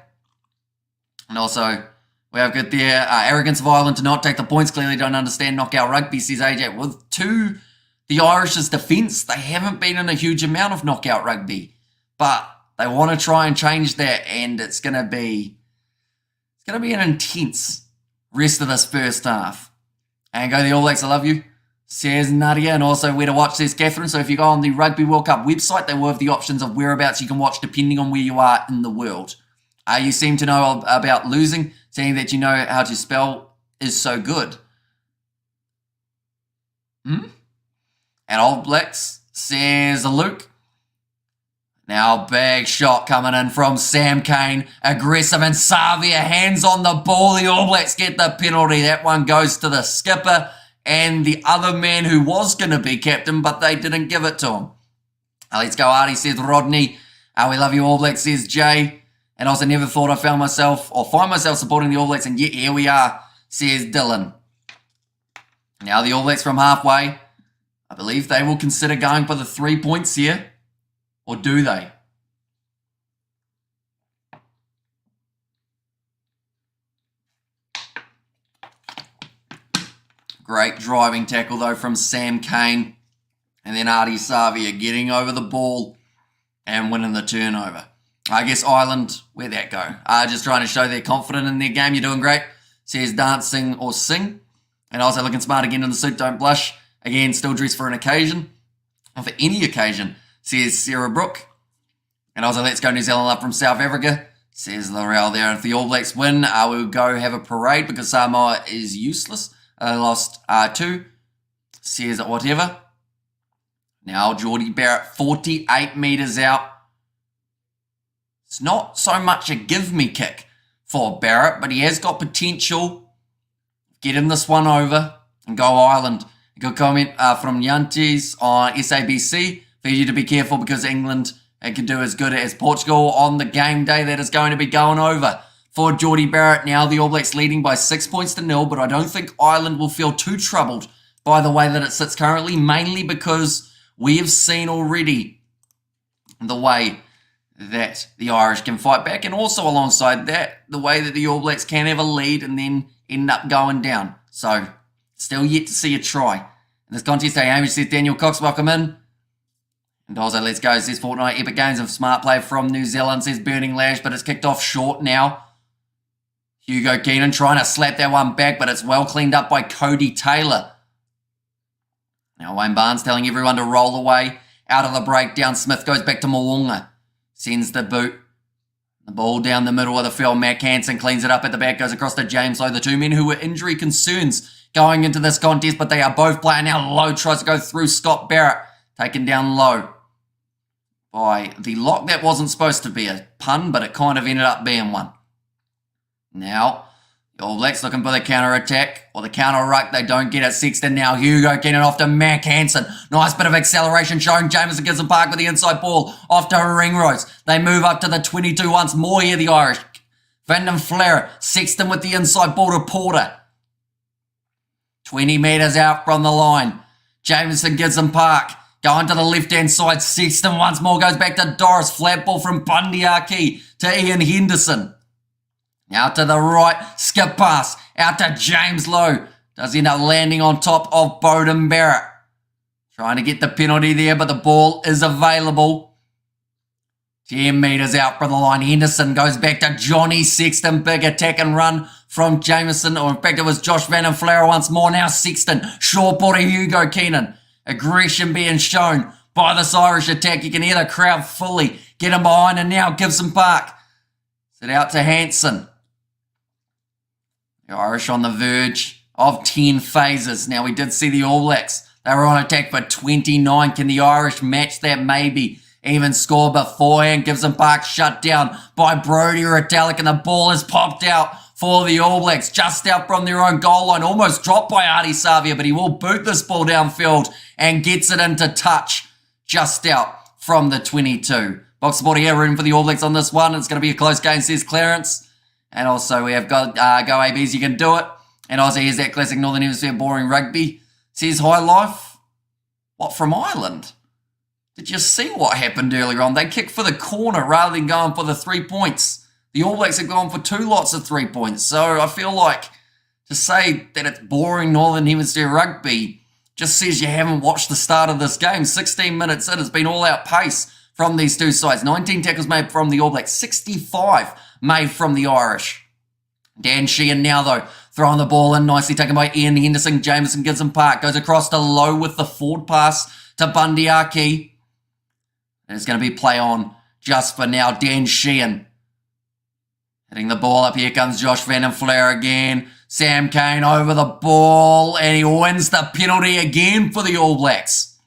And also, we have got there, arrogance of Ireland to not take the points. Clearly don't understand knockout rugby, says AJ. With the Irish's defence, they haven't been in a huge amount of knockout rugby. But they want to try and change that, and it's going to be an intense rest of this first half. And go the All Blacks, I love you, says Nadia. And also where to watch, says Catherine. So if you go on the Rugby World Cup website, they will have the options of whereabouts you can watch depending on where you are in the world. You seem to know about losing, saying that you know how to spell is so good. And All Blacks, says Luke. Now big shot coming in from Sam Cane. Aggressive, and Savia hands on the ball. The All Blacks get the penalty. That one goes to the skipper and the other man who was going to be captain, but they didn't give it to him. Let's go, Artie, says Rodney. We love you, All Blacks, says Jay. And also never thought I find myself supporting the All Blacks, and yet here we are, says Dylan. Now the All Blacks from halfway. I believe they will consider going for the 3 points here. Or do they? Great driving tackle, though, from Sam Cane. And then Artie Savia getting over the ball and winning the turnover. I guess Ireland, where'd that go? Just trying to show they're confident in their game. You're doing great, says Dancing or Sing. And also looking smart again in the suit, don't blush. Again, still dressed for an occasion. Or for any occasion, says Sarah Brooke. And also, let's go New Zealand up from South Africa, says Laurel there. And if the All Blacks win, we'll go have a parade because Samoa is useless. They lost 2, says whatever. Now, Geordie Barrett, 48 metres out. It's not so much a give-me kick for Barrett, but he has got potential. Get him this one over and go Ireland. A good comment from Yantes on SABC for you to be careful because England can do as good as Portugal on the game day that is going to be going over. For Geordie Barrett, now the All Blacks leading by 6 points to 0, but I don't think Ireland will feel too troubled by the way that it sits currently, mainly because we have seen already the way that the Irish can fight back, and also alongside that, the way that the All Blacks can have a lead and then end up going down. So, still yet to see a try. In this contest, Hamish says Daniel Cox, welcome in. And also, let's go, says Fortnite, epic games of smart play from New Zealand, says Burning Lash, but it's kicked off short now. Hugo Keenan trying to slap that one back, but it's well cleaned up by Cody Taylor. Now Wayne Barnes telling everyone to roll away. Out of the breakdown, Smith goes back to Mo'unga. Sends the boot. The ball down the middle of the field. Matt Hansen cleans it up at the back, goes across to James Lowe. The two men who were injury concerns going into this contest, but they are both playing now. Lowe tries to go through Scott Barrett. Taken down low by the lock. That wasn't supposed to be a pun, but it kind of ended up being one. Now, the All Blacks looking for the counter-attack or the counter-ruck. They don't get it. Sexton now. Hugo getting it off to Mac Hansen. Nice bit of acceleration showing Jameson Gibson Park with the inside ball off to Ringrose. They move up to the 22 once more here, the Irish. Vanden Flair. Sexton with the inside ball to Porter. 20 metres out from the line. Jameson Gibson Park. Going to the left-hand side. Sexton once more goes back to Doris. Flat ball from Bundy Aki to Ian Henderson. Out to the right, skip pass, out to James Lowe. Does end up landing on top of Beauden Barrett. Trying to get the penalty there, but the ball is available. 10 metres out from the line. Henderson goes back to Johnny Sexton. Big attack and run from Jameson. Or in fact, it was Josh Van and Flower once more. Now Sexton, short ball to Hugo Keenan. Aggression being shown by this Irish attack. You can hear the crowd fully get him behind, and now Gibson Park. Sit out to Hansen. The Irish on the verge of 10 phases. Now, we did see the All Blacks. They were on attack for 29. Can the Irish match that? Maybe. Even score beforehand. Gibson Park shut down by Brodie Retallick, and the ball is popped out for the All Blacks. Just out from their own goal line. Almost dropped by Artie Savia, but he will boot this ball downfield and gets it into touch just out from the 22. Box support here, room for the All Blacks on this one. It's going to be a close game, says Clarence. And also we have got Go ABs, you can do it. And also here's that classic Northern Hemisphere boring rugby. Says High Life. What, from Ireland? Did you see what happened earlier on? They kicked for the corner rather than going for the 3 points. The All Blacks have gone for 2 lots of 3 points. So I feel like to say that it's boring Northern Hemisphere rugby just says you haven't watched the start of this game. 16 minutes in, it's been all out pace from these two sides. 19 tackles made from the All Blacks, 65 made from the Irish. Dan Sheehan now, though, throwing the ball in, nicely taken by Ian Henderson. Jameson Gibson Park goes across to Lowe with the forward pass to Bundy Aki. And it's going to be play on just for now. Dan Sheehan hitting the ball up. Here comes Josh Van and Flair again. Sam Cane over the ball, and he wins the penalty again for the All Blacks.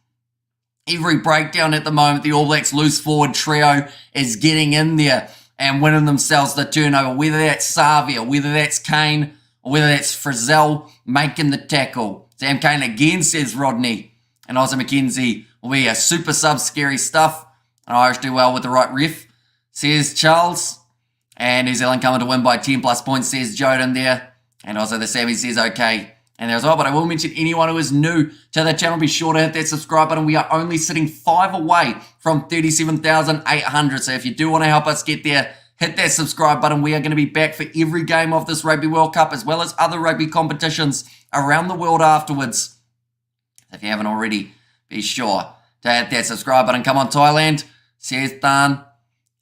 Every breakdown at the moment, the All Blacks loose forward trio is getting in there and winning themselves the turnover, whether that's Savia, whether that's Kane, or whether that's Frizzell making the tackle. Sam Cane again, says Rodney, and Ozzy McKenzie will be a super sub, scary stuff. And Irish do well with the right ref, says Charles. And New Zealand coming to win by 10 plus points, says Joden there. And also the Sammy says okay. And there as well, but I will mention anyone who is new to the channel, be sure to hit that subscribe button. We are only sitting 5 away from 37,800. So if you do want to help us get there, hit that subscribe button. We are going to be back for every game of this Rugby World Cup, as well as other rugby competitions around the world afterwards. If you haven't already, be sure to hit that subscribe button. Come on, Thailand, says Dan.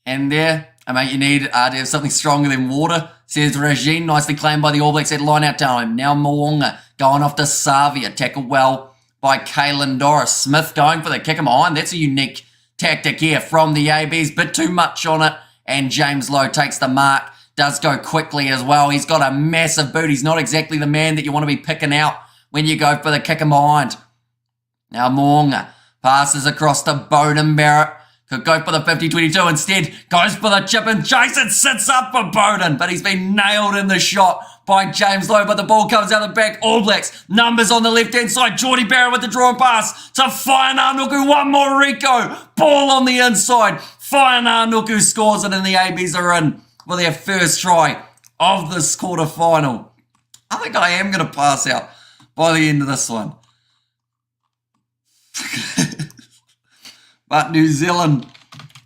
And there, I mean, you need to have something stronger than water, says Regine. Nicely claimed by the All Blacks at line out time. Now Moonga going off to Savia. Tackled well by Kaylin Doris. Smith going for the kick him behind. That's a unique tactic here from the ABs. Bit too much on it. And James Lowe takes the mark. Does go quickly as well. He's got a massive boot. He's not exactly the man that you want to be picking out when you go for the kick him behind. Now Moonga passes across to Bowden Barrett. Could go for the 50-22. Instead, goes for the chip and chase. It sits up for Bowden, but he's been nailed in the shot by James Lowe, but the ball comes out the back. All Blacks, numbers on the left-hand side. Geordie Barrett with the draw and pass to Whainga-Nuku. One more Rico. Ball on the inside. Whainga-Nuku scores it, and the ABs are in for their first try of this quarter-final. I think I am going to pass out by the end of this one. But New Zealand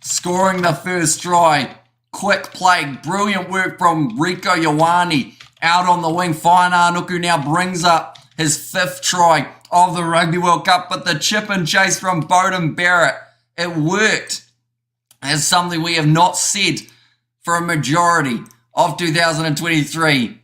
scoring the first try. Quick play. Brilliant work from Rico Ioane out on the wing. Whainga-Nuku now brings up his 5th try of the Rugby World Cup. But the chip and chase from Bowden Barrett, it worked. It's something we have not said for a majority of 2023.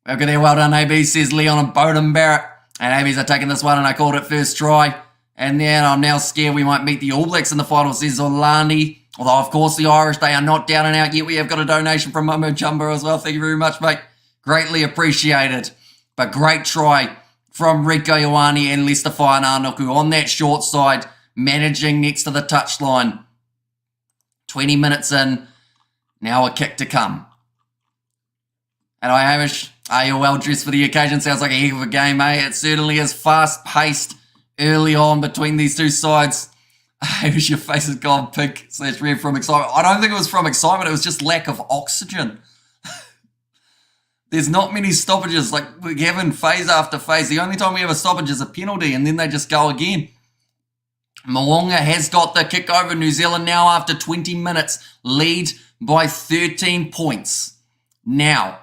Okay, there, well done, AB, says Leon and Bowden Barrett. And ABs are taking this one, and I called it first try. And then I'm now scared we might meet the All Blacks in the final, says Orlandi. Although, of course, the Irish, they are not down and out yet. We have got a donation from Momo Jumbo as well. Thank you very much, mate. Greatly appreciated. But great try from Rico Ioane and Lester Whainga-Nuku on that short side, managing next to the touchline. 20 minutes in, now a kick to come. And Hamish, are you well dressed for the occasion? Sounds like a heck of a game, eh? It certainly is fast-paced early on between these two sides. Hamish, your face has gone pink / red from excitement. I don't think it was from excitement. It was just lack of oxygen. There's not many stoppages. Like, we're having phase after phase. The only time we have a stoppage is a penalty, and then they just go again. Moonga has got the kick over. New Zealand now, after 20 minutes, lead by 13 points. Now,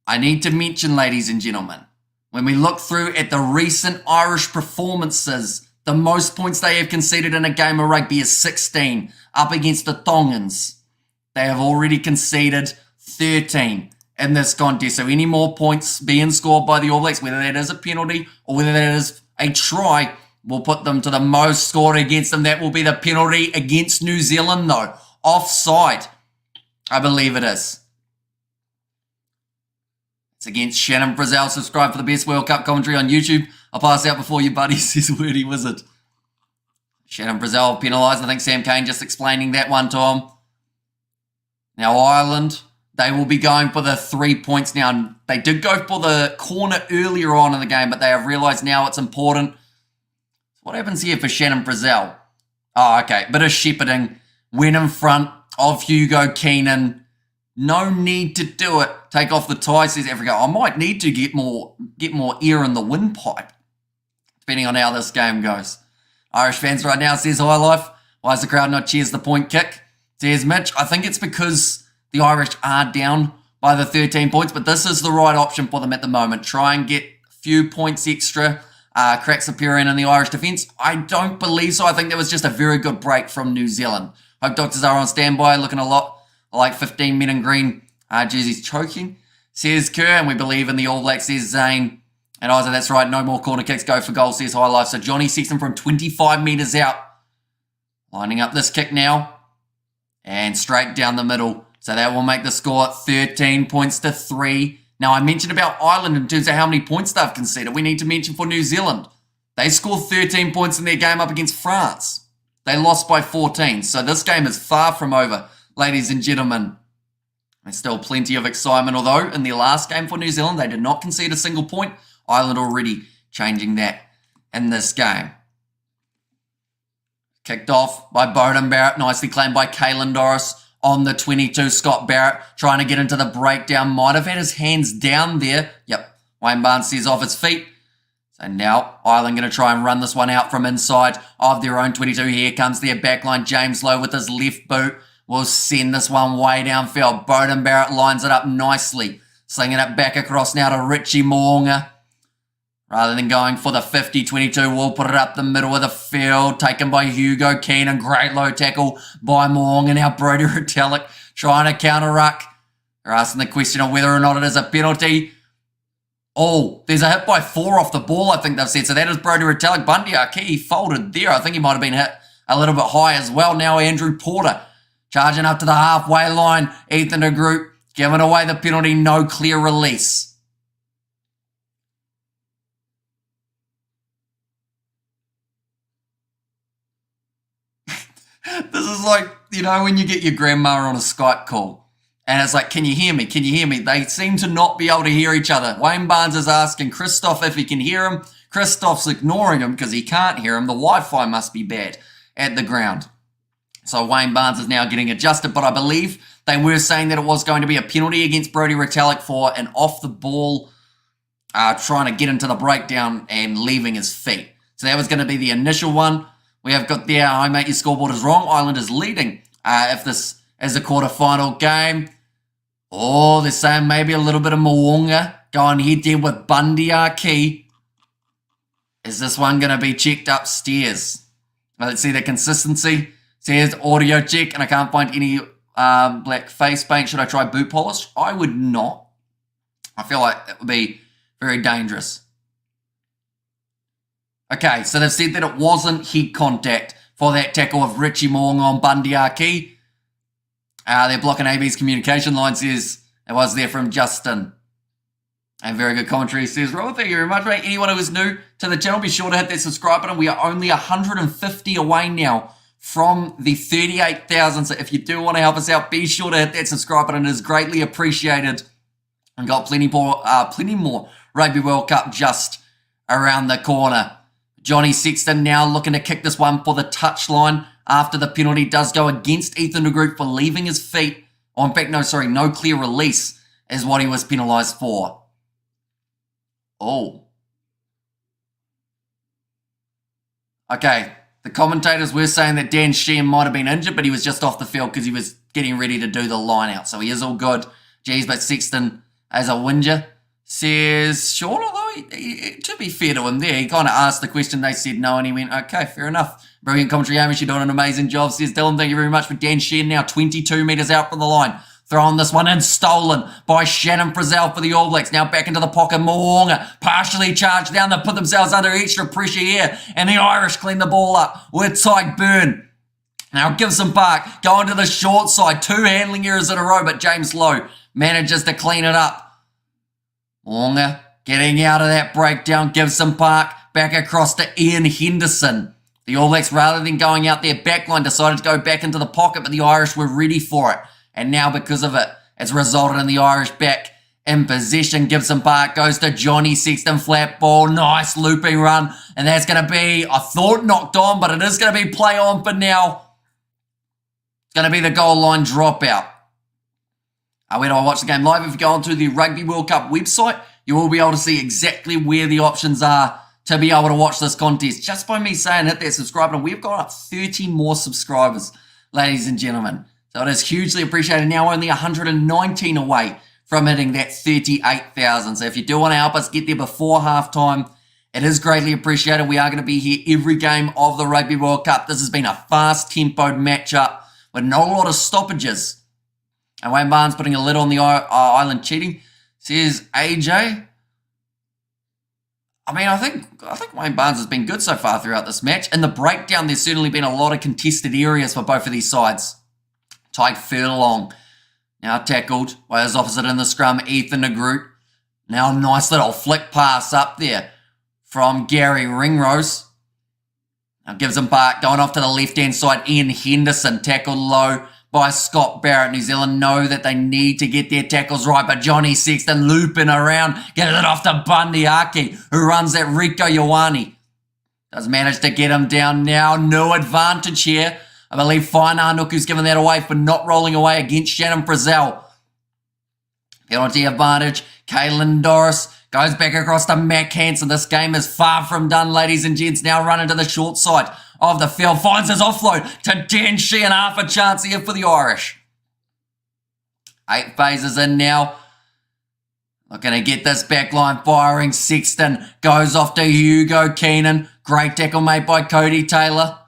I need to mention, ladies and gentlemen, when we look through at the recent Irish performances, the most points they have conceded in a game of rugby is 16 up against the Tongans. They have already conceded 13 in this contest. So any more points being scored by the All Blacks, whether that is a penalty or whether that is a try, will put them to the most scored against them. That will be the penalty against New Zealand, though. Offside, I believe it is. It's against Shannon Frizzell. Subscribe for the best World Cup commentary on YouTube. I'll pass out before you, buddy, says Wordy Wizard. Shannon Frizzell penalised. I think Sam Cane just explaining that one to him. Now Ireland, they will be going for the 3 points now. They did go for the corner earlier on in the game, but they have realised now it's important. What happens here for Shannon Frizzell? Oh, okay. Bit of shepherding. Went in front of Hugo Keenan. No need to do it. Take off the tie, says Africa. I might need to get more air in the windpipe, depending on how this game goes. Irish fans right now, says High Life. Why is the crowd not cheers the point kick? Says Mitch. I think it's because the Irish are down by the 13 points, but this is the right option for them at the moment. Try and get a few points extra. Cracks appearing in the Irish defence. I don't believe so. I think that was just a very good break from New Zealand. Hope doctors are on standby, looking a lot like 15 men in green jerseys choking, says Kerr, and we believe in the All Blacks, says Zane. And Isaac, that's right, no more corner kicks, go for goal, says High Life. So Johnny Sexton from 25 metres out, lining up this kick now, and straight down the middle. So that will make the score 13 points to 3. Now, I mentioned about Ireland in terms of how many points they've conceded. We need to mention for New Zealand. They scored 13 points in their game up against France. They lost by 14. So this game is far from over, ladies and gentlemen. There's still plenty of excitement, although in their last game for New Zealand, they did not concede a single point. Ireland already changing that in this game. Kicked off by Beauden Barrett, nicely claimed by Caelan Doris on the 22. Scott Barrett trying to get into the breakdown. Might have had his hands down there. Yep, Wayne Barnes says off his feet. So now Ireland going to try and run this one out from inside of their own 22. Here comes their backline. James Lowe with his left boot will send this one way downfield. Beauden Barrett lines it up nicely. Slinging it back across now to Richie Mo'unga. Rather than going for the 50-22, we'll put it up the middle of the field. Taken by Hugo Keenan. Great low tackle by Mo'unga. Now Brodie Retallick trying to counter-ruck. They're asking the question of whether or not it is a penalty. Oh, there's a hit by 4 off the ball, I think they've said. So that is Brodie Retallick. Bundy Aki folded there. I think he might have been hit a little bit high as well. Now Andrew Porter charging up to the halfway line. Ethan de Groot giving away the penalty. No clear release. This is like, you know, when you get your grandma on a Skype call and it's like, can you hear me? Can you hear me? They seem to not be able to hear each other. Wayne Barnes is asking Christoph if he can hear him. Christoph's ignoring him because he can't hear him. The Wi-Fi must be bad at the ground. So Wayne Barnes is now getting adjusted, but I believe they were saying that it was going to be a penalty against Brodie Retallick for an off-the-ball trying to get into the breakdown and leaving his feet. So that was going to be the initial one. We have got there, I mate, your scoreboard is wrong. Ireland is leading if this is a quarter-final game. Oh, they're saying maybe a little bit of Mo'unga going head-to-head with Bundy Aki. Is this one going to be checked upstairs? Well, let's see the consistency. Says audio check, and I can't find any black face paint. Should I try boot polish? I would not. I feel like it would be very dangerous. Okay, so they've said that it wasn't head contact for that tackle of Richie Mo'unga on Bundy Aki. They're blocking AB's communication line, says it was there from Justin. And very good commentary, says, Robert, thank you very much, mate. Anyone who is new to the channel, be sure to hit that subscribe button. We are only 150 away now from the 38,000. So if you do want to help us out, be sure to hit that subscribe button. It is greatly appreciated. And got plenty more Rugby World Cup just around the corner. Johnny Sexton now looking to kick this one for the touchline after the penalty does go against Ethan de Groot for leaving his feet. Oh, in fact, no clear release is what he was penalised for. Oh. Okay, the commentators were saying that Dan Sheehan might have been injured, but he was just off the field because he was getting ready to do the line out. So he is all good. Jeez, but Sexton as a whinger says, sure, although to be fair to him there, he kind of asked the question, they said no, and he went, okay, fair enough. Brilliant commentary, Amish, you're doing an amazing job, says Dylan, thank you very much. For Dan Sheehan now 22 metres out from the line. Throwing this one in, stolen by Shannon Frizzell for the All Blacks. Now back into the pocket, Mo'unga partially charged down. They put themselves under extra pressure here, and the Irish clean the ball up with Tyke Byrne. Now Gibson Park going to the short side. 2 handling errors in a row, but James Lowe manages to clean it up. Mo'unga getting out of that breakdown. Gibson Park back across to Ian Henderson. The All Blacks, rather than going out their backline, decided to go back into the pocket, but the Irish were ready for it. And now because of it, it's resulted in the Irish back in possession. Gibson Park goes to Johnny Sexton, flat ball, nice looping run. And that's going to be, I thought knocked on, but it is going to be play on for now. It's going to be the goal line dropout. Where do I watch the game live? If you go onto the Rugby World Cup website, you will be able to see exactly where the options are to be able to watch this contest. Just by me saying hit that subscribe button, we've got up 30 more subscribers, ladies and gentlemen. So it is hugely appreciated. Now only 119 away from hitting that 38,000. So if you do want to help us get there before halftime, it is greatly appreciated. We are going to be here every game of the Rugby World Cup. This has been a fast-tempoed matchup with not a lot of stoppages. And Wayne Barnes putting a lid on the Ireland cheating. Says AJ. I mean, I think Wayne Barnes has been good so far throughout this match. In the breakdown, there's certainly been a lot of contested areas for both of these sides. Tyke Furlong now tackled by his opposite in the scrum, Ethan de Groot. Now, nice little flick pass up there from Gary Ringrose. Now gives him back, going off to the left-hand side. Ian Henderson tackled low by Scott Barrett. New Zealand know that they need to get their tackles right, but Johnny Sexton looping around, getting it off to Bundyaki, who runs that Rico Ioane. Does manage to get him down now. No advantage here. I believe Whainanuk who's given that away for not rolling away against Shannon Frizzell. Penalty advantage. Caelan Doris goes back across to Mac Hansen. This game is far from done, ladies and gents. Now running to the short side of the field. Finds his offload to Dan Sheehan. Half a chance here for the Irish. 8 phases in now. Looking to get this back line firing. Sexton goes off to Hugo Keenan. Great tackle made by Cody Taylor.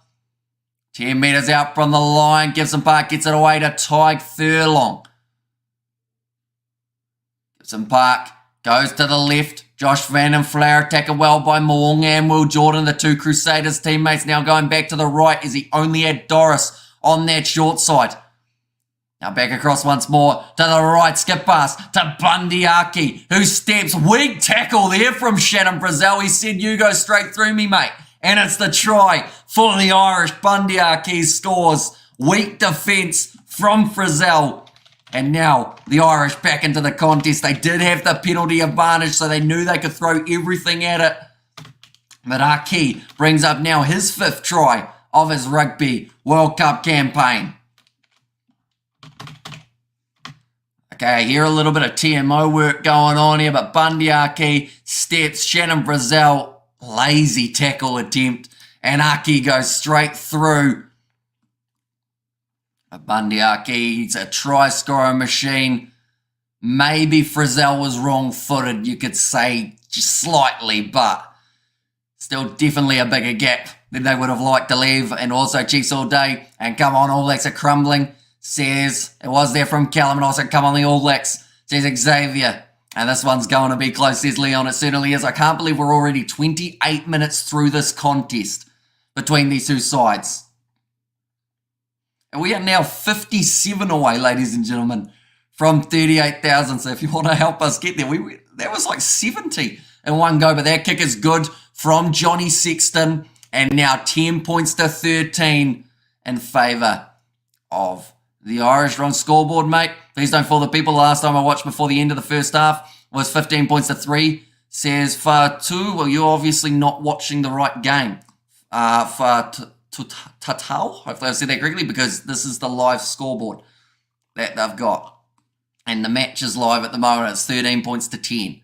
10 metres out from the line. Gibson Park gets it away to Tyke Furlong. Gibson Park goes to the left. Josh Van den Flower tackled well by Moong and Will Jordan. The two Crusaders teammates now going back to the right as he only had Doris on that short side. Now back across once more to the right. Skip pass to Bundyaki, who steps. Weak tackle there from Shannon Frizzell. He said, you go straight through me, mate. And it's the try for the Irish. Bundyaki scores. Weak defence from Frizzell. And now the Irish back into the contest. They did have the penalty advantage, so they knew they could throw everything at it. But Aki brings up now his 5th try of his Rugby World Cup campaign. Okay, I hear a little bit of TMO work going on here, but Bundyaki steps. Shannon Frizzell, lazy tackle attempt, and Aki goes straight through. Bundyaki, a try scoring machine. Maybe Frizzell was wrong-footed, you could say, just slightly, but still definitely a bigger gap than they would have liked to leave. And also Chiefs all day, and come on, All Blacks are crumbling, says, it was there from Callum, and also come on the All Blacks, says Xavier. And this one's going to be close, says Leon, it certainly is. I can't believe we're already 28 minutes through this contest between these two sides. And we are now 57 away, ladies and gentlemen, from 38,000. So if you want to help us get there, that was like 70 in one go. But that kick is good from Johnny Sexton. And now 10 points to 13 in favour of the Irish. On scoreboard, mate. Please don't fool the people. Last time I watched before the end of the first half was 15 points to 3. Says Fatu. Well, you're obviously not watching the right game. Tatau, hopefully I said that correctly, because this is the live scoreboard that they've got. And the match is live at the moment. It's 13 points to 10.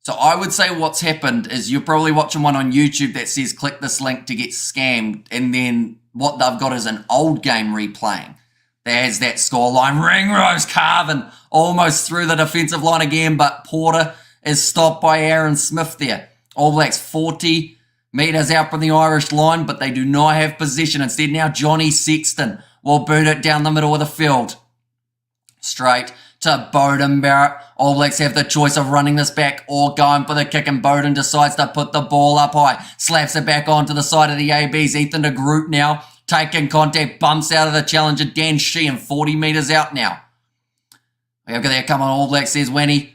So I would say what's happened is you're probably watching one on YouTube that says click this link to get scammed, and then what they've got is an old game replaying. There's that scoreline. Ringrose carving almost through the defensive line again, but Porter is stopped by Aaron Smith there. All Blacks 40 metres out from the Irish line, but they do not have possession. Instead, now Johnny Sexton will boot it down the middle of the field. Straight to Bowden Barrett. All Blacks have the choice of running this back or going for the kick, and Bowden decides to put the ball up high. Slaps it back onto the side of the ABs. Ethan de Groot now taking contact, bumps out of the challenger. Dan Sheehan 40 metres out now. We have got there, come on, All Blacks, says Winnie.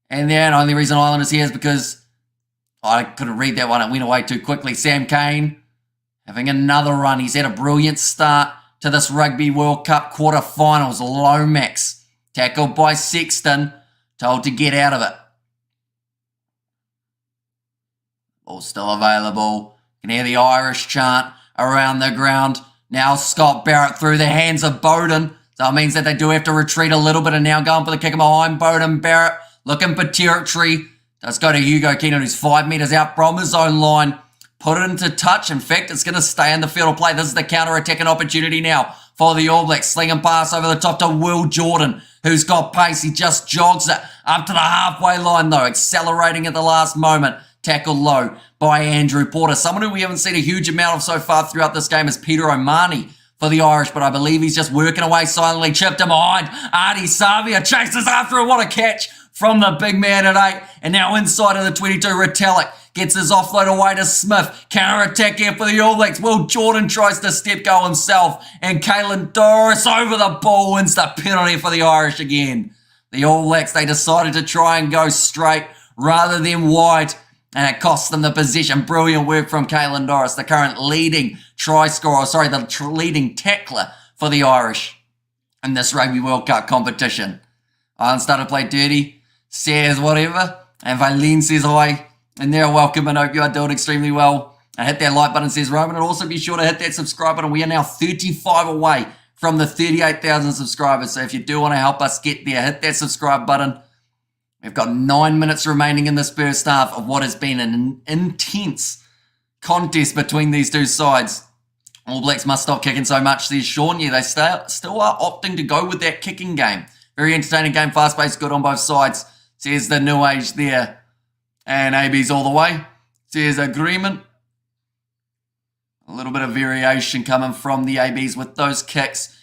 And the only reason Ireland is here is because I couldn't read that one. It went away too quickly. Sam Cane having another run. He's had a brilliant start to this Rugby World Cup Quarter Finals. Lomax tackled by Sexton. Told to get out of it. Ball still available. You can hear the Irish chant around the ground. Now Scott Barrett through the hands of Bowden. So it means that they do have to retreat a little bit, and now going for the kick behind Bowden Barrett. Looking for territory. Does go to Hugo Keenan, who's 5 metres out from his own line. Put it into touch. In fact, it's going to stay in the field of play. This is the counter-attacking opportunity now for the All Blacks. Sling and pass over the top to Will Jordan, who's got pace. He just jogs it up to the halfway line, though, accelerating at the last moment. Tackled low by Andrew Porter. Someone who we haven't seen a huge amount of so far throughout this game is Peter O'Mahony for the Irish, but I believe he's just working away silently. Chipped him behind. Artie Savia chases after him. What a catch from the big man at 8. And now inside of the 22, Retallick gets his offload away to Smith. Counter-attack here for the All Blacks. Will Jordan tries to step go himself. And Caelan Doris over the ball wins the penalty for the Irish again. The All Blacks, they decided to try and go straight rather than wide, and it cost them the possession. Brilliant work from Caelan Doris, the current leading leading tackler for the Irish in this Rugby World Cup competition. Ireland started to play dirty, says whatever, and Valeen says hi, and they're welcome, and hope you are doing extremely well. And hit that like button, says Roman, and also be sure to hit that subscribe button. We are now 35 away from the 38,000 subscribers, so if you do want to help us get there, hit that subscribe button. We've got 9 minutes remaining in this first half of what has been an intense contest between these two sides. All Blacks must stop kicking so much, says Sean. Yeah, they still are opting to go with that kicking game. Very entertaining game, fast-paced, good on both sides, says the new age there. And AB's all the way, says agreement. A little bit of variation coming from the ABs with those kicks.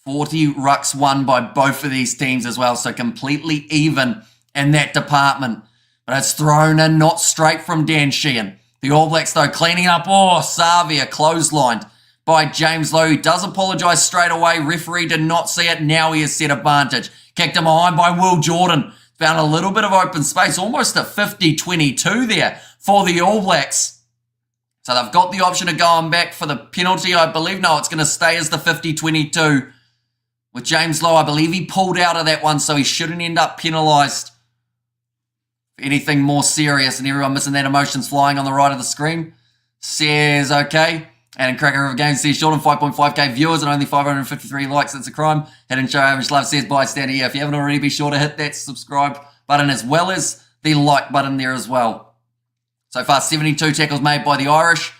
40 rucks won by both of these teams as well, so completely even in that department. But it's thrown in, not straight from Dan Sheehan. The All Blacks, though, cleaning up. Oh, Savia clotheslined by James Lowe, who does apologise straight away. Referee did not see it. Now he has set advantage. Kicked him behind by Will Jordan. Found a little bit of open space, almost a 50-22 there for the All Blacks. So they've got the option of going back for the penalty, I believe. No, it's going to stay as the 50-22. With James Lowe, I believe he pulled out of that one, so he shouldn't end up penalised. Anything more serious, and everyone missing that emotions flying on the right of the screen, says okay. And Cracker of Games says short on 5.5k viewers and only 553 likes. It's a crime. Head and show how much love, says bystander here. If you haven't already, be sure to hit that subscribe button as well as the like button there as well. So far, 72 tackles made by the Irish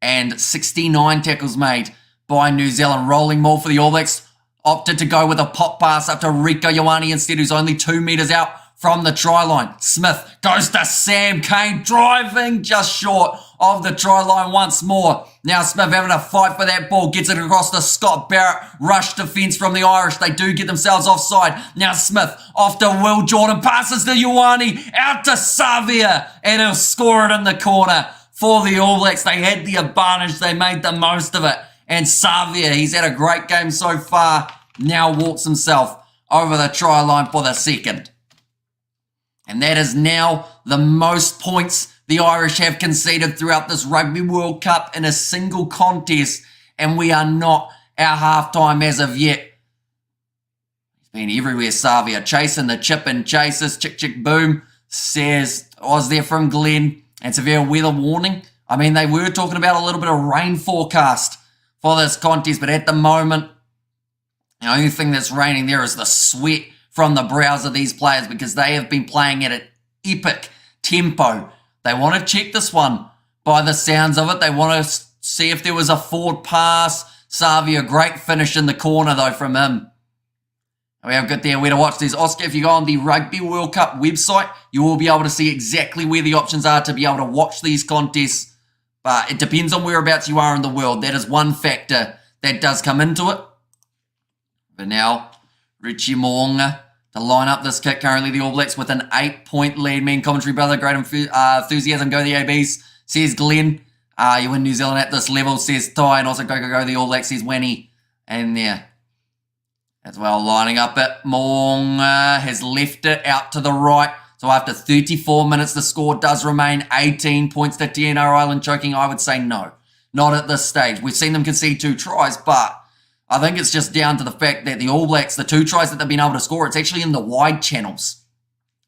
and 69 tackles made by New Zealand. Rolling more for the All Blacks. Opted to go with a pop pass up to Rico Ioane instead, who's only 2 metres out from the try line. Smith goes to Sam Cane, driving just short of the try line once more. Now Smith having a fight for that ball, gets it across to Scott Barrett. Rush defence from the Irish. They do get themselves offside. Now Smith off to Will Jordan, passes to Ioane, out to Savia, and he'll score it in the corner for the All Blacks. They had the advantage. They made the most of it. And Savia, he's had a great game so far, now walks himself over the try line for the second. And that is now the most points the Irish have conceded throughout this Rugby World Cup in a single contest, and we are not our halftime as of yet. He's been everywhere, Savia, chasing the chip and chases. Chick, chick, boom, says, was there from Glenn. And severe weather warning. I mean, they were talking about a little bit of rain forecast for this contest, but at the moment, the only thing that's raining there is the sweat from the brows of these players, because they have been playing at an epic tempo. They want to check this one by the sounds of it. They want to see if there was a forward pass. Savia, great finish in the corner though from him. We have got there where to watch this. Oscar, if you go on the Rugby World Cup website, you will be able to see exactly where the options are to be able to watch these contests. But it depends on whereabouts you are in the world. That is one factor that does come into it. But now, Richie Mo'unga to line up this kick. Currently, the All Blacks with an 8-point lead. Me and commentary brother, great enthusiasm. Go the ABs, says Glenn. You win New Zealand at this level, says Ty. And also go the All Blacks, says Winnie. And there. As well, lining up it. Mo'unga has left it out to the right. So after 34 minutes, the score does remain 18 points to 10. Are Ireland choking? I would say no. Not at this stage. We've seen them concede 2 tries, but I think it's just down to the fact that the All Blacks, the 2 tries that they've been able to score, it's actually in the wide channels.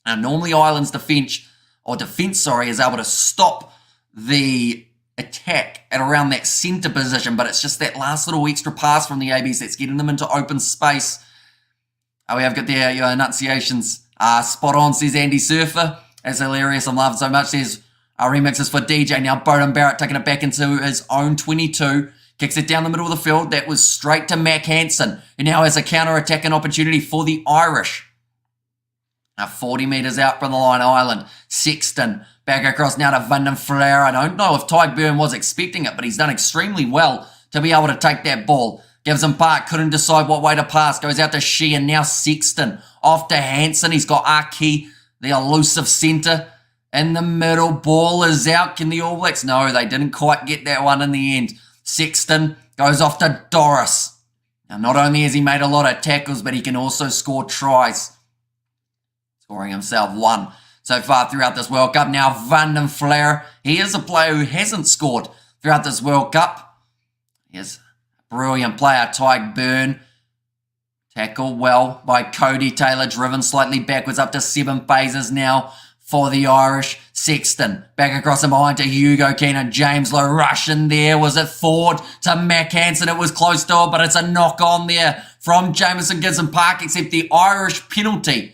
And normally Ireland's defence is able to stop the attack at around that centre position, but it's just that last little extra pass from the ABs that's getting them into open space. We have got there your enunciations. Spot on, says Andy Surfer. That's hilarious. I'm laughing so much. Says our remix is for DJ. Now Bowden Barrett taking it back into his own 22. Kicks it down the middle of the field. That was straight to Mac Hansen, who now has a counter-attacking opportunity for the Irish. Now 40 metres out from the line, Ireland. Sexton back across now to Vanden Flair. I don't know if Ty Byrne was expecting it, but he's done extremely well to be able to take that ball. Gives him Park, couldn't decide what way to pass. Goes out to Sheehan, now Sexton. Off to Hansen, he's got Aki, the elusive centre. In the middle, ball is out. Can the All Blacks? No, they didn't quite get that one in the end. Sexton goes off to Doris. Now, not only has he made a lot of tackles, but he can also score tries. Scoring himself 1 so far throughout this World Cup. Now, Van den Flair, he is a player who hasn't scored throughout this World Cup. He is a brilliant player. Tyke Byrne, tackled well by Cody Taylor, driven slightly backwards up to 7 phases now for the Irish. Sexton, back across and behind to Hugo Keenan. James Lowe rushing there. Was it forward to Mac Hansen? It was close to it, but it's a knock on there from Jamison Gibson Park, except the Irish penalty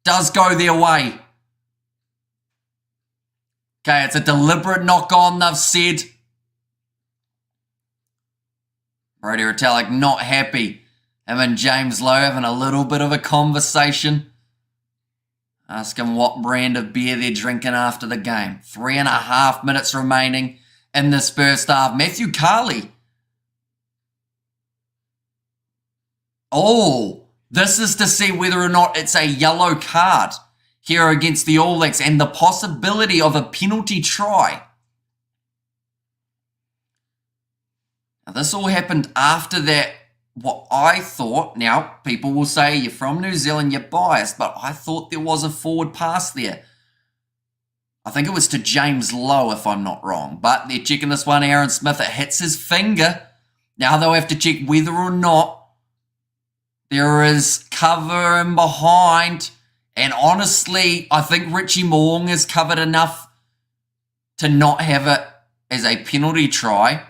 does go their way. Okay, it's a deliberate knock on, they've said. Brodie Retallick not happy. Him and James Lowe having a little bit of a conversation. Ask him what brand of beer they're drinking after the game. 3.5 minutes remaining in this first half. Matthew Carley. Oh, this is to see whether or not it's a yellow card here against the All Blacks and the possibility of a penalty try. Now, this all happened after that. What I thought, now people will say you're from New Zealand, you're biased, but I thought there was a forward pass there. I think it was to James Lowe, if I'm not wrong, but they're checking this one. Aaron Smith, it hits his finger. Now they'll have to check whether or not there is cover in behind. And honestly, I think Richie Mo'unga is covered enough to not have it as a penalty try.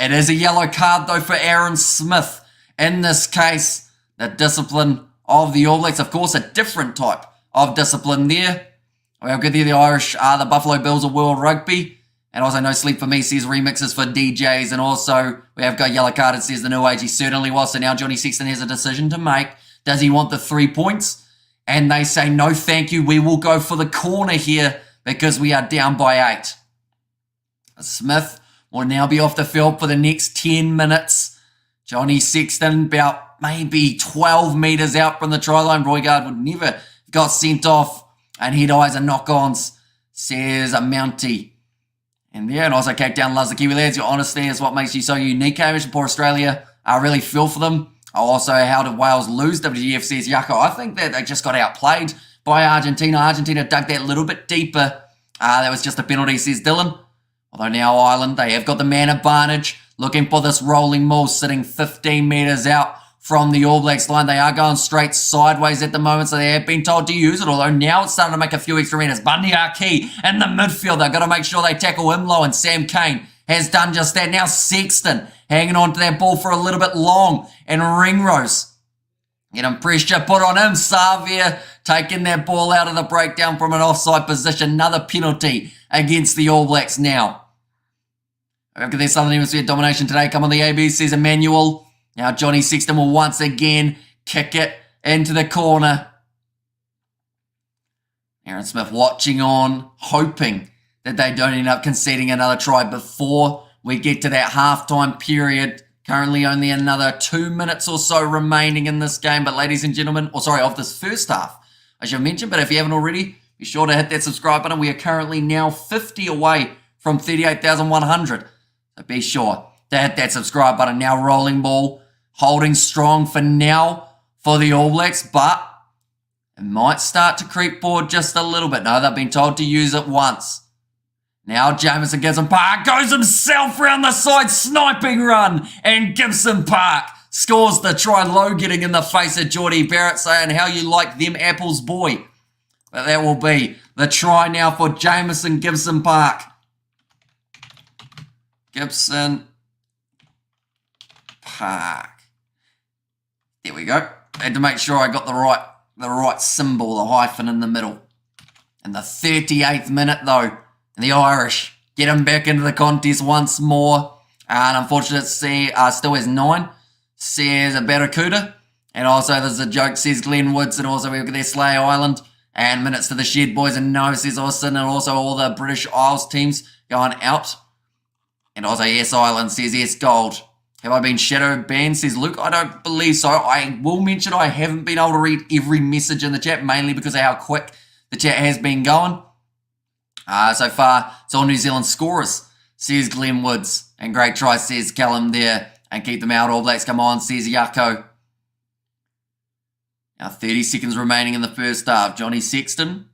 It is a yellow card, though, for Aaron Smith. In this case, the discipline of the All Blacks, of course, a different type of discipline there. We have good there, the Irish are the Buffalo Bills of World Rugby. And also, No Sleep For Me says remixes for DJs. And also, we have got yellow card, it says the new age. He certainly was. So now Johnny Sexton has a decision to make. Does he want the 3 points? And they say, no, thank you. We will go for the corner here because we are down by 8. Smith will now be off the field for the next 10 minutes. Johnny Sexton about maybe 12 metres out from the try line. Roygaard would never got sent off. And head eyes and knock-ons, says a Mountie. And yeah, and also Cape Town loves the Kiwi lads. Your honesty is what makes you so unique, Hamish. And poor Australia, I really feel for them. Also, how did Wales lose? WGF says Haka. I think that they just got outplayed by Argentina. Argentina dug that little bit deeper. That was just a penalty, says Dylan. Although now Ireland, they have got the man advantage. Looking for this rolling move, sitting 15 metres out from the All Blacks line. They are going straight sideways at the moment, so they have been told to use it. Although now it's starting to make a few extra metres. Bundy Arkey in the midfield. They've got to make sure they tackle him low, and Sam Cane has done just that. Now Sexton hanging on to that ball for a little bit long. And Ringrose getting pressure put on him. Xavier taking that ball out of the breakdown from an offside position. Another penalty against the All Blacks now. Look at their Southern Hemisphere domination today. Come on the AB, says Emmanuel. Now Johnny Sexton will once again kick it into the corner. Aaron Smith watching on, hoping that they don't end up conceding another try before we get to that halftime period. Currently only another 2 minutes or so remaining in this game. But ladies and gentlemen, of this first half, I should mention, but if you haven't already, be sure to hit that subscribe button. We are currently now 50 away from 38,100. So be sure to hit that subscribe button. Now rolling ball, holding strong for now for the All Blacks, but it might start to creep forward just a little bit. No, they've been told to use it once. Now Jamison Gibson Park goes himself round the side, sniping run, and Gibson Park scores the try. Low getting in the face of Geordie Barrett, saying how you like them apples, boy. But that will be the try now for Jamison Gibson Park. Gibson Park. There we go. I had to make sure I got the right symbol, the hyphen in the middle. In the 38th minute, though, the Irish get him back into the contest once more. And unfortunately, still has 9, says a Barracuda. And also, there's a joke, says Glenn Woods. And also, we've got their Slay Island. And minutes to the shed, boys. And no, says Austin. And also, all the British Isles teams going out. And also, yes, Island, says yes, Gold. Have I been shadow banned, says Luke? I don't believe so. I will mention I haven't been able to read every message in the chat, mainly because of how quick the chat has been going. So far, it's all New Zealand scorers, says Glenn Woods. And great try, says Callum there. and keep them out. All Blacks come on, says Yako. Now 30 seconds remaining in the first half. Johnny Sexton.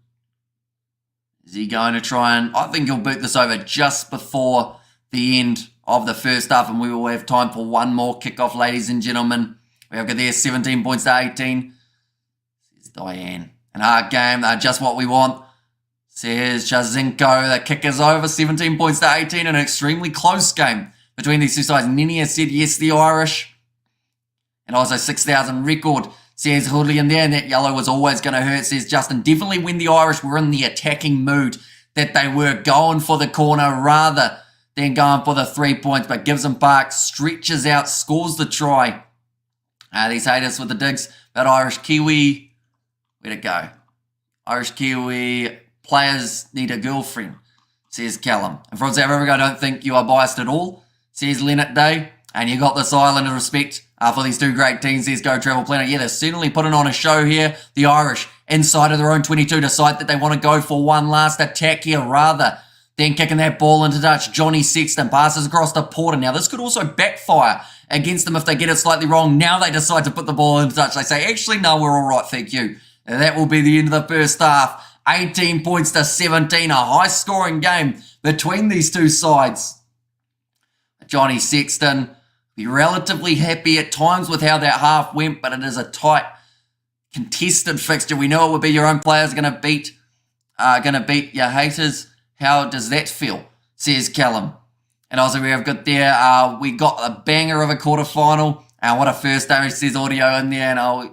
Is he going to try and... I think he'll boot this over just before the end of the first half, and we will have time for one more kickoff, ladies and gentlemen. We have got there 17 points to 18. Says Diane. And hard game, just what we want. Says Chazinko. The kick is over, 17 points to 18. An extremely close game between these two sides. Nini has said yes, the Irish. And also 6,000 record. Says Hoodley in there, and that yellow was always going to hurt, says Justin. Definitely when the Irish were in the attacking mood, that they were going for the corner rather than going for the 3 points. But Gibson Park stretches out, scores the try. These haters with the digs. But Irish Kiwi, where'd it go? Irish Kiwi players need a girlfriend, says Callum. And from South Africa, I don't think you are biased at all, says Leonard Day. And you got this island of respect for these two great teams. Says Go Travel Planet. Yeah, they're certainly putting on a show here. The Irish, inside of their own 22, decide that they want to go for one last attack here rather than kicking that ball into touch. Johnny Sexton passes across to Porter. Now, this could also backfire against them if they get it slightly wrong. Now they decide to put the ball into touch. They say, actually, no, we're all right, thank you. And that will be the end of the first half. 18 points to 17, a high-scoring game between these two sides. Johnny Sexton be relatively happy at times with how that half went, but it is a tight, contested fixture. We know it would be your own players going to beat your haters. How does that feel? Says Callum. And also we have got there, we got a banger of a quarterfinal. What a first day, says audio in there. And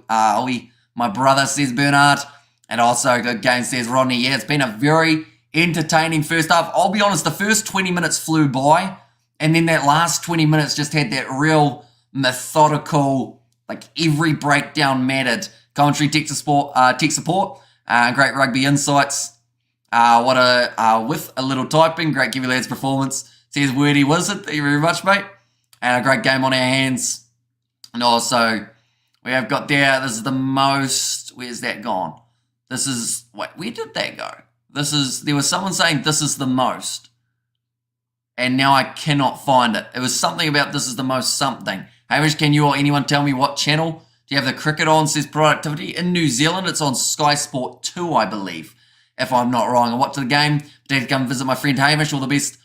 my brother, says Bernard. And also good game, says Rodney. Yeah, it's been a very entertaining first half. I'll be honest, the first 20 minutes flew by. And then that last 20 minutes just had that real methodical, like every breakdown mattered. Commentary, tech support, great rugby insights. With a little typing, great Kiwi Lads performance. Says Wordy Wizard, thank you very much, mate. And a great game on our hands. And also, we have got there, this is the most, where's that gone? Where did that go? There was someone saying this is the most. And now I cannot find it. It was something about this is the most something. Hamish, can you or anyone tell me what channel? Do you have the cricket on? Says productivity. In New Zealand, it's on Sky Sport 2, I believe, if I'm not wrong. I watched the game. Did come visit my friend Hamish. All the best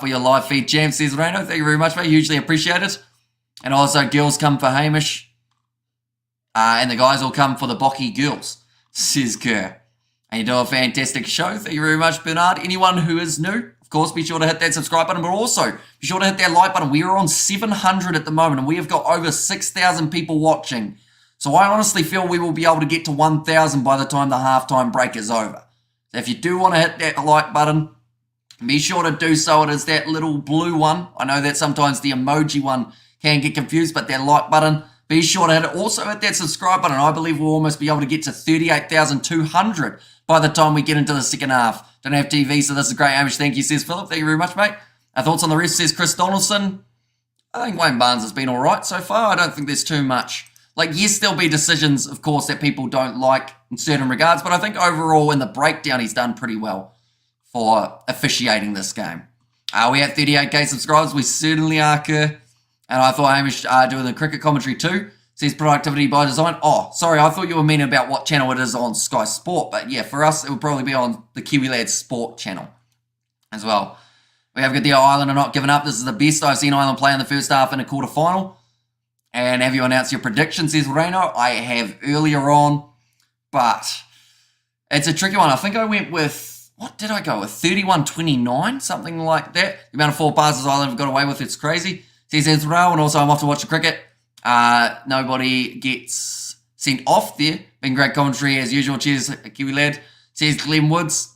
for your live feed, champ, says Reno. Thank you very much, mate. Hugely appreciate it. And also, girls come for Hamish. And the guys all come for the Bocky girls, says Kerr. And you do a fantastic show. Thank you very much, Bernard. Anyone who is new, of course, be sure to hit that subscribe button, but also be sure to hit that like button. We are on 700 at the moment, and we have got over 6,000 people watching. So I honestly feel we will be able to get to 1,000 by the time the halftime break is over. So if you do want to hit that like button, be sure to do so. It is that little blue one. I know that sometimes the emoji one can get confused, but that like button, be sure to hit it. Also hit that subscribe button. I believe we'll almost be able to get to 38,200 by the time we get into the second half. Don't have TV, so this is great. Hamish, thank you, says Philip. Thank you very much, mate. Thoughts on the rest, says Chris Donaldson. I think Wayne Barnes has been all right so far. I don't think there's too much. Yes, there'll be decisions, of course, that people don't like in certain regards, but I think overall in the breakdown, he's done pretty well for officiating this game. We have 38k subscribers. We certainly are, Kerr. And I thought Hamish doing the cricket commentary too. Says productivity by design. Oh, sorry, I thought you were meaning about what channel it is on Sky Sport. But yeah, for us, it would probably be on the Kiwi Lads Sport channel as well. We have got the Ireland are not giving up. This is the best I've seen Ireland play in the first half in a quarterfinal. And have you announced your predictions, says Reno? I have earlier on, but it's a tricky one. I think I went with, what did I go with? 31-29, something like that. The amount of 4 passes Ireland have got away with, it's crazy. Says Israel, and also I'm off to watch the cricket. Nobody gets sent off there. Been great commentary as usual. Cheers, Kiwi Lad. Says Glenn Woods.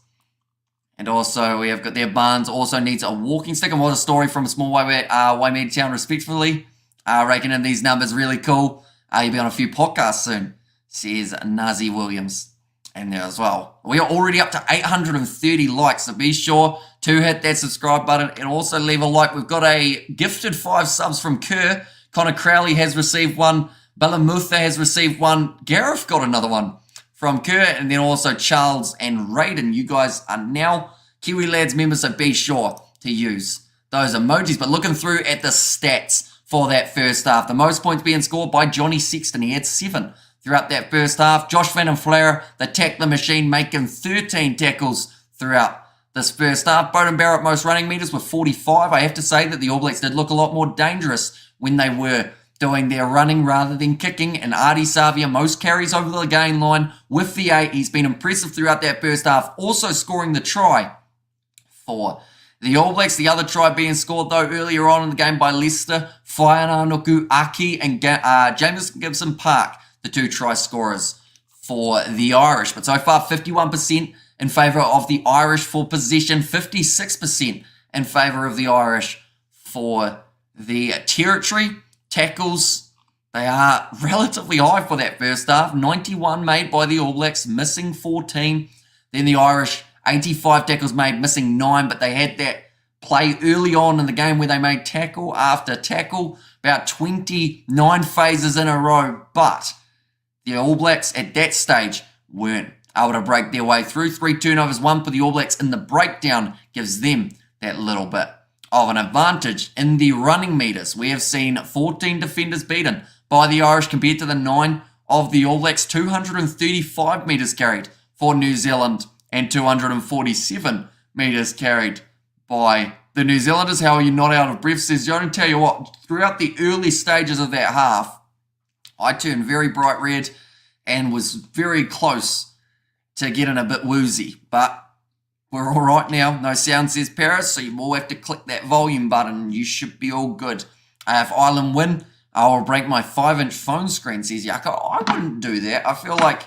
And also we have got there Barnes also needs a walking stick. And what a story from a small Waimea town, respectfully. Raking in these numbers, really cool. You'll be on a few podcasts soon, says Nazi Williams. And there as well. We are already up to 830 likes, so be sure to hit that subscribe button and also leave a like. We've got a gifted 5 subs from Kerr. Connor Crowley has received one. Balamutha has received one. Gareth got another one from Kerr. And then also Charles and Raiden. You guys are now Kiwi Lads members, so be sure to use those emojis. But looking through at the stats for that first half. The most points being scored by Johnny Sexton. He had 7 throughout that first half. Josh Van Flair, the tackler machine, making 13 tackles throughout this first half. Bowden Barrett, most running meters with 45. I have to say that the All Blacks did look a lot more dangerous when they were doing their running rather than kicking. And Ardie Savia, most carries over the gain line with the 8. He's been impressive throughout that first half, also scoring the try for the All Blacks. The other try being scored, though, earlier on in the game by Leicester, Whaiananuku Aki and James Gibson Park, the 2 try scorers for the Irish. But so far, 51% in favour of the Irish for possession, 56% in favour of the Irish for the territory. Tackles, they are relatively high for that first half. 91 made by the All Blacks, missing 14. Then the Irish, 85 tackles made, missing 9, but they had that play early on in the game where they made tackle after tackle, about 29 phases in a row. But the All Blacks at that stage weren't able to break their way through. 3 turnovers, 1 for the All Blacks in the breakdown gives them that little bit of an advantage. In the running meters, we have seen 14 defenders beaten by the Irish compared to the 9 of the All Blacks. 235 meters carried for New Zealand and 247 meters carried by the New Zealanders. How are you not out of breath? Says Joan. Tell you what, throughout the early stages of that half, I turned very bright red and was very close to getting a bit woozy, but we're all right now. No sound, says Paris, so you will have to click that volume button and you should be all good. If Ireland win, I will break my 5-inch phone screen, says Haka. I wouldn't do that. I feel like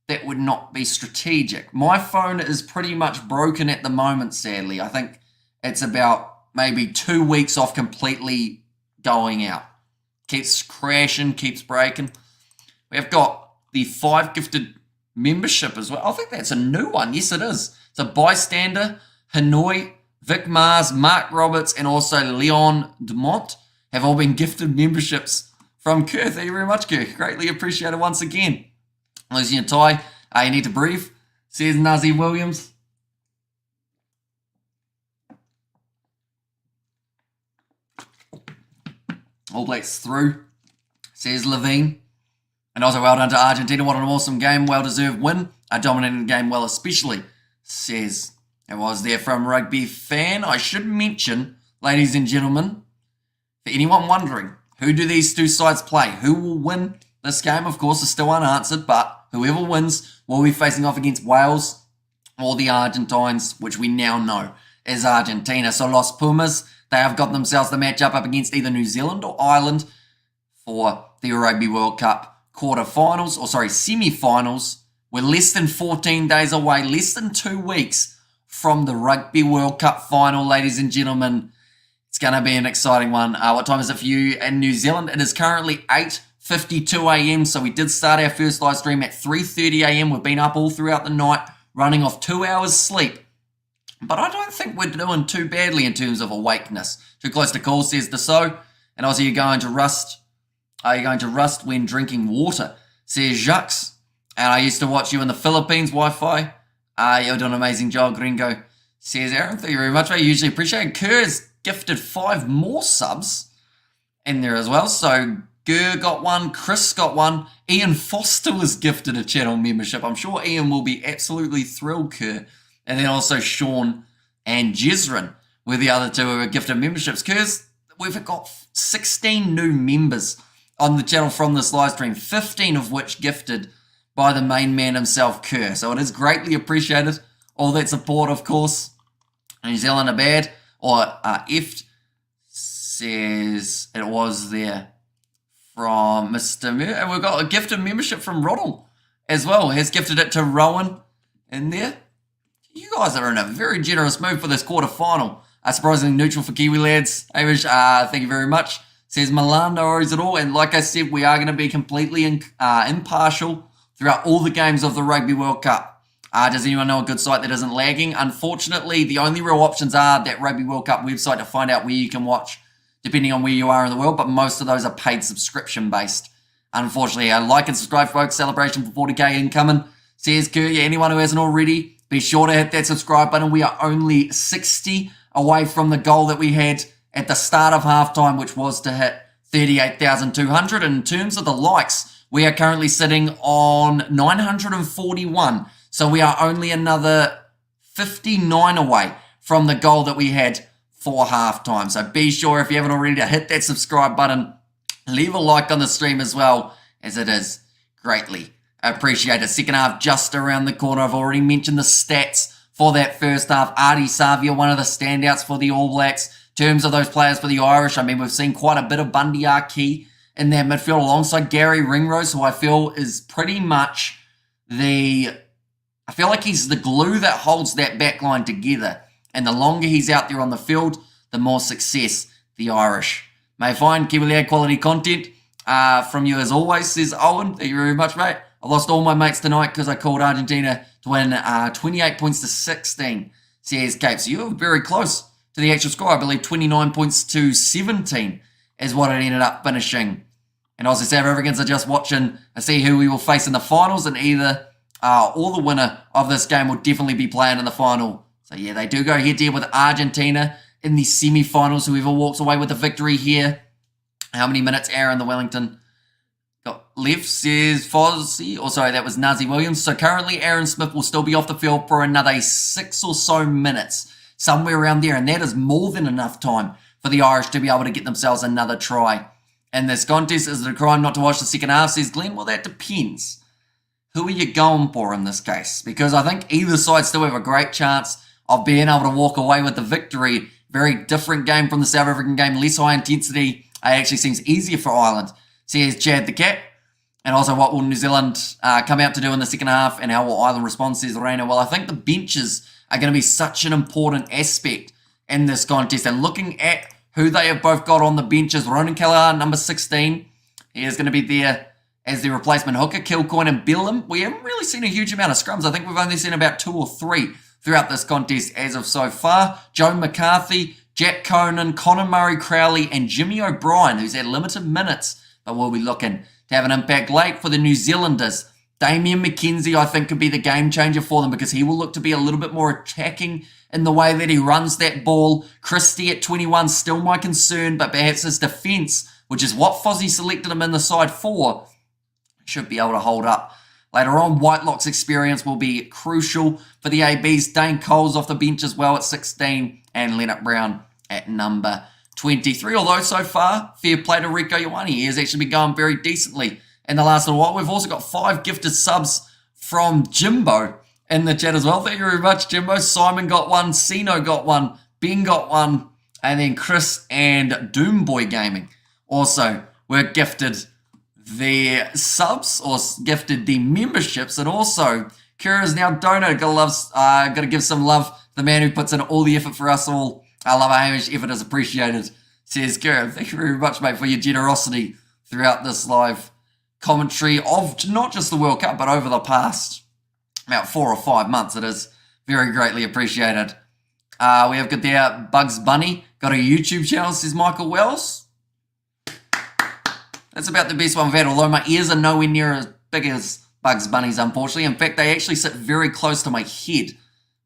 that would not be strategic. My phone is pretty much broken at the moment, sadly. I think it's about maybe 2 weeks off completely going out. Keeps crashing, keeps breaking. We have got the 5 gifted membership as well. I think that's a new one. Yes, it is. So Bystander, Hanoi, Vic Mars, Mark Roberts, and also Leon Dumont have all been gifted memberships from Kerr. Thank you very much, Kerr. Greatly appreciated once again. Lucy and Ty, you need to breathe, says Nazi Williams. All Blacks through, says Levine. And also well done to Argentina. What an awesome game. Well-deserved win. A dominating game well especially, says it was there from Rugby Fan. I should mention, ladies and gentlemen, for anyone wondering, who do these 2 sides play? Who will win this game? Of course, is still unanswered, but whoever wins will be facing off against Wales or the Argentines, which we now know is Argentina. So Los Pumas, they have got themselves the matchup up against either New Zealand or Ireland for the Rugby World Cup semi-finals. We're less than 14 days away, less than 2 weeks from the Rugby World Cup final, ladies and gentlemen. It's going to be an exciting one. What time is it for you in New Zealand? It is currently 8:52 a.m. So we did start our first live stream at 3:30 a.m. We've been up all throughout the night, running off 2 hours sleep. But I don't think we're doing too badly in terms of awakeness. Too close to call, says Dassault. And also, you're going to rust. Are you going to rust when drinking water, says Jacques. And I used to watch you in the Philippines Wi-Fi. You're doing an amazing job, Gringo, says Aaron. Thank you very much, mate. Usually appreciate it. Kerr's gifted 5 more subs in there as well. So Gur got one, Chris got one. Ian Foster was gifted a channel membership. I'm sure Ian will be absolutely thrilled, Kerr. And then also Sean and Jezrin were the other 2 who were gifted memberships. Kerr's, we've got 16 new members on the channel from this live stream, 15 of which gifted by the main man himself, Kerr. So it is greatly appreciated. All that support, of course. New Zealand are bad, or effed, says it was there from Mr. And we've got a gifted membership from Ronald as well. Has gifted it to Rowan in there. You guys are in a very generous mood for this quarter final. Surprisingly neutral for Kiwi lads. Hamish, thank you very much. Says Milan, no worries at all. And like I said, we are going to be completely impartial throughout all the games of the Rugby World Cup. Does anyone know a good site that isn't lagging? Unfortunately, the only real options are that Rugby World Cup website to find out where you can watch, depending on where you are in the world, but most of those are paid subscription based. Unfortunately, like and subscribe, folks. Celebration for 40k incoming. Says Kerr, anyone who hasn't already, be sure to hit that subscribe button. We are only 60 away from the goal that we had at the start of halftime, which was to hit 38,200. In terms of the likes, we are currently sitting on 941. So we are only another 59 away from the goal that we had for halftime. So be sure, if you haven't already, to hit that subscribe button. Leave a like on the stream as well, as it is greatly appreciated. Second half just around the corner. I've already mentioned the stats for that first half. Ardie Savia, one of the standouts for the All Blacks. In terms of those players for the Irish, I mean, we've seen quite a bit of Bundy Arkey in that midfield alongside Gary Ringrose, who I feel is pretty much I feel like he's the glue that holds that back line together. And the longer he's out there on the field, the more success the Irish may find. Kiwi quality content from you as always, says Owen. Thank you very much, mate. I lost all my mates tonight because I called Argentina to win 28 points to 16, says Cape. So you're very close to the actual score. I believe 29 points to 17 is what it ended up finishing. And also South Africans are just watching to see who we will face in the finals, and either or the winner of this game will definitely be playing in the final. So yeah, they do go head-to-head with Argentina in the semi-finals. Whoever walks away with the victory here. How many minutes Aaron the Wellington got left, says Fozzie. Or sorry, that was Nazi Williams. So currently Aaron Smith will still be off the field for another 6 or so minutes. Somewhere around there. And that is more than enough time for the Irish to be able to get themselves another try in this contest. Is it a crime not to watch the second half, says Glenn? Well, that depends. Who are you going for in this case? Because I think either side still have a great chance of being able to walk away with the victory. Very different game from the South African game. Less high intensity. It actually seems easier for Ireland, says Chad the Cat. And also, what will New Zealand come out to do in the second half, and how will Ireland respond, says Lorena? Well, I think the benches are going to be such an important aspect in this contest. And looking at who they have both got on the benches, Ronan Kelleher, number 16, he is going to be there as the replacement hooker. Kilcoyne and Bellum. We haven't really seen a huge amount of scrums. I think we've only seen about 2 or 3 throughout this contest as of so far. Joe McCarthy, Jack Conan, Conor Murray-Crowley, and Jimmy O'Brien, who's had limited minutes, but will be looking to have an impact late for the New Zealanders. Damien McKenzie, I think, could be the game changer for them, because he will look to be a little bit more attacking in the way that he runs that ball. Christie at 21, still my concern, but perhaps his defence, which is what Fozzie selected him in the side for, should be able to hold up. Later on, Whitelock's experience will be crucial for the ABs. Dane Cole's off the bench as well at 16, and Leonard Brown at number 23. Although so far, fair play to Rieko Ioane. He has actually been going very decently in the last little while. We've also got 5 gifted subs from Jimbo in the chat as well. Thank you very much, Jimbo. Simon got 1, Sino got 1, Ben got 1, and then Chris and Doomboy Gaming also were gifted their subs, or gifted the memberships. And also, Kira's now donated. Got to give some love to the man who puts in all the effort for us all. I love how much effort is appreciated, says Kira. Thank you very much, mate, for your generosity throughout this live commentary of not just the World Cup, but over the past about 4 or 5 months. It is very greatly appreciated. We have got there Bugs Bunny, got a YouTube channel, says Michael Wells. That's about the best one we've had, although my ears are nowhere near as big as Bugs Bunny's, unfortunately. In fact, they actually sit very close to my head,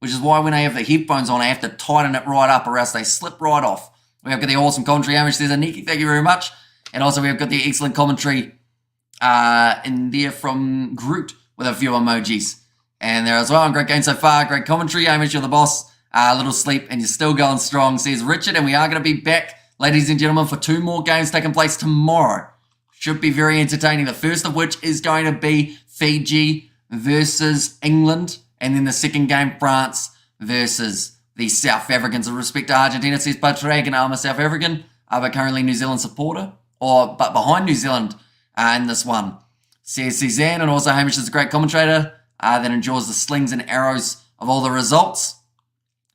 which is why when I have the headphones on, I have to tighten it right up, or else they slip right off. We have got the awesome commentary. Hamish says, Aniki, thank you very much. And also we have got the excellent commentary in there from Groot with a few emojis. And there as well. And great game so far. Great commentary. Hamish, you're the boss. A little sleep and you're still going strong, says Richard. And we are going to be back, ladies and gentlemen, for 2 more games taking place tomorrow. Should be very entertaining. The first of which is going to be Fiji versus England. And then the second game, France versus the South Africans. With respect to Argentina, says Patrag, and I'm a South African, but currently New Zealand supporter, but behind New Zealand in this one, says Suzanne. And also Hamish is a great commentator that enjoys the slings and arrows of all the results.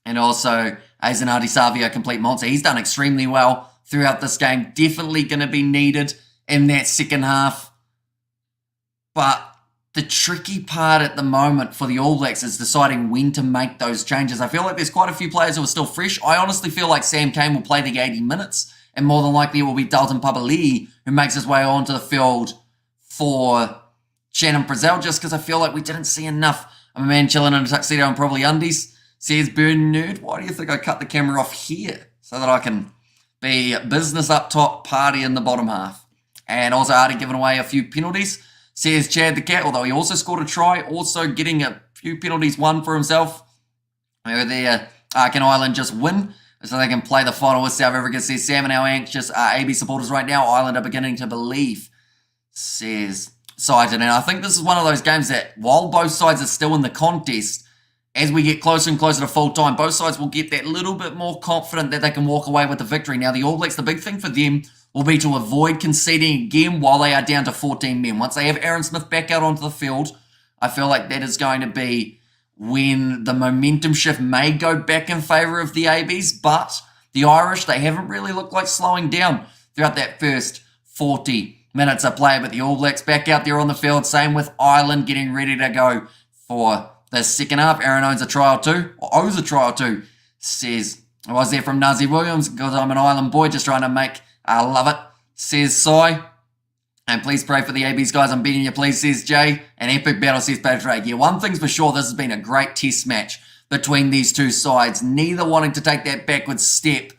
And also Ardie Savia, complete monster. He's done extremely well throughout this game. Definitely going to be needed in that second half. But the tricky part at the moment for the All Blacks is deciding when to make those changes. I feel like there's quite a few players who are still fresh. I honestly feel like Sam Cane will play the 80 minutes, and more than likely it will be Dalton Papali'i who makes his way onto the field for Shannon Frizzell, just because I feel like we didn't see enough. I'm a man chilling in a tuxedo and probably undies, says Burn Nerd. Why do you think I cut the camera off here? So that I can be business up top, party in the bottom half. And also already given away a few penalties, says Chad the Cat, although he also scored a try, also getting a few penalties won for himself. Over there, can Ireland just win so they can play the final with South Africa? Says Sam and our anxious AB supporters right now. Ireland are beginning to believe, says Sighted. And I think this is one of those games that while both sides are still in the contest, as we get closer and closer to full time, both sides will get that little bit more confident that they can walk away with the victory. Now, the All Blacks, the big thing for them will be to avoid conceding again while they are down to 14 men. Once they have Aaron Smith back out onto the field, I feel like that is going to be when the momentum shift may go back in favour of the ABs, but the Irish, they haven't really looked like slowing down throughout that first 40 minutes of play, but the All Blacks back out there on the field, same with Ireland getting ready to go for the second half. Aaron owns a try or two, says, I was there from Nazi Williams because I'm an Ireland boy just trying to make, I love it, says Cy. And please pray for the ABs, guys. I'm begging you, please, says Jay. An epic battle, says Patrick. Yeah, one thing's for sure, this has been a great test match between these two sides, neither wanting to take that backwards step.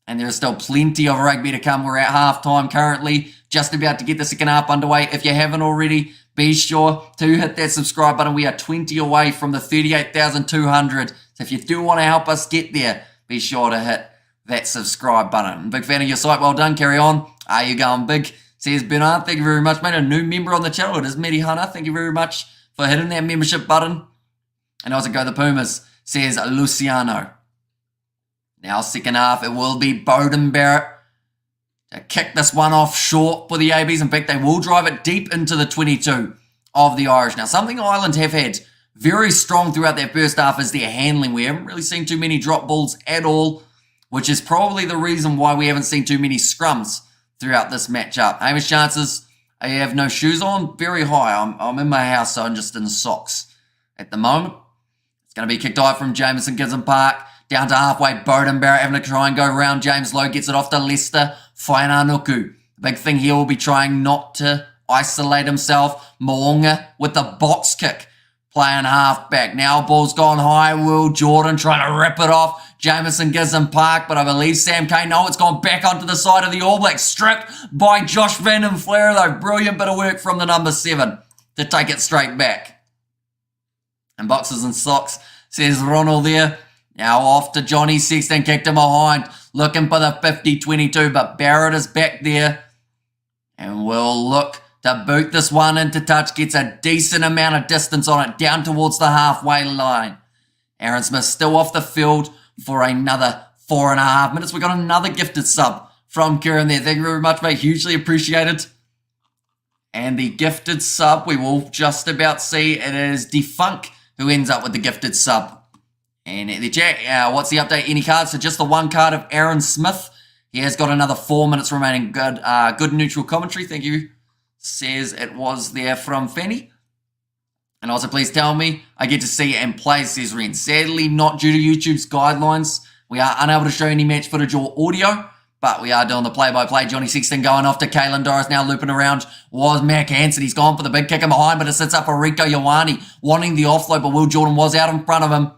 And there is still plenty of rugby to come. We're at half-time currently, just about to get the second half underway. If you haven't already, be sure to hit that subscribe button. We are 20 away from the 38,200. So if you do want to help us get there, be sure to hit that subscribe button. Big fan of your site. Well done. Carry on. Are you going big? Says Bernard. Thank you very much, mate. A new member on the channel. It is Medi Hunter. Thank you very much for hitting that membership button. And also go the Pumas, says Luciano. Now second half, it will be Beauden Barrett to kick this one off short for the ABs. In fact, they will drive it deep into the 22 of the Irish. Now, something Ireland have had very strong throughout their first half is their handling. We haven't really seen too many drop balls at all, which is probably the reason why we haven't seen too many scrums throughout this matchup. Hamish chances, I have no shoes on, very high. I'm in my house, so I'm just in socks at the moment. It's going to be kicked out from Jamieson Gibson Park. Down to halfway, Beauden Barrett having to try and go around. James Lowe gets it off to Leicester. Fainanuku. The big thing here will be trying not to isolate himself. Moonga with the box kick. Playing half back. Now ball's gone high. Will Jordan trying to rip it off. Jamieson Gibson Park, but I believe Sam Kane. No, it's gone back onto the side of the All Blacks. Stripped by Josh Van den Flair, though. Brilliant bit of work from the number 7 to take it straight back. And boxes and socks, says Ronald there. Now off to Johnny Sexton, kicked him behind, looking for the 50-22, but Barrett is back there. And will look to boot this one into touch, gets a decent amount of distance on it, down towards the halfway line. Aaron Smith still off the field for another 4.5 minutes. We got another gifted sub from Kieran there. Thank you very much, mate. Hugely appreciated. And the gifted sub, we will just about see, it is Defunk who ends up with the gifted sub. And the chat, what's the update? Any cards? So just the one card of Aaron Smith. He has got another 4 minutes remaining. Good neutral commentary. Thank you. Says it was there from Fanny. And also, please tell me I get to see and play, says Ren. Sadly, not due to YouTube's guidelines. We are unable to show any match footage or audio, but we are doing the play-by-play. Johnny Sexton going off to Kalen Doris, now looping around. Was Mac Hansen. He's gone for the big kick in behind, but it sits up for Rico Ioane, wanting the offload, but Will Jordan was out in front of him.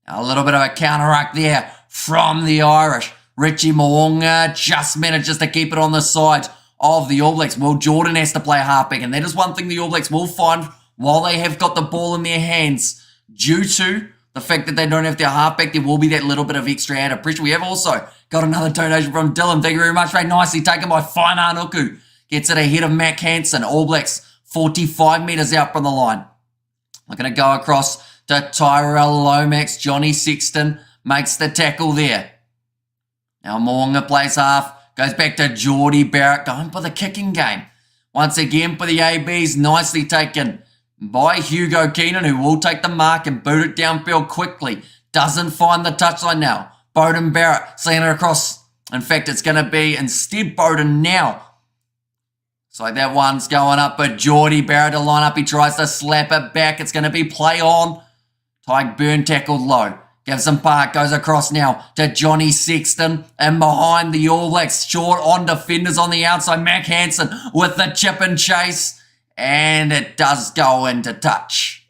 A little bit of a counteract there from the Irish. Richie Moonga just manages to keep it on the side of the All Blacks. Will Jordan has to play halfback, and that is one thing the All Blacks will find while they have got the ball in their hands. Due to the fact that they don't have their halfback, there will be that little bit of extra added pressure. We have also got another donation from Dylan. Thank you very much, mate. Nicely taken by Fainanuku. Gets it ahead of Mac Hansen. All Blacks 45 metres out from the line. We're going to go across to Tyrell Lomax. Johnny Sexton makes the tackle there. Now Moonga plays half. Goes back to Geordie Barrett. Going for the kicking game. Once again for the ABs. Nicely taken by Hugo Keenan, who will take the mark and boot it downfield quickly. Doesn't find the touchline now. Beauden Barrett seeing it across. In fact, it's going to be instead Beauden now. So that one's going up, but Geordie Barrett to line up. He tries to slap it back. It's going to be play on. Tyke Byrne tackled low. Gibson Park goes across now to Johnny Sexton. And behind the All Blacks, short on defenders on the outside. Mac Hansen with the chip and chase. And it does go into touch.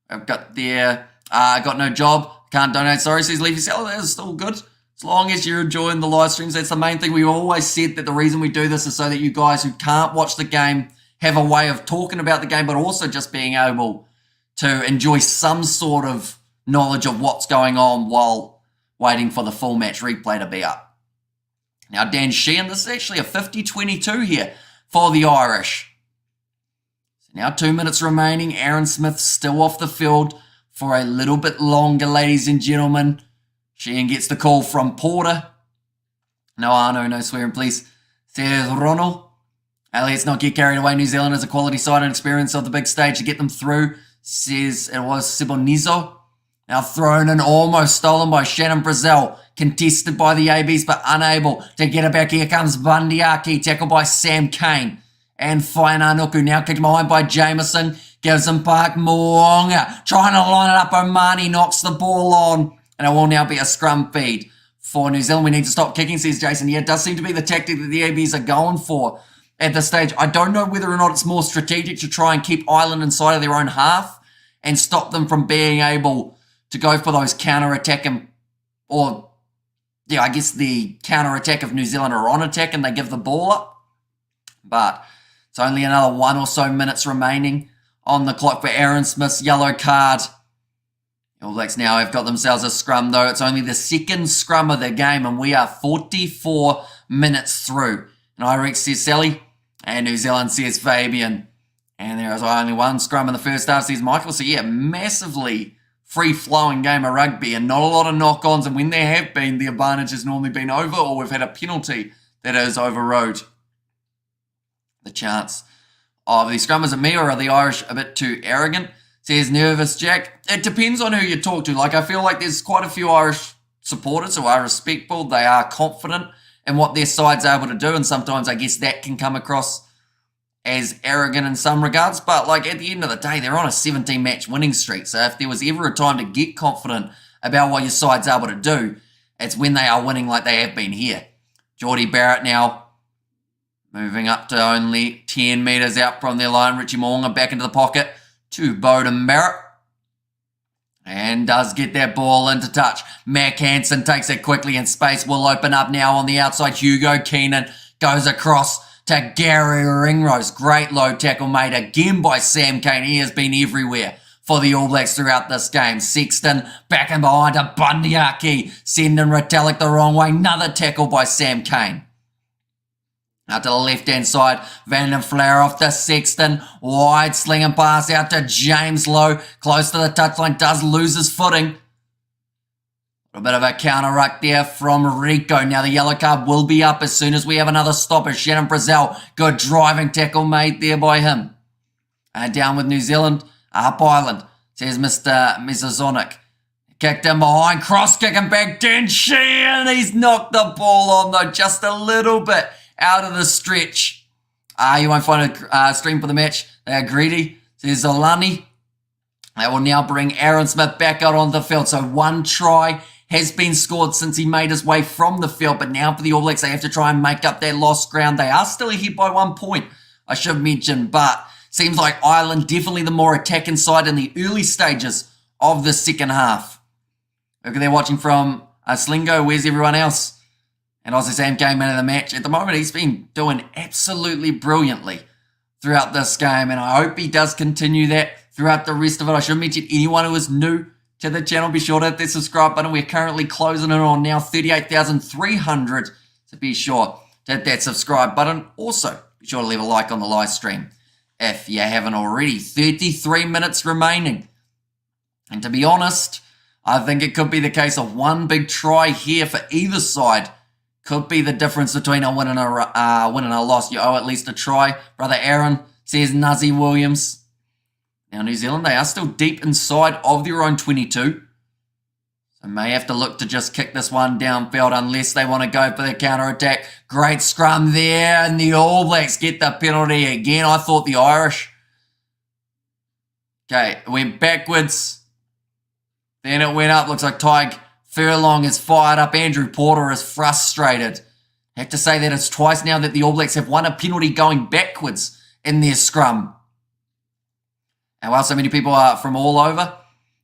I've got there, got no job. Can't donate. Sorry, says Leafy Seller. That is still good. As long as you're enjoying the live streams, that's the main thing. We've always said that the reason we do this is so that you guys who can't watch the game have a way of talking about the game, but also just being able to enjoy some sort of knowledge of what's going on while waiting for the full match replay to be up. Now, Dan Sheehan, this is actually a 50-22 here for the Irish. So now 2 minutes remaining. Aaron Smith still off the field for a little bit longer, ladies and gentlemen. Sheehan gets the call from Porter. No Arno, no swearing, please. Says Ronald. Let's not get carried away. New Zealand has a quality side and experience of the big stage to get them through. Says it was Sibonizo. Now thrown in, almost stolen by Shannon Brazil. Contested by the ABs, but unable to get it back. Here comes Bundyaki, tackled by Sam Kane. And Fainanuku now kicked behind by Jameson. Gives him Park Moonga. Trying to line it up. Omani knocks the ball on. And it will now be a scrum feed for New Zealand. We need to stop kicking, says Jason. Yeah, it does seem to be the tactic that the ABs are going for at this stage. I don't know whether or not it's more strategic to try and keep Ireland inside of their own half and stop them from being able to go for those counter-attack or I guess the counter-attack if New Zealand are on attack and they give the ball up. But it's only another 1 or so minutes remaining on the clock for Aaron Smith's yellow card. All Blacks now have got themselves a scrum, though. It's only the second scrum of the game, and we are 44 minutes through. And Irex says Sally, and New Zealand says Fabian. And there is only one scrum in the first half, says Michael. So, yeah, massively free-flowing game of rugby and not a lot of knock-ons. And when there have been, the advantage has normally been over, or we've had a penalty that has overrode the chance of the scrum. Is it me, or are the Irish a bit too arrogant? Says Nervous Jack. It depends on who you talk to. Like, I feel like there's quite a few Irish supporters who are respectful. They are confident in what their side's able to do, and sometimes I guess that can come across as arrogant in some regards. But, like, at the end of the day, they're on a 17-match winning streak. So if there was ever a time to get confident about what your side's able to do, it's when they are winning like they have been here. Geordie Barrett now moving up to only 10 metres out from their line. Richie Moonga back into the pocket to Bowden Barrett. And does get that ball into touch. Mac Hansen takes it quickly, and space will open up now on the outside. Hugo Keenan goes across to Gary Ringrose. Great low tackle made again by Sam Kane. He has been everywhere for the All Blacks throughout this game. Sexton back and behind to Bundyaki. Sending Retallick the wrong way. Another tackle by Sam Kane. Out to the left-hand side, Van den Flare off to Sexton. Wide slinging pass out to James Lowe. Close to the touchline, does lose his footing. A bit of a counter-ruck there from Rico. Now the yellow card will be up as soon as we have another stopper. Shannon Brazil, good driving tackle made there by him. Down with New Zealand, up Ireland, says Mr. Mesozonic. Kicked him behind, cross-kicking back, Dan Sheehan. He's knocked the ball on though, just a little bit out of the stretch. You won't find a stream for the match. They are greedy. Says Zolani. They will now bring Aaron Smith back out on the field. So one try has been scored since he made his way from the field. But now for the All Blacks, they have to try and make up their lost ground. They are still ahead by 1 point, I should mention. But seems like Ireland definitely the more attacking side in the early stages of the second half. Look at they're watching from Slingo. Where's everyone else? And Aussie Sam Kane, man of the match. At the moment, he's been doing absolutely brilliantly throughout this game. And I hope he does continue that throughout the rest of it. I should mention anyone who is new to the channel, be sure to hit that subscribe button. We're currently closing in on now 38,300. So be sure to hit that subscribe button. Also, be sure to leave a like on the live stream if you haven't already. 33 minutes remaining. And to be honest, I think it could be the case of one big try here for either side. Could be the difference between a win and a loss. You owe at least a try. Brother Aaron says Nuzzy Williams. Now New Zealand, they are still deep inside of their own 22. So may have to look to just kick this one downfield unless they want to go for the counter-attack. Great scrum there, and the All Blacks get the penalty again. I thought the Irish. Okay, it went backwards. Then it went up. Looks like Tyg Furlong is fired up. Andrew Porter is frustrated. I have to say that it's twice now that the All Blacks have won a penalty going backwards in their scrum. And while so many people are from all over,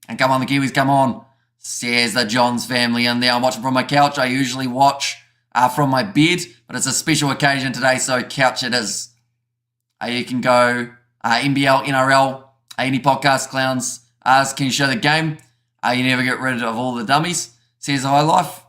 and come on the Kiwis, come on. Says the Johns family in there. I'm watching from my couch. I usually watch from my bed, but it's a special occasion today, so couch it is. You can go NBL, NRL, any podcast clowns. Can you show the game? You never get rid of all the dummies. Says High Life.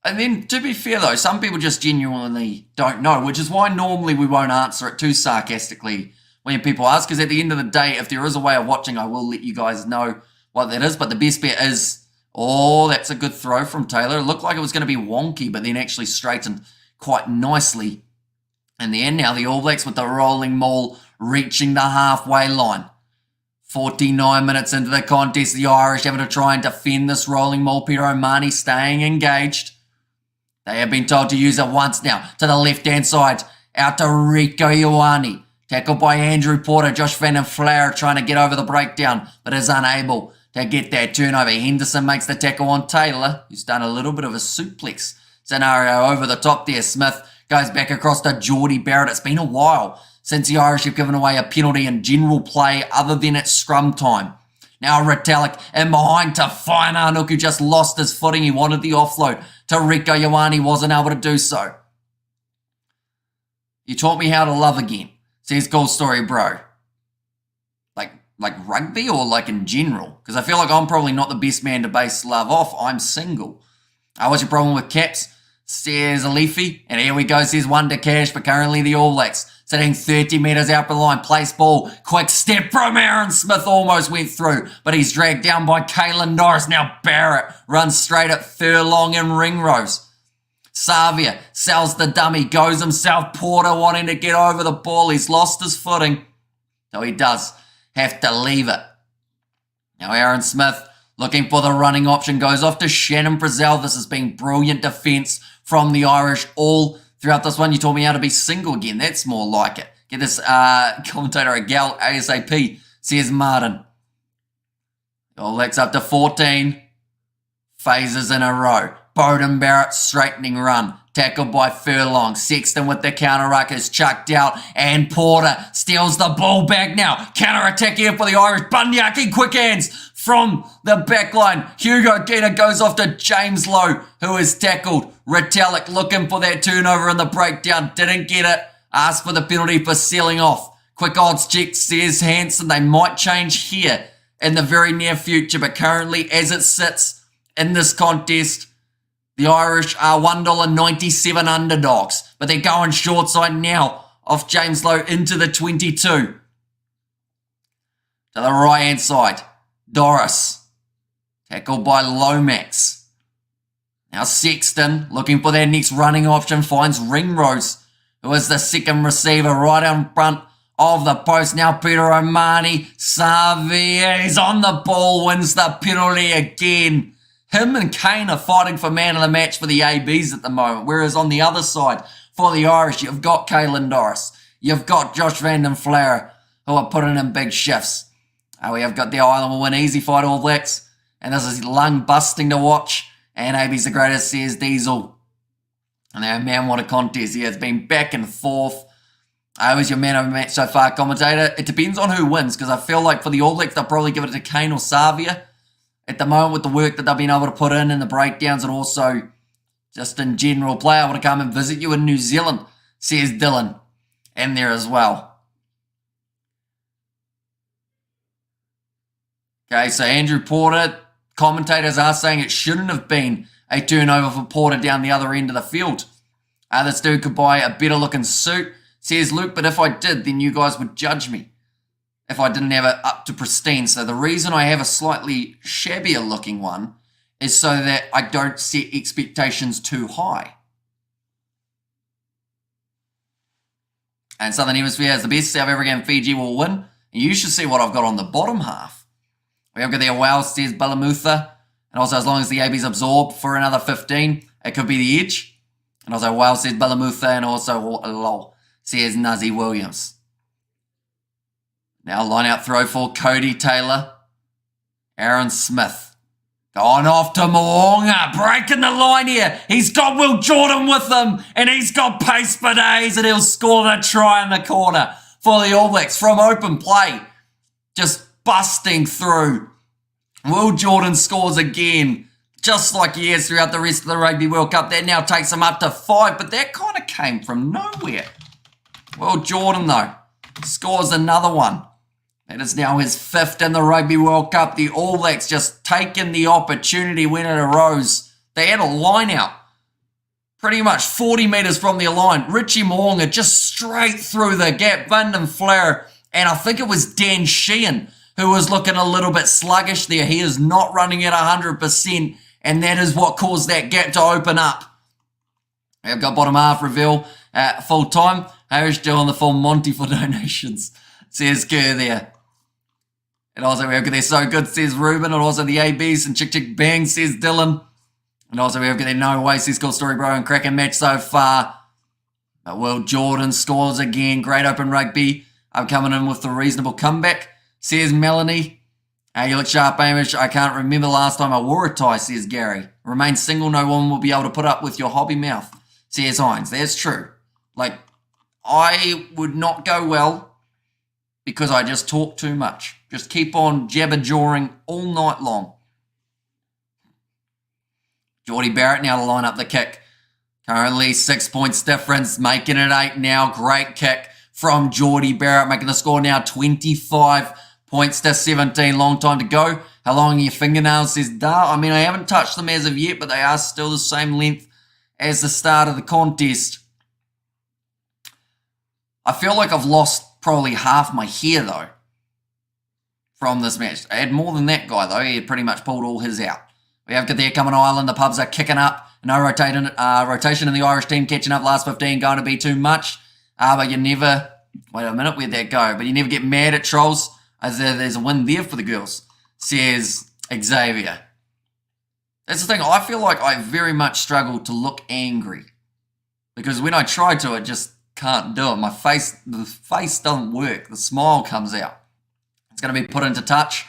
And then, to be fair though, some people just genuinely don't know, which is why normally we won't answer it too sarcastically when people ask, because at the end of the day, if there is a way of watching, I will let you guys know what that is. But the best bet is, oh, that's a good throw from Taylor. It looked like it was going to be wonky, but then actually straightened quite nicely. In the end now, the All Blacks with the rolling maul reaching the halfway line. 49 minutes into the contest, the Irish having to try and defend this rolling maul. Peter O'Mahony staying engaged. They have been told to use it once now. To the left-hand side, out to Rieko Ioane. Tackled by Andrew Porter. Josh Van den Flair trying to get over the breakdown, but is unable to get that turnover. Henderson makes the tackle on Taylor, who's done a little bit of a suplex scenario over the top there. Smith goes back across to Geordie Barrett. It's been a while since the Irish have given away a penalty in general play other than at scrum time. Now Retallick in behind to Fainanuk, who just lost his footing. He wanted the offload to Rieko Ioane, wasn't able to do so. You taught me how to love again. Says Cool Story Bro. Like rugby or like in general? Because I feel like I'm probably not the best man to base love off. I'm single. What's your problem with caps? Says Leafy. And here we go, says one to Cash, but currently the All Blacks sitting 30 metres out the line. Place ball. Quick step from Aaron Smith. Almost went through, but he's dragged down by Caelan Norris. Now Barrett runs straight at Furlong and Ringrose. Savia sells the dummy. Goes himself. Porter wanting to get over the ball. He's lost his footing. So he does have to leave it. Now Aaron Smith looking for the running option. Goes off to Shannon Brazel. This has been brilliant defence from the Irish all throughout this one. You taught me how to be single again. That's more like it. Get this commentator a gal ASAP, says Martin. All Blacks up to 14. Phases in a row. Beauden Barrett straightening run. Tackled by Furlong. Sexton with the counter ruck is chucked out. And Porter steals the ball back now. Counter attack here for the Irish. Bunyaki quick hands from the back line. Hugo Gina goes off to James Lowe, who is tackled. Retallick looking for that turnover in the breakdown. Didn't get it. Asked for the penalty for sealing off. Quick odds check, says Hanson. They might change here in the very near future. But currently, as it sits in this contest, the Irish are $1.97 underdogs, but they're going short side now off James Lowe into the 22. To the right-hand side, Doris, tackled by Lomax. Now Sexton, looking for their next running option, finds Ringrose, who is the second receiver right in front of the post. Now Peter O'Mahony, Xavier, he's on the ball, wins the penalty again. Him and Kane are fighting for man of the match for the ABs at the moment. Whereas on the other side, for the Irish, you've got Caelan Norris. You've got Josh Van den Flair, who are putting in big shifts. We have got the Ireland will win easy fight All Blacks. And this is lung busting to watch. And AB's the greatest, says Diesel. And now, man, what a contest. It's been back and forth. Who's your man of the match so far, commentator? It depends on who wins, because I feel like for the All Blacks, they'll probably give it to Kane or Savia. At the moment, with the work that they've been able to put in the breakdowns and also just in general play, I want to come and visit you in New Zealand, says Dylan. And there as well. Okay, so Andrew Porter, commentators are saying it shouldn't have been a turnover for Porter down the other end of the field. This dude could buy a better looking suit, says Luke, but if I did, then you guys would judge me if I didn't have it up to pristine. So the reason I have a slightly shabbier looking one is so that I don't set expectations too high. And Southern Hemisphere has the best. South Africa and Fiji will win. And you should see what I've got on the bottom half. We have got there Wells, says Balamutha. And also as long as the ABs absorb for another 15, it could be the edge. And also Wells, says Balamutha. And also lol, says Nuzzy Williams. Now line out throw for Cody Taylor. Aaron Smith. Going off to Moonga. Breaking the line here. He's got Will Jordan with him. And he's got pace for days. And he'll score the try in the corner for the All Blacks from open play. Just busting through Will Jordan scores again, just like he has throughout the rest of the Rugby World Cup. That now takes him up to 5, but that kind of came from nowhere. Will Jordan, though, scores another one. That is now his 5th in the Rugby World Cup. The All Blacks just taking the opportunity when it arose. They had a line out, pretty much 40 metres from the line. Richie Mo'unga just straight through the gap. Van Flair, and I think it was Dan Sheehan, who was looking a little bit sluggish there. He is not running at 100%, and that is what caused that gap to open up. We've got bottom half reveal at full time. Irish doing the full Monty for donations, says Kerr there. And also, we've got they're so good, says Ruben. And also the ABs and Chick Chick Bang, says Dylan. And also, we've got their no way, says Cool Story Bro, and cracking match so far. But Will Jordan scores again. Great open rugby. I'm coming in with the reasonable comeback, says Melanie. You look sharp, Amish. I can't remember the last time I wore a tie, says Gary. Remain single, no woman will be able to put up with your hobby mouth, says Hines. That's true. Like, I would not go well because I just talk too much. Just keep on jabber-jawing all night long. Geordie Barrett now to line up the kick. Currently 6 points difference, making it 8 now. Great kick from Geordie Barrett, making the score now 25 points to 17. Long time to go. How long are your fingernails, says Dar? I mean, I haven't touched them as of yet, but they are still the same length as the start of the contest. I feel like I've lost probably half my hair, though, from this match. I had more than that guy, though. He had pretty much pulled all his out. We have got there coming Ireland. The pubs are kicking up. No rotation in the Irish team, catching up last 15, going to be too much. But you never... Wait a minute, where'd that go? But you never get mad at trolls. There's a win there for the girls, says Xavier. That's the thing. I feel like I very much struggle to look angry. Because when I try to, it just can't do it. The face doesn't work. The smile comes out. It's going to be put into touch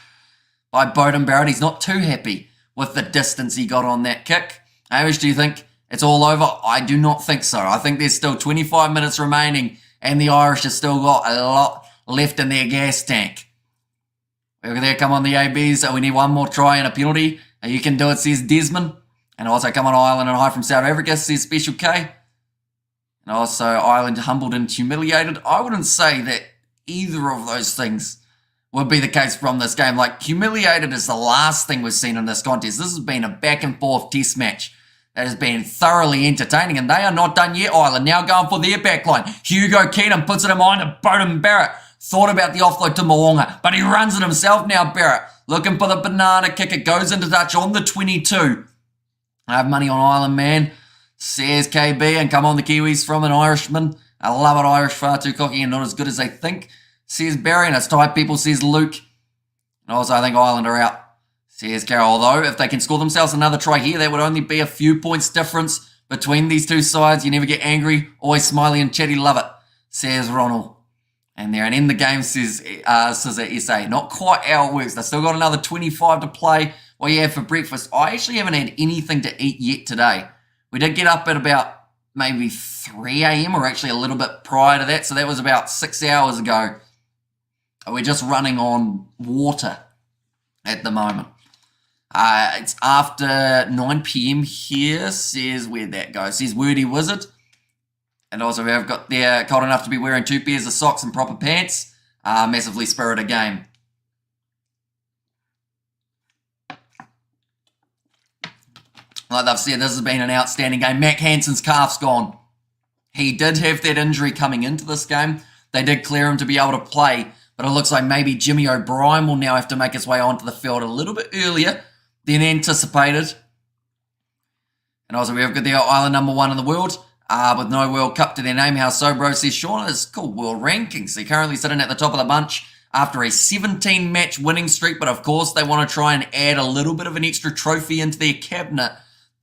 by Beauden Barrett. He's not too happy with the distance he got on that kick. Hamish, do you think it's all over? I do not think so. I think there's still 25 minutes remaining and the Irish have still got a lot left in their gas tank. Over there, come on the ABs. We need one more try and a penalty. You can do it, says Desmond. And also come on Ireland and high from South Africa, says Special K. And also Ireland humbled and humiliated. I wouldn't say that either of those things would be the case from this game. Like, humiliated is the last thing we've seen in this contest. This has been a back and forth test match that has been thoroughly entertaining, and they are not done yet. Ireland now going for their backline. Hugo Keaton puts it in mind of Beauden Barrett. Thought about the offload to Mo'unga, but he runs it himself now, Barrett. Looking for the banana kick. It goes into touch on the 22. I have money on Ireland, man, says KB, and come on the Kiwis from an Irishman. I love it, Irish, far too cocky and not as good as they think, says Barry, and it's tight people, says Luke. And also, I think Ireland are out, says Carol. Although, if they can score themselves another try here, that would only be a few points difference between these two sides. You never get angry, always smiley and chatty, love it, says Ronald. And there, and in the game, says SA. Not quite how it works. They've still got another 25 to play. What you have for breakfast? I actually haven't had anything to eat yet today. We did get up at about maybe 3 a.m. or actually a little bit prior to that. So that was about 6 hours ago. We're just running on water at the moment. It's after 9 p.m. here, says where'd that go? Says Wordy Wizard. And also we've got there cold enough to be wearing 2 pairs of socks and proper pants. Massively spirited game. Like they've said, this has been an outstanding game. Mac Hansen's calf's gone. He did have that injury coming into this game. They did clear him to be able to play, but it looks like maybe Jimmy O'Brien will now have to make his way onto the field a little bit earlier than anticipated. And also we've got the Ireland #1 in the world. With no World Cup to their name. How so, bro, says Sean. It's called World Rankings. They're currently sitting at the top of the bunch after a 17-match winning streak, but of course they want to try and add a little bit of an extra trophy into their cabinet,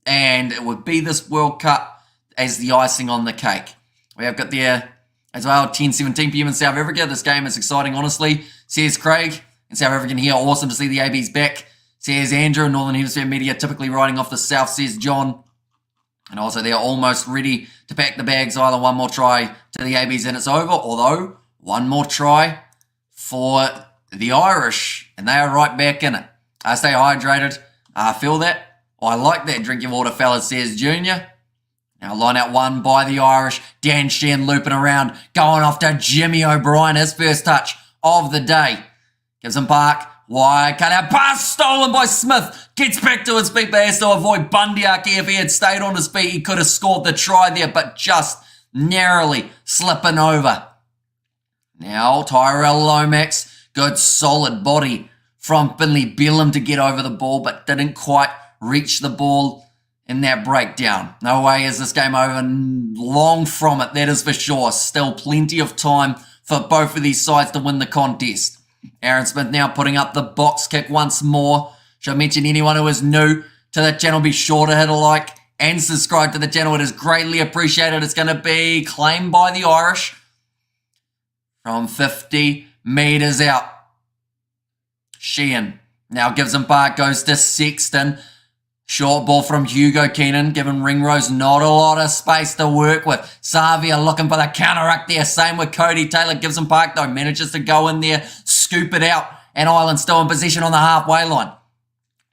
and it would be this World Cup as the icing on the cake. We have got there as well 10:17 p.m. in South Africa. This game is exciting, honestly, says Craig. And South African here, awesome to see the ABs back, says Andrew. Northern Hemisphere media typically riding off the south, says John. And also they're almost ready to pack the bags. Either one more try to the ABs and it's over. Although, one more try for the Irish. And they are right back in it. Stay hydrated. Feel that? I like that. Drink your water, fellas, says Junior. Now line out one by the Irish. Dan Sheehan looping around, going off to Jimmy O'Brien, his first touch of the day. Gives him Park. Wide cut out pass stolen by Smith. Gets back to his feet, but has to avoid Bundyaki. If he had stayed on his feet, he could have scored the try there, but just narrowly slipping over. Now Tyrell Lomax. Good solid body from Finley Bellum to get over the ball, but didn't quite reach the ball in that breakdown. No way is this game over. Long from it, that is for sure. Still plenty of time for both of these sides to win the contest. Aaron Smith now putting up the box kick once more. Should I mention anyone who is new to the channel, be sure to hit a like and subscribe to the channel. It is greatly appreciated. It's going to be claimed by the Irish from 50 metres out. Sheehan now gives him Park, goes to Sexton. Short ball from Hugo Keenan, giving Ringrose not a lot of space to work with. Savia looking for the counter-ruck there. Same with Cody Taylor. Gives him Park, though. Manages to go in there, scoop it out. And Ireland still in possession on the halfway line.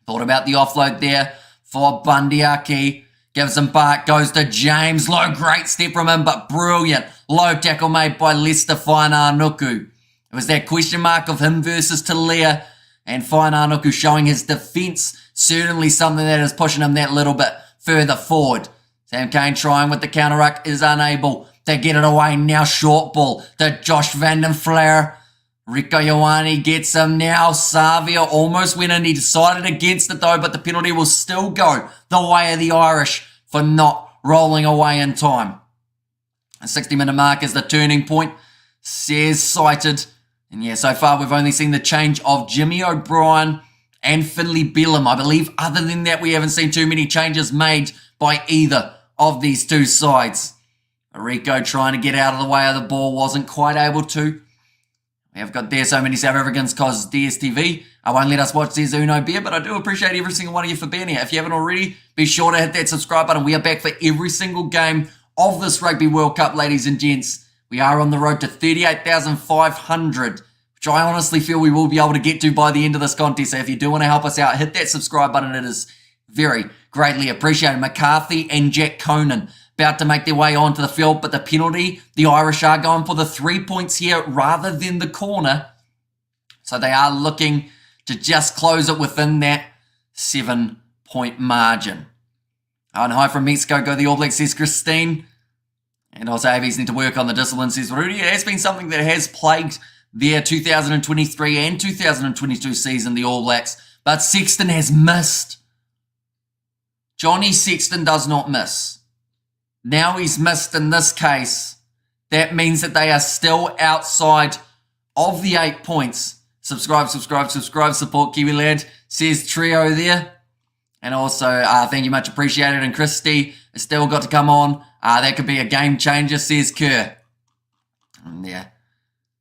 Thought about the offload there for Bundyaki. Gives him Park, goes to James. Low, great step from him, but brilliant. Low tackle made by Lester Fainanuku. It was that question mark of him versus Talia. And Fainanuku showing his defence. Certainly something that is pushing him that little bit further forward. Sam Cane trying with the counter-ruck, is unable to get it away. Now short ball to Josh Van den Flair. Rico Ioane gets him now. Savia almost went in. He decided against it though, but the penalty will still go the way of the Irish for not rolling away in time. A 60-minute mark is the turning point, says cited. And yeah, so far we've only seen the change of Jimmy O'Brien and Finley Bellum. I believe other than that, we haven't seen too many changes made by either of these two sides. Rico trying to get out of the way of the ball, wasn't quite able to. We have got there so many South Africans cause DSTV. I won't let us watch these Uno beer, but I do appreciate every single one of you for being here. If you haven't already, be sure to hit that subscribe button. We are back for every single game of this Rugby World Cup, ladies and gents. We are on the road to 38,500. which I honestly feel we will be able to get to by the end of this contest. So if you do want to help us out, hit that subscribe button. It is very greatly appreciated. McCarthy and Jack Conan about to make their way onto the field, but the penalty, the Irish are going for the 3 points here rather than the corner. So they are looking to just close it within that 7-point margin. And hi from Mexico, go the All Blacks, says Christine. And also AVs need to work on the discipline, says Rudy. It has been something that has plagued their 2023 and 2022 season, the All Blacks. But Sexton has missed. Johnny Sexton does not miss. Now he's missed in this case. That means that they are still outside of the 8 points. Subscribe, support Kiwi Lad, says Trio there. And also, thank you, much appreciated. And Christy has still got to come on. That could be a game changer, says Kerr. And yeah,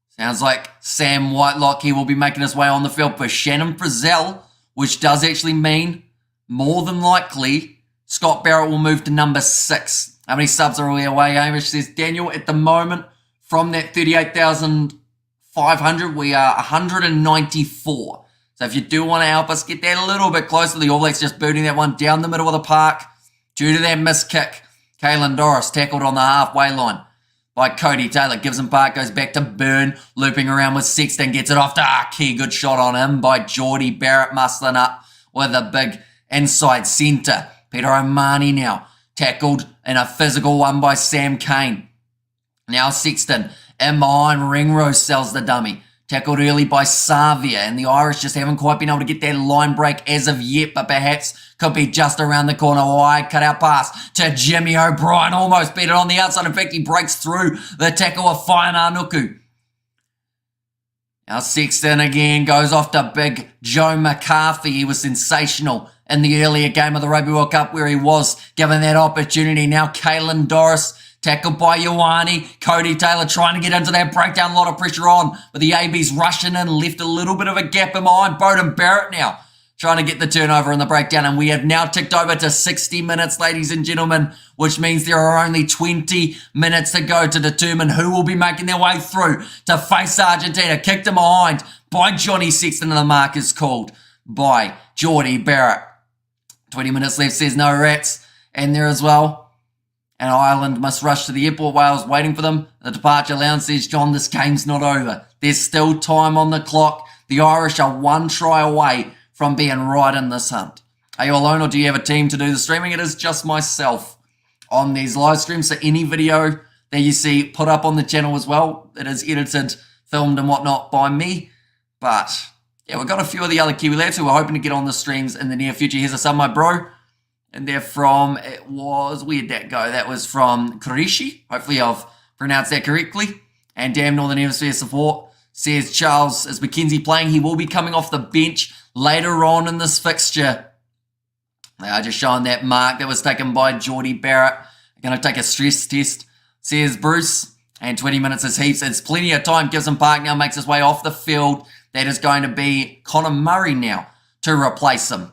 sounds like Sam Whitelock, he will be making his way on the field for Shannon Frizzell, which does actually mean, more than likely, Scott Barrett will move to number 6. How many subs are we away, Hamish? Says Daniel, at the moment, from that 38,500, we are 194. So if you do want to help us get that a little bit closer, the All Blacks just booting that one down the middle of the park due to that missed kick. Caelan Doris tackled on the halfway line by Cody Taylor. Gives him Park, goes back to Byrne, looping around with Sexton, gets it off to Aki. Good shot on him by Geordie Barrett, muscling up with a big inside centre. Peter O'Mahony now tackled in a physical one by Sam Cane. Now Sexton in behind, Ringrose sells the dummy. Tackled early by Savia, and the Irish just haven't quite been able to get that line break as of yet, but perhaps could be just around the corner. Wide cut-out pass to Jimmy O'Brien, almost beat it on the outside. In fact, he breaks through the tackle of Fainanuku. Now Sexton again goes off to big Joe McCarthy. He was sensational in the earlier game of the Rugby World Cup where he was given that opportunity. Now Caelan Doris tackled by Ioane. Cody Taylor trying to get into that breakdown. A lot of pressure on. But the AB's rushing in. Left a little bit of a gap in behind. Beauden Barrett now trying to get the turnover in the breakdown. And we have now ticked over to 60 minutes, ladies and gentlemen, which means there are only 20 minutes to go to determine who will be making their way through to face Argentina. Kicked in behind by Johnny Sexton, and the mark is called by Geordie Barrett. 20 minutes left, says no rats in there as well. And Ireland must rush to the airport. Wales waiting for them. The departure lounge says, John, this game's not over. There's still time on the clock. The Irish are one try away from being right in this hunt. Are you alone or do you have a team to do the streaming? It is just myself on these live streams. So any video that you see put up on the channel as well, it is edited, filmed and whatnot by me. But yeah, we've got a few of the other Kiwi lads who are hoping to get on the streams in the near future. Here's a sub, my bro. And they're from, where'd that go? That was from Kurishi. Hopefully I've pronounced that correctly. And damn Northern Hemisphere support, says Charles. Is Mackenzie playing? He will be coming off the bench later on in this fixture. They are just showing that mark that was taken by Geordie Barrett. Going to take a stress test, says Bruce. And 20 minutes is heaps. It's plenty of time. Gibson Park now makes his way off the field. That is going to be Connor Murray now to replace him.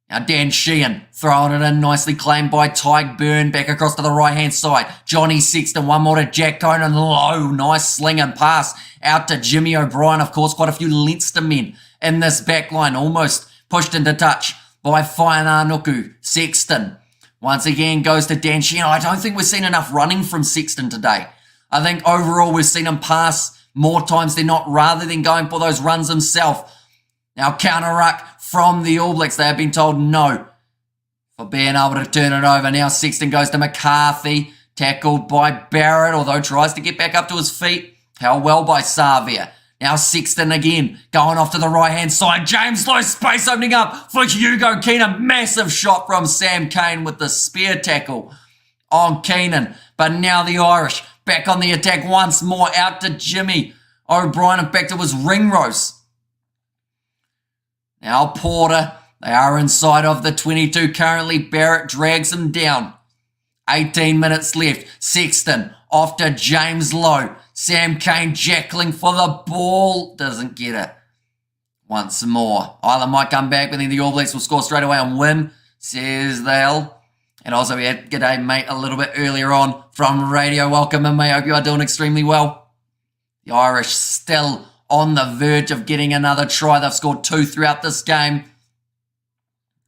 Now Dan Sheehan throwing it in, nicely claimed by Tyke Byrne, back across to the right-hand side. Johnny Sexton, one more to Jack Conan, low, nice sling and pass out to Jimmy O'Brien. Of course, quite a few Leinster men in this back line, almost pushed into touch by Whainarnuku. Sexton once again goes to Dan Sheehan. I don't think we've seen enough running from Sexton today. I think overall we've seen him pass more times than not rather than going for those runs himself. Now counter-ruck from the All Blacks. They have been told no for being able to turn it over. Now Sexton goes to McCarthy, tackled by Barrett, although tries to get back up to his feet. Held well by Savia. Now Sexton again, going off to the right-hand side. James Lowe, space opening up for Hugo Keenan. Massive shot from Sam Cane with the spear tackle on Keenan. But now the Irish back on the attack once more, out to Jimmy O'Brien. In fact, it was Ringrose. Now Porter, they are inside of the 22 currently. Barrett drags him down. 18 minutes left. Sexton off to James Lowe. Sam Cane jackling for the ball. Doesn't get it. Once more. Ireland might come back, but then the All Blacks will score straight away and win, says they'll. And also we had g'day mate a little bit earlier on from radio. Welcome in, mate. Hope you are doing extremely well. The Irish still on the verge of getting another try. They've scored 2 throughout this game.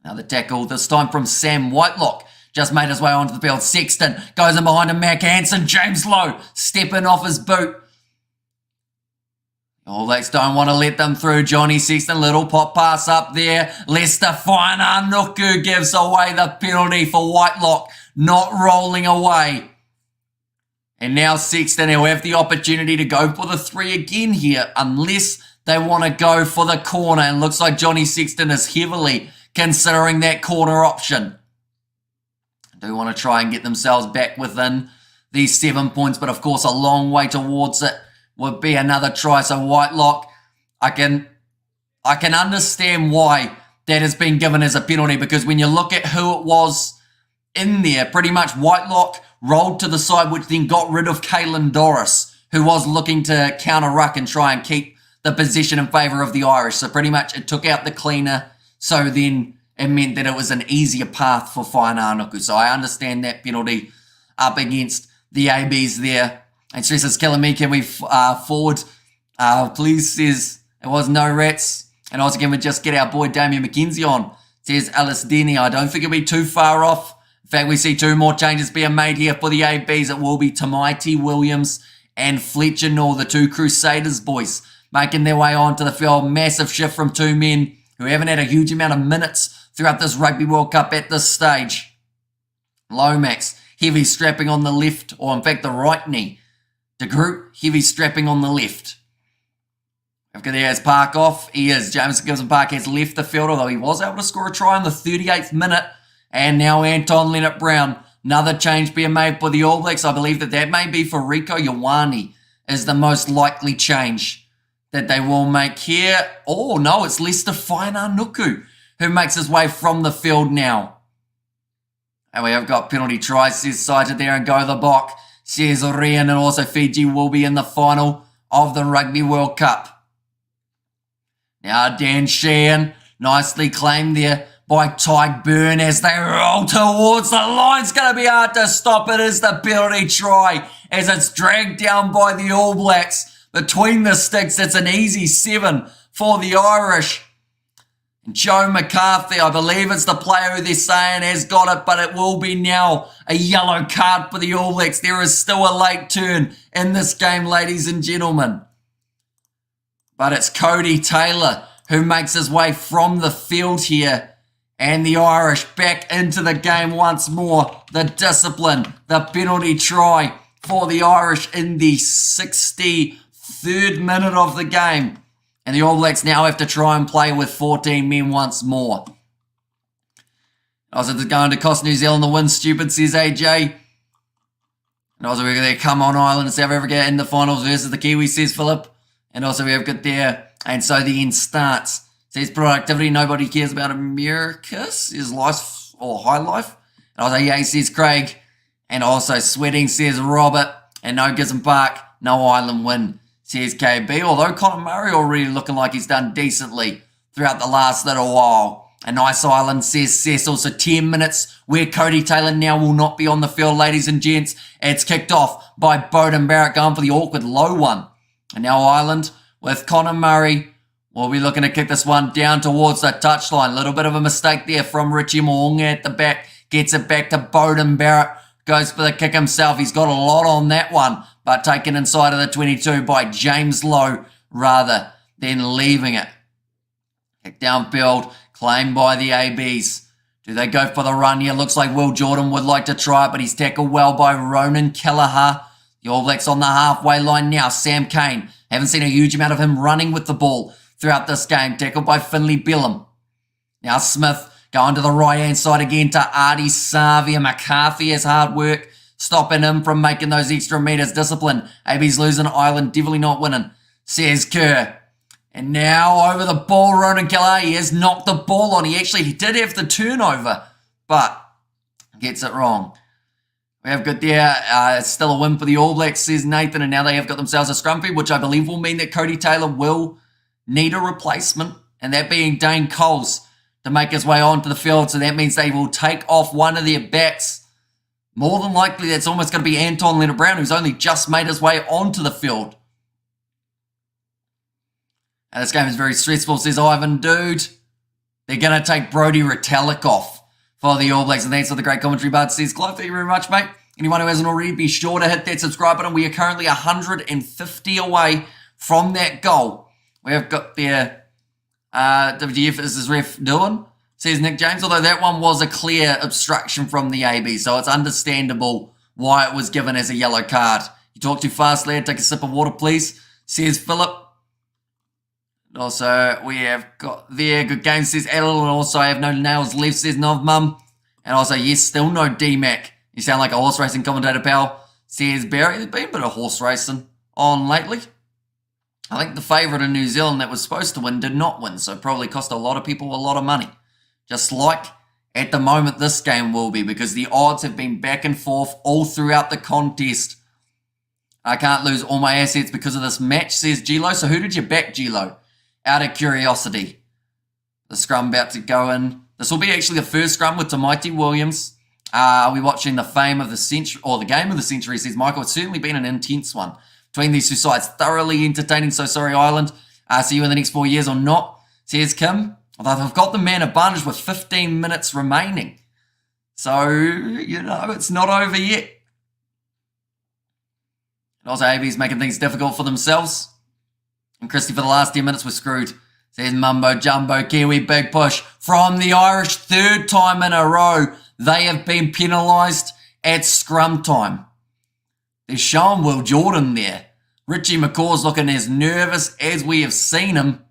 Now the tackle, this time from Sam Whitelock. Just made his way onto the field. Sexton goes in behind him. Mac Hansen. James Lowe stepping off his boot. All Blacks don't want to let them through. Johnny Sexton, little pop pass up there. Lester Whainarnuku gives away the penalty for Whitelock not rolling away. And now Sexton will have the opportunity to go for the 3 again here, unless they want to go for the corner. And looks like Johnny Sexton is heavily considering that corner option. They do want to try and get themselves back within these 7 points, but of course a long way towards it would be another try. So Whitelock, I can understand why that has been given as a penalty, because when you look at who it was in there, pretty much Whitelock rolled to the side, which then got rid of Caelan Doris, who was looking to counter-ruck and try and keep the possession in favour of the Irish. So pretty much it took out the cleaner, so then it meant that it was an easier path for Whainarnuku. So I understand that penalty up against the ABs there. And stresses killing me. Can we forward, please, says it was no rats. And also can we just get our boy Damien McKenzie on, says Alice Denny. I don't think it'll be too far off. In fact, we see 2 more changes being made here for the ABs. It will be Tamaiti Williams and Fletcher Nor, the 2 Crusaders boys, making their way onto the field. Massive shift from 2 men who haven't had a huge amount of minutes throughout this Rugby World Cup at this stage. Lomax, heavy strapping on the left, or in fact the right knee. De Groot, heavy strapping on the left. After there is Park off. He is. James Gibson Park has left the field, although he was able to score a try in the 38th minute. And now Anton Leonard-Brown. Another change being made for the All Blacks. I believe that may be for Rieko Ioane is the most likely change that they will make here. Oh, no, it's Lester Whainarnuku who makes his way from the field now. And we have got penalty tries, says Sighted there, and go the Bok, says Rian, and also Fiji will be in the final of the Rugby World Cup. Now Dan Sheehan, nicely claimed there by Tyke Byrne as they roll towards the line. It's going to be hard to stop. It is the penalty try as it's dragged down by the All Blacks. Between the sticks, it's an easy 7 for the Irish. And Joe McCarthy, I believe it's the player who they're saying has got it, but it will be now a yellow card for the All Blacks. There is still a late turn in this game, ladies and gentlemen. But it's Cody Taylor who makes his way from the field here. And the Irish back into the game once more. The discipline, the penalty try for the Irish in the 63rd minute of the game. And the All Blacks now have to try and play with 14 men once more. Also, it's going to cost New Zealand the win, stupid, says AJ. And also, we're going to come on Ireland and South Africa in the finals versus the Kiwis, says Philip. And also, we have got there. And so the end starts. Says productivity, nobody cares about Americus, his life or high life. And also, yeah, says Craig. And also, sweating, says Robert. And no Gisborne Park, no Ireland win, says KB. Although Conor Murray already looking like he's done decently throughout the last little while. A nice Ireland, says Cecil. So 10 minutes where Cody Taylor now will not be on the field, ladies and gents. It's kicked off by Beauden Barrett going for the awkward low one. And now Ireland with Conor Murray will be looking to kick this one down towards the touchline. A little bit of a mistake there from Richie Mo'unga at the back. Gets it back to Beauden Barrett. Goes for the kick himself. He's got a lot on that one, but taken inside of the 22 by James Lowe rather than leaving it. Kick downfield, claimed by the ABs. Do they go for the run here? Looks like Will Jordan would like to try it, but he's tackled well by Ronan Kelleher. The All Blacks on the halfway line now. Sam Cane. Haven't seen a huge amount of him running with the ball throughout this game. Tackled by Finlay Bellum. Now Smith going to the right-hand side again to Artie Savia. McCarthy has hard work stopping him from making those extra metres. Discipline. AB's losing. Ireland definitely not winning, says Kerr. And now over the ball, Ronan Kelleher. He has knocked the ball on. He did have the turnover, but gets it wrong. We have got there, it's still a win for the All Blacks, says Nathan, and now they have got themselves a scrum feed, which I believe will mean that Cody Taylor will need a replacement, and that being Dane Coles to make his way onto the field. So that means they will take off one of their backs. More than likely, that's almost going to be Anton Leonard-Brown, who's only just made his way onto the field. And this game is very stressful, says Ivan Dude. They're going to take Brodie Retallick off for the All Blacks, and that's what the great commentary bud says. Clive, thank you very much, mate. Anyone who hasn't already, be sure to hit that subscribe button. We are currently 150 away from that goal. We have got there, WGF is this ref doing, says Nick James, although that one was a clear obstruction from the AB, so it's understandable why it was given as a yellow card. You talk too fast, lad. Take a sip of water, please, says Philip. Also, we have got there, good game, says Adel, and also I have no nails left, says Novmum. And also, yes, still no D-Mac. You sound like a horse racing commentator, pal, says Barry. There's been a bit of horse racing on lately. I think the favourite in New Zealand that was supposed to win did not win, so probably cost a lot of people a lot of money. Just like at the moment this game will be, because the odds have been back and forth all throughout the contest. I can't lose all my assets because of this match, says Gilo. So who did you back, Gilo? Out of curiosity. The scrum about to go in. This will be actually the first scrum with Tamaiti Williams. Are we watching the fame of the century, or the game of the century, says Michael. It's certainly been an intense one between these two sides. Thoroughly entertaining, so sorry, Ireland. See you in the next 4 years or not, says Kim. Although they've got the man advantage with 15 minutes remaining. So, you know, it's not over yet. And also, AB's making things difficult for themselves. And Christie, for the last 10 minutes, we're screwed. Says Mumbo Jumbo, Kiwi, big push from the Irish, third time in a row. They have been penalised at scrum time. They're showing Will Jordan there. Richie McCaw's looking as nervous as we have seen him.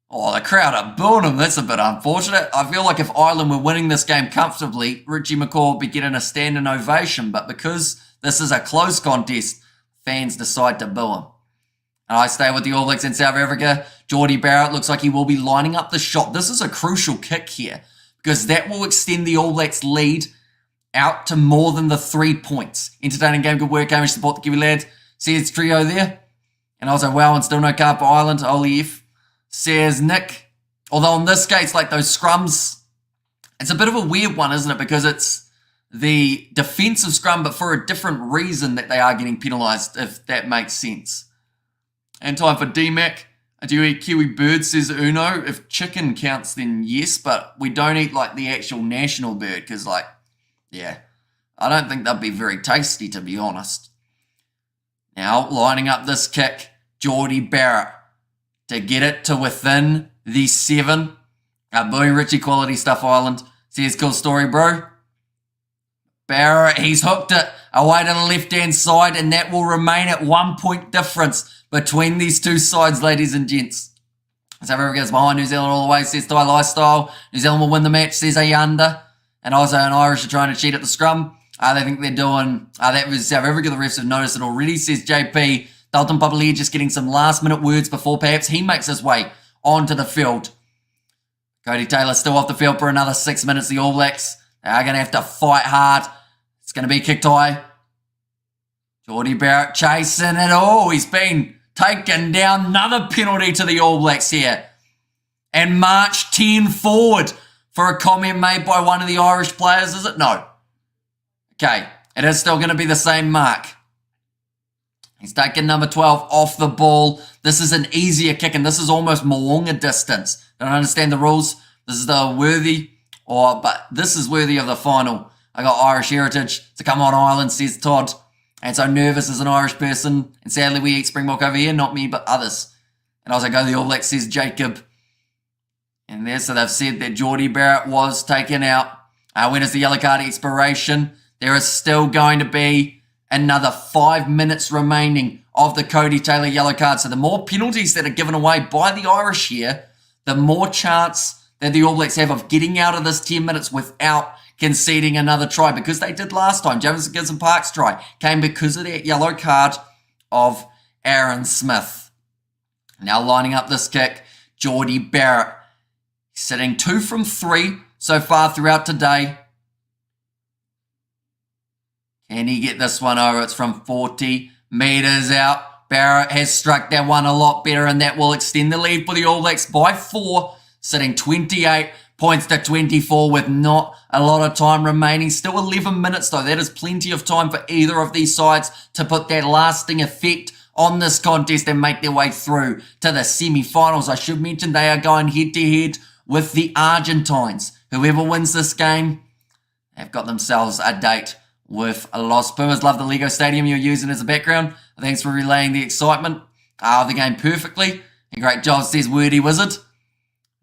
Oh, the crowd are booing him. That's a bit unfortunate. I feel like if Ireland were winning this game comfortably, Richie McCaw would be getting a standing ovation. But because this is a close contest, fans decide to boo him. And I stay with the All Blacks in South Africa. Geordie Barrett looks like he will be lining up the shot. This is a crucial kick here, because that will extend the All Blacks lead out to more than the 3 points. Entertaining game, good work, game, support the Kiwi lads. Says Trio there. And also, wow, and still no card for Ireland. Holy F, says Nick. Although in this case, like those scrums, it's a bit of a weird one, isn't it? Because it's the defensive scrum, but for a different reason that they are getting penalised, if that makes sense. And time for D-Mac. Do you eat kiwi bird, says Uno? If chicken counts, then yes, but we don't eat like the actual national bird because, like, yeah, I don't think that'd be very tasty, to be honest. Now, lining up this kick, Geordie Barrett to get it to within the 7. Boom, Richie, quality stuff, Ireland. Says, cool story, bro. Barrett, he's hooked it away to the left-hand side, and that will remain at 1 point difference between these two sides, ladies and gents. South Africa goes behind New Zealand all the way, says Thai Lifestyle. New Zealand will win the match, says Ayanda. And also an Irish are trying to cheat at the scrum. They think they're doing, that was South Africa, the refs have noticed it already, says JP. Dalton Papali'i just getting some last-minute words before perhaps he makes his way onto the field. Cody Taylor still off the field for another 6 minutes. The All Blacks are going to have to fight hard. It's going to be kicked high. Geordie Barrett chasing it. Oh, he's been taken down. Another penalty to the All Blacks here. And march 10 forward for a comment made by one of the Irish players, is it? No. Okay, it is still going to be the same mark. He's taken number 12 off the ball. This is an easier kick, and this is almost Moonga distance. Don't understand the rules. This is the worthy, but this is worthy of the final. I got Irish heritage, so come on Ireland, says Todd. And so nervous as an Irish person, and sadly we eat Springbok over here, not me, but others. And also go the All Blacks, says Jacob. And there, so they've said that Geordie Barrett was taken out. When is the yellow card expiration? There is still going to be another 5 minutes remaining of the Cody Taylor yellow card. So the more penalties that are given away by the Irish here, the more chance that the All Blacks have of getting out of this 10 minutes without conceding another try, because they did last time. Jamison Gibson Park's try came because of that yellow card of Aaron Smith. Now lining up this kick, Geordie Barrett. Sitting 2 from 3 so far throughout today. Can he get this one over? It's from 40 metres out. Barrett has struck that one a lot better, and that will extend the lead for the All Blacks by 4, sitting 28 points to 24 with not a lot of time remaining. Still 11 minutes though. That is plenty of time for either of these sides to put that lasting effect on this contest and make their way through to the semi-finals. I should mention they are going head-to-head with the Argentines. Whoever wins this game, they've got themselves a date with Los Pumas. Love the Lego Stadium you're using as a background. Thanks for relaying the excitement of the game perfectly. A great job, says Wordy Wizard.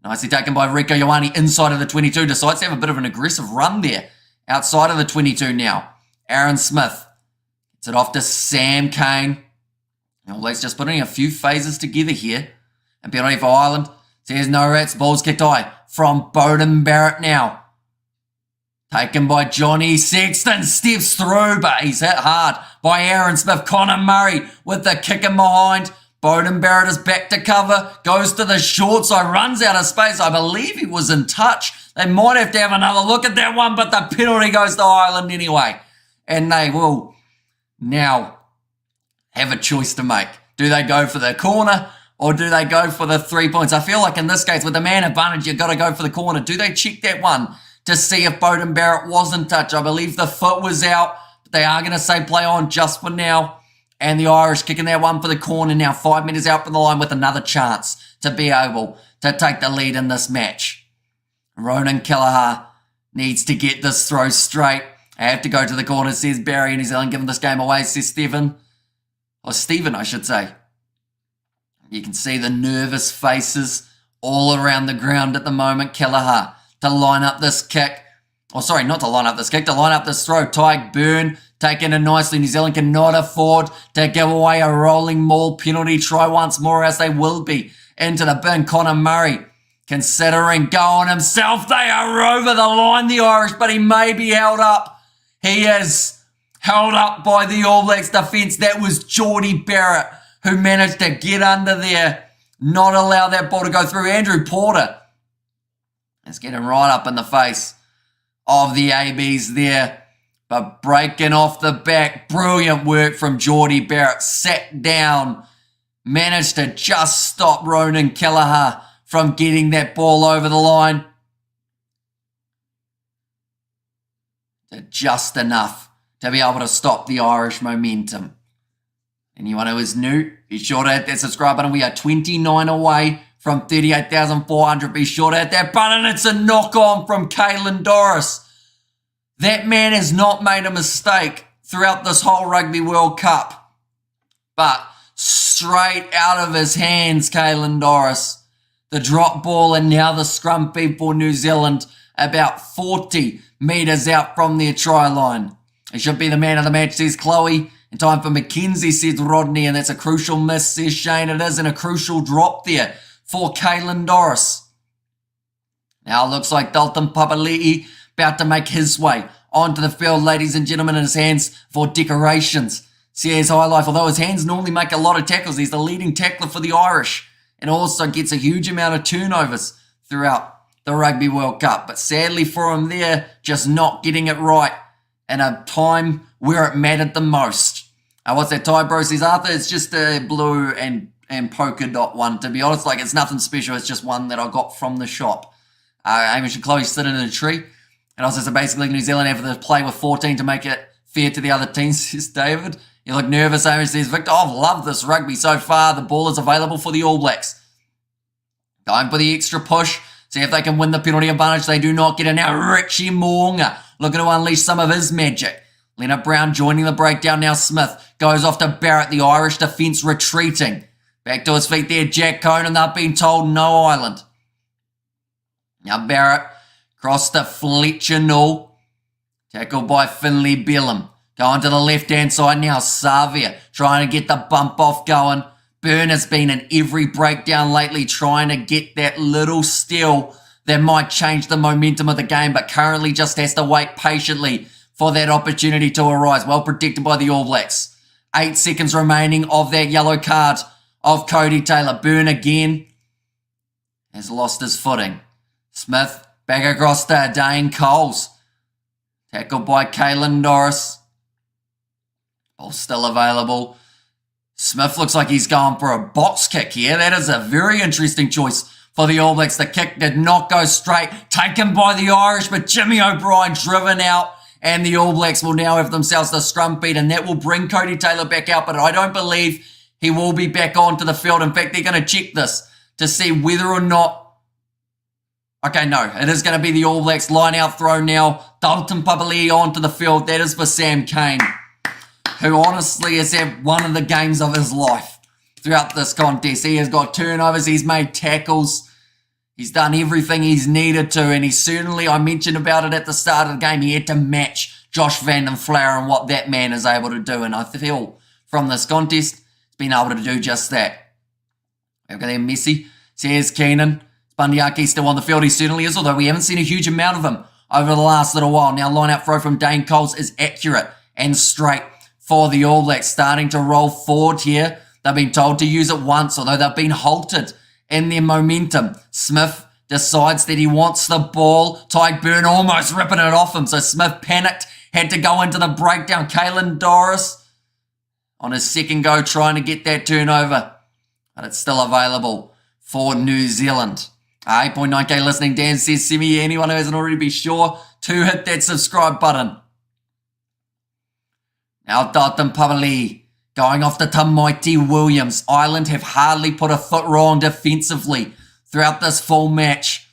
Nicely taken by Rico Ioane inside of the 22. Decides to have a bit of an aggressive run there outside of the 22 now. Aaron Smith gets it off to Sam Cane. All Blacks just putting a few phases together here. And penalty for Ireland. Says no rats. Ball's kicked high from Beauden Barrett now. Taken by Johnny Sexton. Steps through, but he's hit hard by Aaron Smith. Connor Murray with the kick in behind. Beauden Barrett is back to cover. Goes to the short side. Runs out of space. I believe he was in touch. They might have to have another look at that one, but the penalty goes to Ireland anyway. And they will now have a choice to make. Do they go for the corner or do they go for the 3 points? I feel like in this case, with the man advantage, you've got to go for the corner. Do they check that one to see if Beauden Barrett was in touch? I believe the foot was out, but they are going to say play on just for now. And the Irish kicking that one for the corner now, 5 meters out from the line with another chance to be able to take the lead in this match. Ronan Kelleher needs to get this throw straight. I have to go to the corner, says Barry, and New Zealand giving this game away, says Stephen. Or Stephen, I should say. You can see the nervous faces all around the ground at the moment. Kelleher to line up this kick. Oh, sorry, not to line up this kick, to line up this throw. Tyke Byrne taking it nicely. New Zealand cannot afford to give away a rolling maul penalty try once more, as they will be into the bin. Connor Murray considering going himself. They are over the line, the Irish, but he may be held up. He is held up by the All Blacks defence. That was Geordie Barrett who managed to get under there, not allow that ball to go through. Andrew Porter is getting right up in the face of the ABs there, but breaking off the back. Brilliant work from Geordie Barrett. Sat down, managed to just stop Ronan Kelleher from getting that ball over the line. Just enough to be able to stop the Irish momentum. Anyone who is new, be sure to hit that subscribe button. We are 29 away from 38,400. Be sure to hit that button. It's a knock-on from Caelan Doris. That man has not made a mistake throughout this whole Rugby World Cup. But straight out of his hands, Caelan Doris. The drop ball and now the scrum feed for New Zealand about 40 metres out from their try line. He should be the man of the match, says Chloe. In time for Mackenzie, says Rodney, and that's a crucial miss, says Shane. It is, and a crucial drop there for Caelan Doris. Now it looks like Dalton Papali'i about to make his way onto the field, ladies and gentlemen, in his hands for decorations. Says High Life, although his hands normally make a lot of tackles, he's the leading tackler for the Irish and also gets a huge amount of turnovers throughout the Rugby World Cup. But sadly for him there, just not getting it right in a time where it mattered the most. What's that tie, bro? Says Arthur, it's just a blue and polka dot one. To be honest, like, it's nothing special. It's just one that I got from the shop. Amish and Chloe sitting in a tree. And also, so basically New Zealand have to play with 14 to make it fair to the other teams, says David. You look nervous, Amish says, Victor, I've loved this rugby so far. The ball is available for the All Blacks. Going for the extra push. See if they can win the penalty advantage. They do not get it now. Richie Moonga looking to unleash some of his magic. Leonard Brown joining the breakdown now. Smith goes off to Barrett. The Irish defence retreating. Back to his feet there, Jack Conan. They've been told no Ireland. Now Barrett cross to Fletcher Null. Tackled by Finlay Bellum. Going to the left-hand side now. Savia trying to get the bump off going. Byrne has been in every breakdown lately trying to get that little steal that might change the momentum of the game, but currently just has to wait patiently for that opportunity to arise. Well protected by the All Blacks. 8 seconds remaining of that yellow card of Cody Taylor. Byrne again has lost his footing. Smith back across to Dane Coles. Tackled by Caelan Doris. Ball still available. Smith looks like he's going for a box kick here. That is a very interesting choice for the All Blacks. The kick did not go straight. Taken by the Irish, but Jimmy O'Brien driven out. And the All Blacks will now have themselves the scrum beat, and that will bring Cody Taylor back out. But I don't believe he will be back onto the field. In fact, they're going to check this to see whether or not... Okay, no, it is going to be the All Blacks line-out throw now. Dalton Papali'i onto the field. That is for Sam Cane, who honestly has had one of the games of his life throughout this contest. He has got turnovers, he's made tackles, he's done everything he's needed to, and he certainly, I mentioned about it at the start of the game, he had to match Josh Van den Flower and what that man is able to do, and I feel from this contest, he's been able to do just that. Look at there, Messi, says Keenan, Bundyaki still on the field, he certainly is, although we haven't seen a huge amount of him over the last little while. Now line-out throw from Dane Coles is accurate and straight for the All Blacks, starting to roll forward here. They've been told to use it once, although they've been halted in their momentum. Smith decides that he wants the ball. Ty Byrne almost ripping it off him, so Smith panicked, had to go into the breakdown. Caelan Doris on his second go trying to get that turnover, but it's still available for New Zealand. 8.9k listening. Dan says, Simi, anyone who hasn't already, be sure to hit that subscribe button. Now Dalton Papali'i going off to Tamaiti Williams. Ireland have hardly put a foot wrong defensively throughout this full match.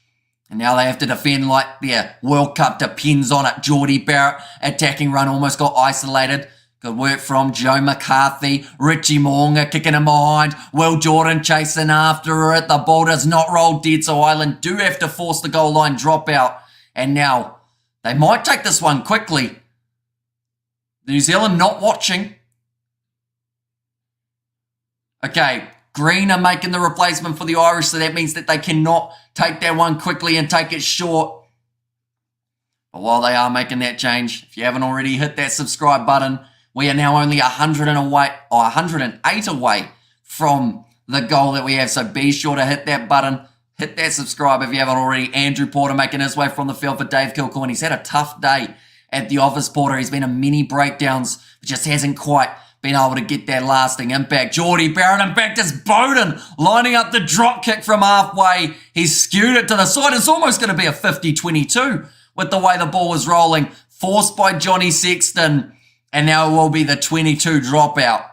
And now they have to defend like their World Cup depends on it. Geordie Barrett attacking run almost got isolated. Good work from Joe McCarthy. Richie Moonga kicking him behind. Will Jordan chasing after it. The ball does not roll dead, so Ireland do have to force the goal line dropout. And now they might take this one quickly. New Zealand not watching. Okay, Green are making the replacement for the Irish, so that means that they cannot take that one quickly and take it short. But while they are making that change, if you haven't already hit that subscribe button, we are now only 108 away from the goal that we have. So be sure to hit that button, hit that subscribe if you haven't already. Andrew Porter making his way from the field for Dave Kilcoyne. He's had a tough day at the office, Porter. He's been in many breakdowns, but just hasn't quite been able to get that lasting impact. Geordie Barrett, and back to Bowden, lining up the drop kick from halfway. He's skewed it to the side. It's almost going to be a 50-22 with the way the ball was rolling. Forced by Johnny Sexton, and now it will be the 22 dropout.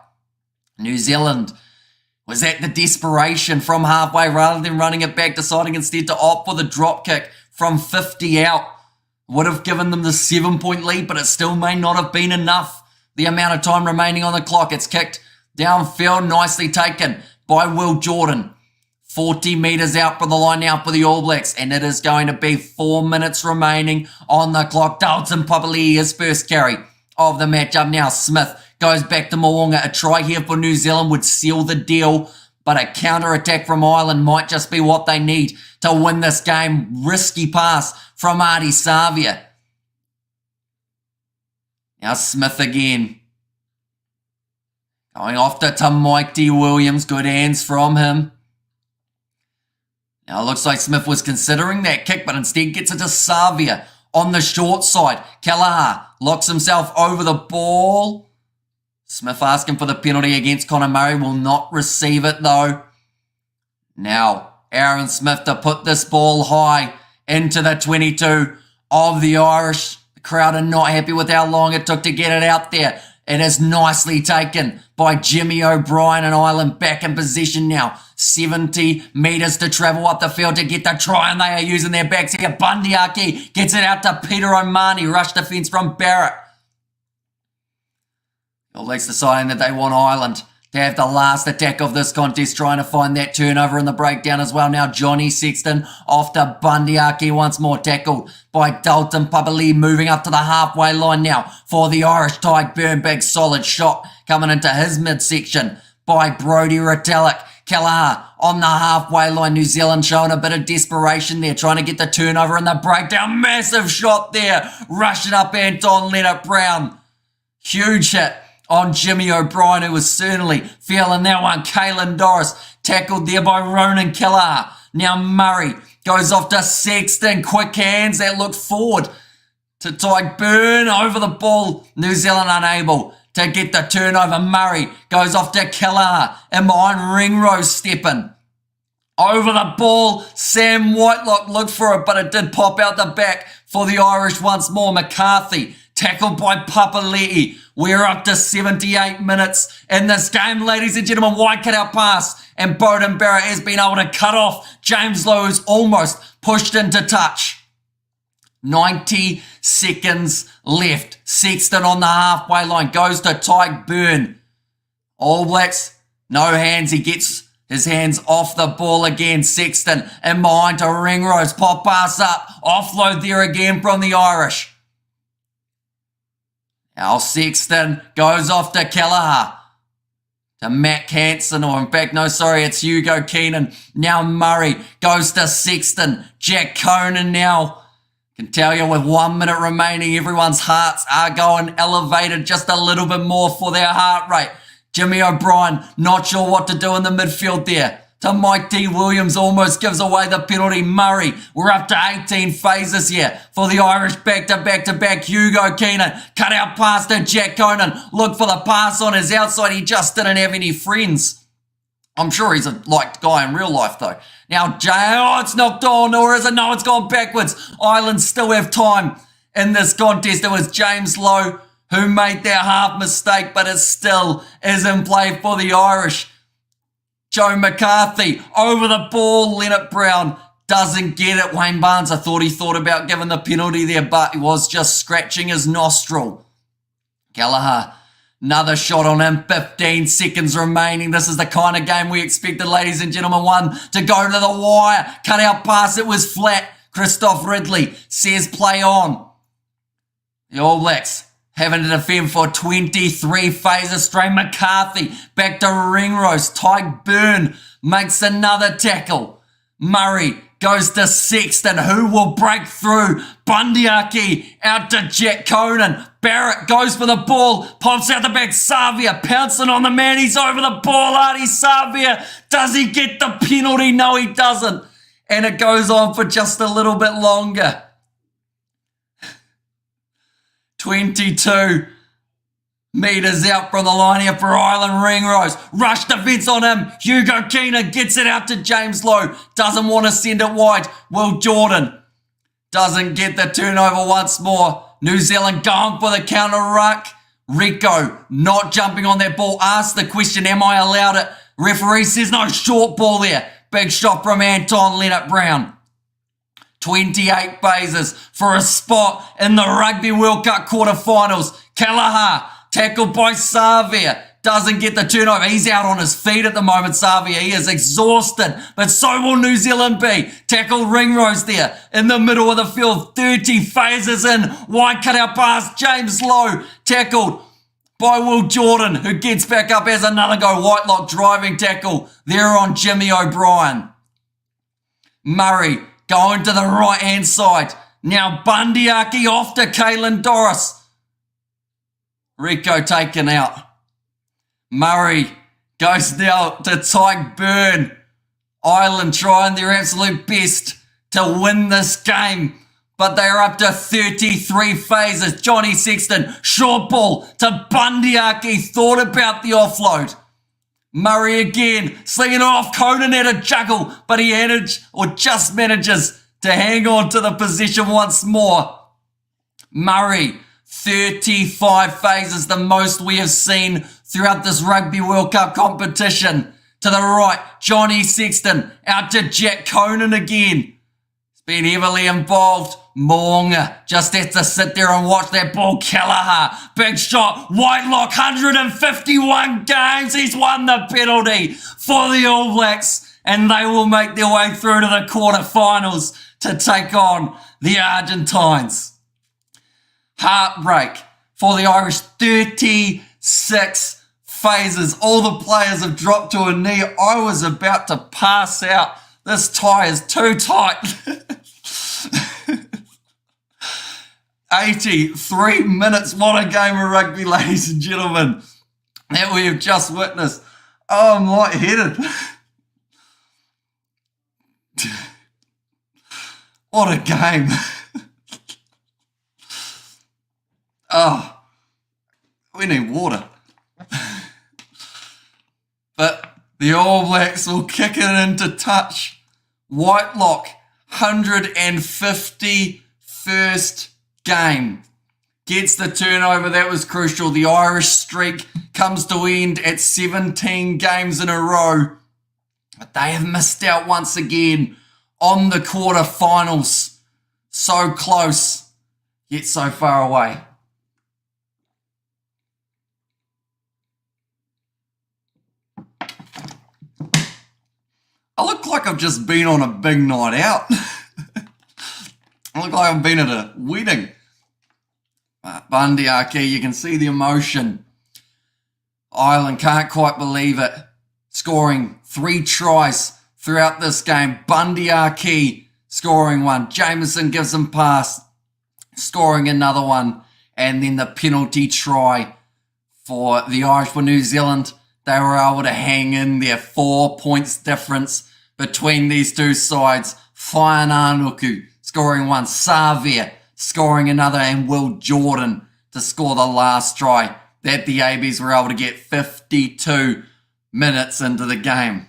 New Zealand was that the desperation from halfway rather than running it back, deciding instead to opt for the drop kick from 50 out. Would have given them the 7-point lead, but it still may not have been enough. The amount of time remaining on the clock. It's kicked downfield, nicely taken by Will Jordan. 40 metres out from the line now for the All Blacks, and it is going to be 4 minutes remaining on the clock. Dalton Papali'i, his first carry of the matchup now. Smith goes back to Mo'unga. A try here for New Zealand would seal the deal, but a counter-attack from Ireland might just be what they need to win this game. Risky pass from Ardie Savia. Now Smith again. Going off to Mike D. Williams. Good hands from him. Now it looks like Smith was considering that kick, but instead gets it to Savia on the short side. Kelleher locks himself over the ball. Smith asking for the penalty against Conor Murray. Will not receive it though. Now Aaron Smith to put this ball high into the 22 of the Irish. The crowd are not happy with how long it took to get it out there. It is nicely taken by Jimmy O'Brien, and Ireland back in position now. 70 metres to travel up the field to get the try, and they are using their backs here. Bundyaki gets it out to Peter O'Mahony. Rush defence from Barrett. All Blacks deciding that they want Ireland to have the last attack of this contest, trying to find that turnover in the breakdown as well. Now Johnny Sexton off to Bundyaki once more, tackled by Dalton Papali'i, moving up to the halfway line now for the Irish. Tyke Byrne, big solid shot coming into his midsection by Brodie Retallick. Kelleher on the halfway line. New Zealand showing a bit of desperation there, trying to get the turnover in the breakdown. Massive shot there, rushing up Anton Leonard-Brown. Huge hit on Jimmy O'Brien, who was certainly feeling that one. Caelan Doris tackled there by Ronan Kelleher. Now Murray goes off to Sexton. Quick hands that look forward to Tyke Byrne. Over the ball. New Zealand unable to get the turnover. Murray goes off to Kelleher. And behind Ringrose stepping. Over the ball. Sam Whitelock looked for it, but it did pop out the back for the Irish once more. McCarthy tackled by Papali'i. We're up to 78 minutes in this game, ladies and gentlemen. Wide cut out pass, and Beauden Barrett has been able to cut off James Lowe, who's almost pushed into touch. 90 seconds left. Sexton on the halfway line goes to Tyke Byrne. All Blacks, no hands. He gets his hands off the ball again. Sexton and behind to Ringrose. Pop pass up. Offload there again from the Irish. Now Sexton goes off to Kelleher. To Matt Hansen, or in fact, no, sorry, it's Hugo Keenan. Now Murray goes to Sexton. Jack Conan now. Can tell you with 1 minute remaining, everyone's hearts are going elevated just a little bit more for their heart rate. Jimmy O'Brien, not sure what to do in the midfield there. To Mike D. Williams, almost gives away the penalty. Murray, we're up to 18 phases here for the Irish. Back to back to back. Hugo Keenan, cut out pass to Jack Conan. Look for the pass on his outside. He just didn't have any friends. I'm sure he's a liked guy in real life though. Now Jay, it's knocked on, or is it? No, it's gone backwards. Ireland still have time in this contest. It was James Lowe who made that half mistake, but it still is in play for the Irish. Joe McCarthy over the ball. Leonard Brown doesn't get it. Wayne Barnes, I thought he thought about giving the penalty there, but he was just scratching his nostril. Kelleher, another shot on him. 15 seconds remaining. This is the kind of game we expected, ladies and gentlemen. One to go to the wire. Cut out pass. It was flat. Christoph Ridley says play on. The All Blacks having to defend for 23 phases straight. McCarthy back to Ringrose. Tyke Byrne makes another tackle. Murray goes to Sexton, who will break through. Bundyaki out to Jack Conan. Barrett goes for the ball, pops out the back. Savia pouncing on the man. He's over the ball. Ardie Savia, does he get the penalty? No, he doesn't. And it goes on for just a little bit longer. 22 metres out from the line here for Ireland. Ringrose. Rush defence on him. Hugo Keenan gets it out to James Lowe. Doesn't want to send it wide. Will Jordan doesn't get the turnover once more. New Zealand going for the counter ruck. Rico not jumping on that ball. Asked the question, am I allowed it? Referee says no, short ball there. Big shot from Anton Leonard-Brown. 28 phases for a spot in the Rugby World Cup quarterfinals. Kelleher, tackled by Savia, doesn't get the turnover. He's out on his feet at the moment, Savia. He is exhausted, but so will New Zealand be. Tackled Ringrose there in the middle of the field. 30 phases in. Wide cut out pass. James Lowe, tackled by Will Jordan, who gets back up as another go. Whitelock driving tackle there on Jimmy O'Brien. Murray going to the right-hand side. Now Bundyaki off to Caelan Doris. Rico taken out. Murray goes now to Tyke Byrne. Ireland trying their absolute best to win this game, but they are up to 33 phases. Johnny Sexton, short ball to Bundyaki, thought about the offload. Murray again, slinging it off. Conan had a juggle, but he just manages to hang on to the possession once more. Murray, 35 phases, the most we have seen throughout this Rugby World Cup competition. To the right, Johnny Sexton, out to Jack Conan again. He's been heavily involved. Moonga just has to sit there and watch that ball. Kelleher, big shot. Whitelock, 151 games. He's won the penalty for the All Blacks, and they will make their way through to the quarterfinals to take on the Argentines. Heartbreak for the Irish. 36 phases. All the players have dropped to a knee. I was about to pass out. This tie is too tight. 83 minutes. What a game of rugby, ladies and gentlemen, that we have just witnessed. Oh, I'm lightheaded. What a game. Oh, we need water. But the All Blacks will kick it into touch. Whitelock, 151st game. Gets the turnover. That was crucial. The Irish streak comes to end at 17 games in a row. But they have missed out once again on the quarterfinals. So close, yet so far away. I look like I've just been on a big night out. I look like I've been at a wedding. Bundyaki, you can see the emotion. Ireland can't quite believe it. Scoring 3 tries throughout this game. Bundyaki scoring one. Jameson gives him pass, scoring another one. And then the penalty try for the Irish. For New Zealand, they were able to hang in there. 4 points difference between these two sides. Whaiananuku scoring one. Savia scoring another. And Will Jordan to score the last try. That the ABs were able to get 52 minutes into the game.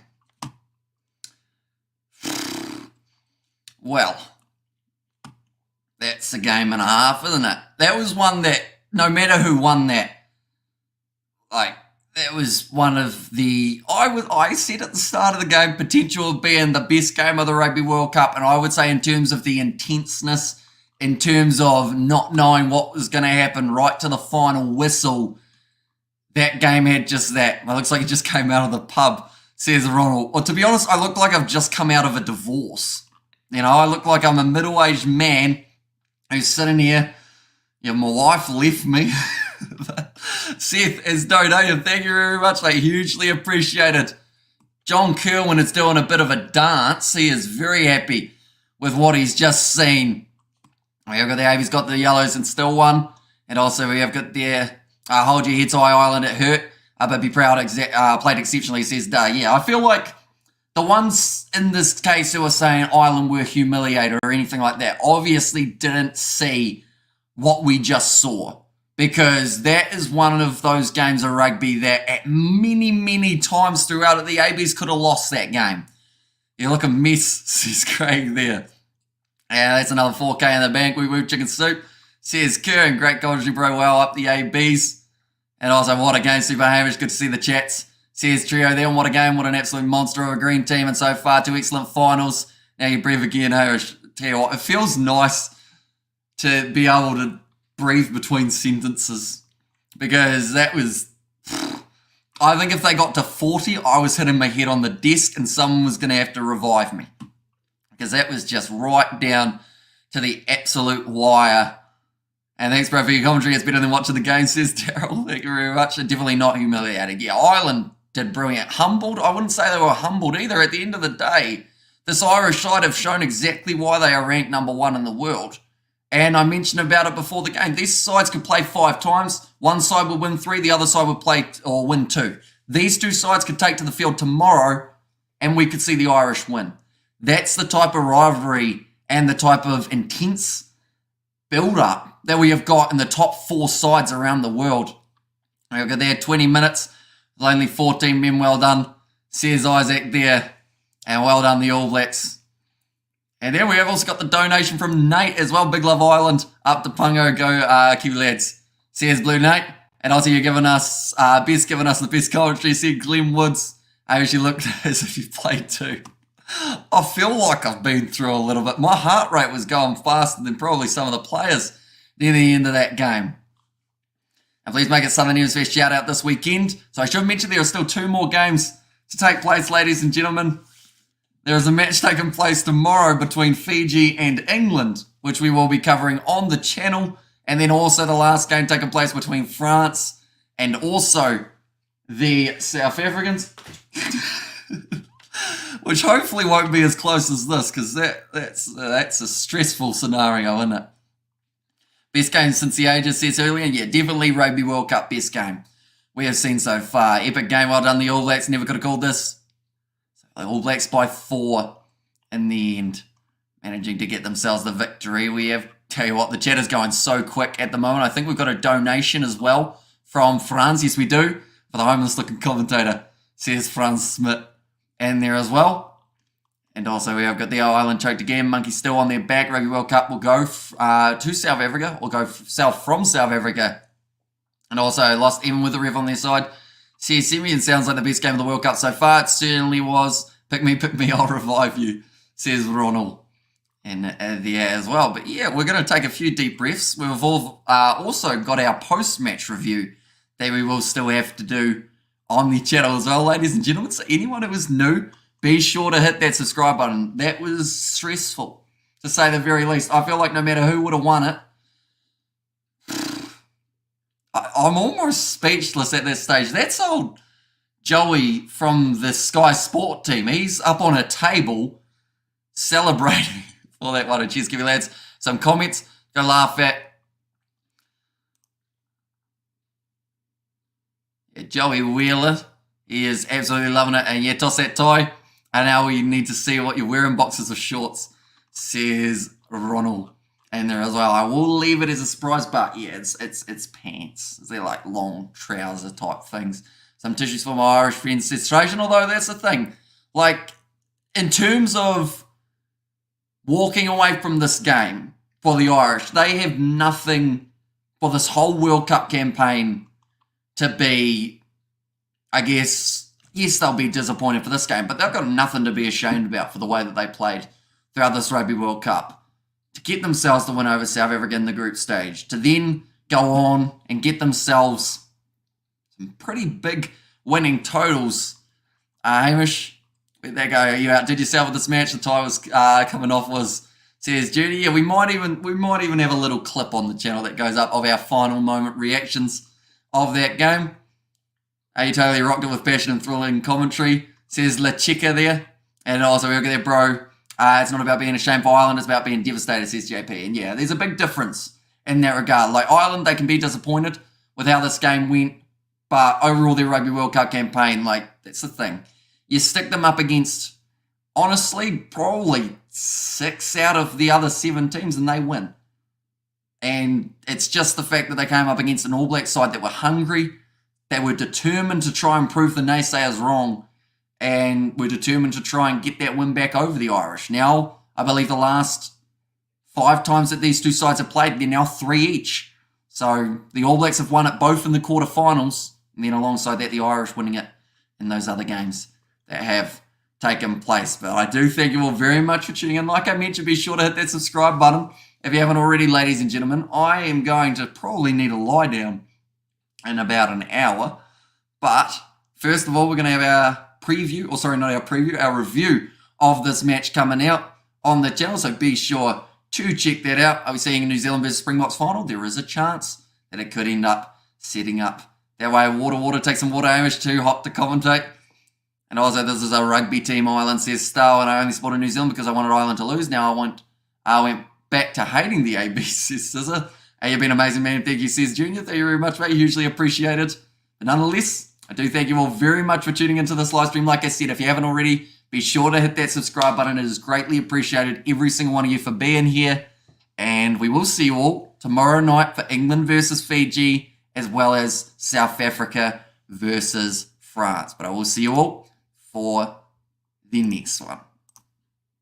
Well, that's a game and a half, isn't it? That was one that, no matter who won that, that was one of the, I said at the start of the game, potential of being the best game of the Rugby World Cup. And I would say in terms of the intenseness, in terms of not knowing what was going to happen right to the final whistle, that game had just that. It looks like it just came out of the pub, says Ronald. Well, to be honest, I look like I've just come out of a divorce. You know, I look like I'm a middle-aged man who's sitting here. Yeah, my wife left me. Seth is donated. Thank you very much. Like, hugely appreciated. John Kerwin is doing a bit of a dance. He is very happy with what he's just seen. We have got the Avies got the yellows and still won. And also we have got their hold your head high Ireland, it hurt. But be proud, played exceptionally, says Duh. Yeah, I feel like the ones in this case who are saying Ireland were humiliated or anything like that obviously didn't see what we just saw. Because that is one of those games of rugby that at many, many times throughout it, the ABs could have lost that game. You look a mess, says Craig there. Yeah, that's another 4K in the bank. We woo chicken soup. Says Kieran, great commentary, bro. Well up the ABs. And also, what a game, Super Hamish. Good to see the chats. Says Trio there, what a game, what an absolute monster of a green team, and so far 2 excellent finals. Now you breathe again, Hamish. Tell you what, it feels nice to be able to breathe between sentences, because that was, I think if they got to 40, I was hitting my head on the desk and someone was going to have to revive me, because that was just right down to the absolute wire. And thanks, bro, for your commentary. It's better than watching the game, says Daryl. Thank you very much. Definitely not humiliated. Yeah, Ireland did brilliant. Humbled? I wouldn't say they were humbled either. At the end of the day, this Irish side have shown exactly why they are ranked number 1 in the world. And I mentioned about it before the game. These sides could play 5 times. One side would win 3, the other side would play or win 2. These 2 sides could take to the field tomorrow, and we could see the Irish win. That's the type of rivalry and the type of intense build-up that we have got in the top 4 sides around the world. Look at there, 20 minutes, with only 14 men. Well done, says Isaac there. And well done, the All Blacks. And then we have also got the donation from Nate as well. Big love, Ireland. Up to Pungo. Go, Kiwi lads. Says Blue Nate. And also you're giving us the best commentary. Said Glenn Woods. I actually looked as if you played too. I feel like I've been through a little bit. My heart rate was going faster than probably some of the players near the end of that game. And please make it Southern Hemisphere shout out this weekend. So I should mention there are still 2 more games to take place, ladies and gentlemen. There is a match taking place tomorrow between Fiji and England, which we will be covering on the channel. And then also the last game taking place between France and also the South Africans. Which hopefully won't be as close as this, because that's a stressful scenario, isn't it? Best game since the ages, says earlier. Yeah, definitely Rugby World Cup best game we have seen so far. Epic game, well done the All Blacks. Never could have called this. So the All Blacks by 4 in the end, managing to get themselves the victory. We have, tell you what, the chat is going so quick at the moment. I think we've got a donation as well from Franz. Yes, we do. For the homeless looking commentator, says Franz Smith. In there as well. And also we have got the Ireland choked again. Monkey still on their back. Rugby World Cup will go to South Africa, or go south from South Africa. And also lost even with the rev on their side. Says Simeon sounds like the best game of the World Cup so far. It certainly was. Pick me, I'll revive you, says Ronald. And there as well. But yeah, we're going to take a few deep breaths. We've all, also got our post-match review that we will still have to do on the channel as well, ladies and gentlemen. So anyone who is new, be sure to hit that subscribe button. That was stressful, to say the very least. I feel like no matter who would have won it, I'm almost speechless at this stage. That's old Joey from the Sky Sport team. He's up on a table celebrating for that one. Cheers, give you lads some comments. Go laugh at. Joey Wheeler, he is absolutely loving it. And yeah, toss that tie. And now we need to see what you're wearing, boxes of shorts, says Ronald. And there as well. I will leave it as a surprise, but yeah, it's pants. They're like long trouser type things. Some tissues for my Irish friends, says Trajan. Although that's the thing, like in terms of walking away from this game for the Irish, they have nothing for this whole World Cup campaign to be, I guess, yes, they'll be disappointed for this game, but they've got nothing to be ashamed about for the way that they played throughout this Rugby World Cup. To get themselves to win over South Africa in the group stage, to then go on and get themselves some pretty big winning totals. Hamish, where'd that go? You outdid yourself with this match. The tie was coming off, says Judy. Yeah, we might even have a little clip on the channel that goes up of our final moment reactions of that game. You totally rocked it with passion and thrilling commentary, says La Chica there. And also, we'll get there, bro. It's not about being ashamed for Ireland, it's about being devastated, says JP. And yeah, there's a big difference in that regard. Like, Ireland, they can be disappointed with how this game went, but overall, their Rugby World Cup campaign, like, that's the thing. You stick them up against, honestly, probably 6 out of the other 7 teams, and they win. And it's just the fact that they came up against an All Black side that were hungry, that were determined to try and prove the naysayers wrong, and were determined to try and get that win back over the Irish. Now, I believe the last 5 times that these two sides have played, they're now 3 each. So the All Blacks have won it both in the quarterfinals, and then alongside that, the Irish winning it in those other games that have taken place. But I do thank you all very much for tuning in. Like I mentioned, be sure to hit that subscribe button if you haven't already, ladies and gentlemen. I am going to probably need a lie down in about an hour. But first of all, we're going to have our preview, or sorry, not our preview, our review of this match coming out on the channel. So be sure to check that out. Are we seeing a New Zealand versus Springboks final? There is a chance that it could end up setting up that way. Water, take some water, Hamish, too hot to commentate. And also, this is a rugby team, Ireland, says Star, and I only supported New Zealand because I wanted Ireland to lose. Now I went back to hating the AB, says Scissor. Hey, you've been an amazing, man. Thank you, says Junior. Thank you very much, mate. Hugely appreciated. But nonetheless, I do thank you all very much for tuning into this live stream. Like I said, if you haven't already, be sure to hit that subscribe button. It is greatly appreciated, every single one of you, for being here. And we will see you all tomorrow night for England versus Fiji, as well as South Africa versus France. But I will see you all for the next one.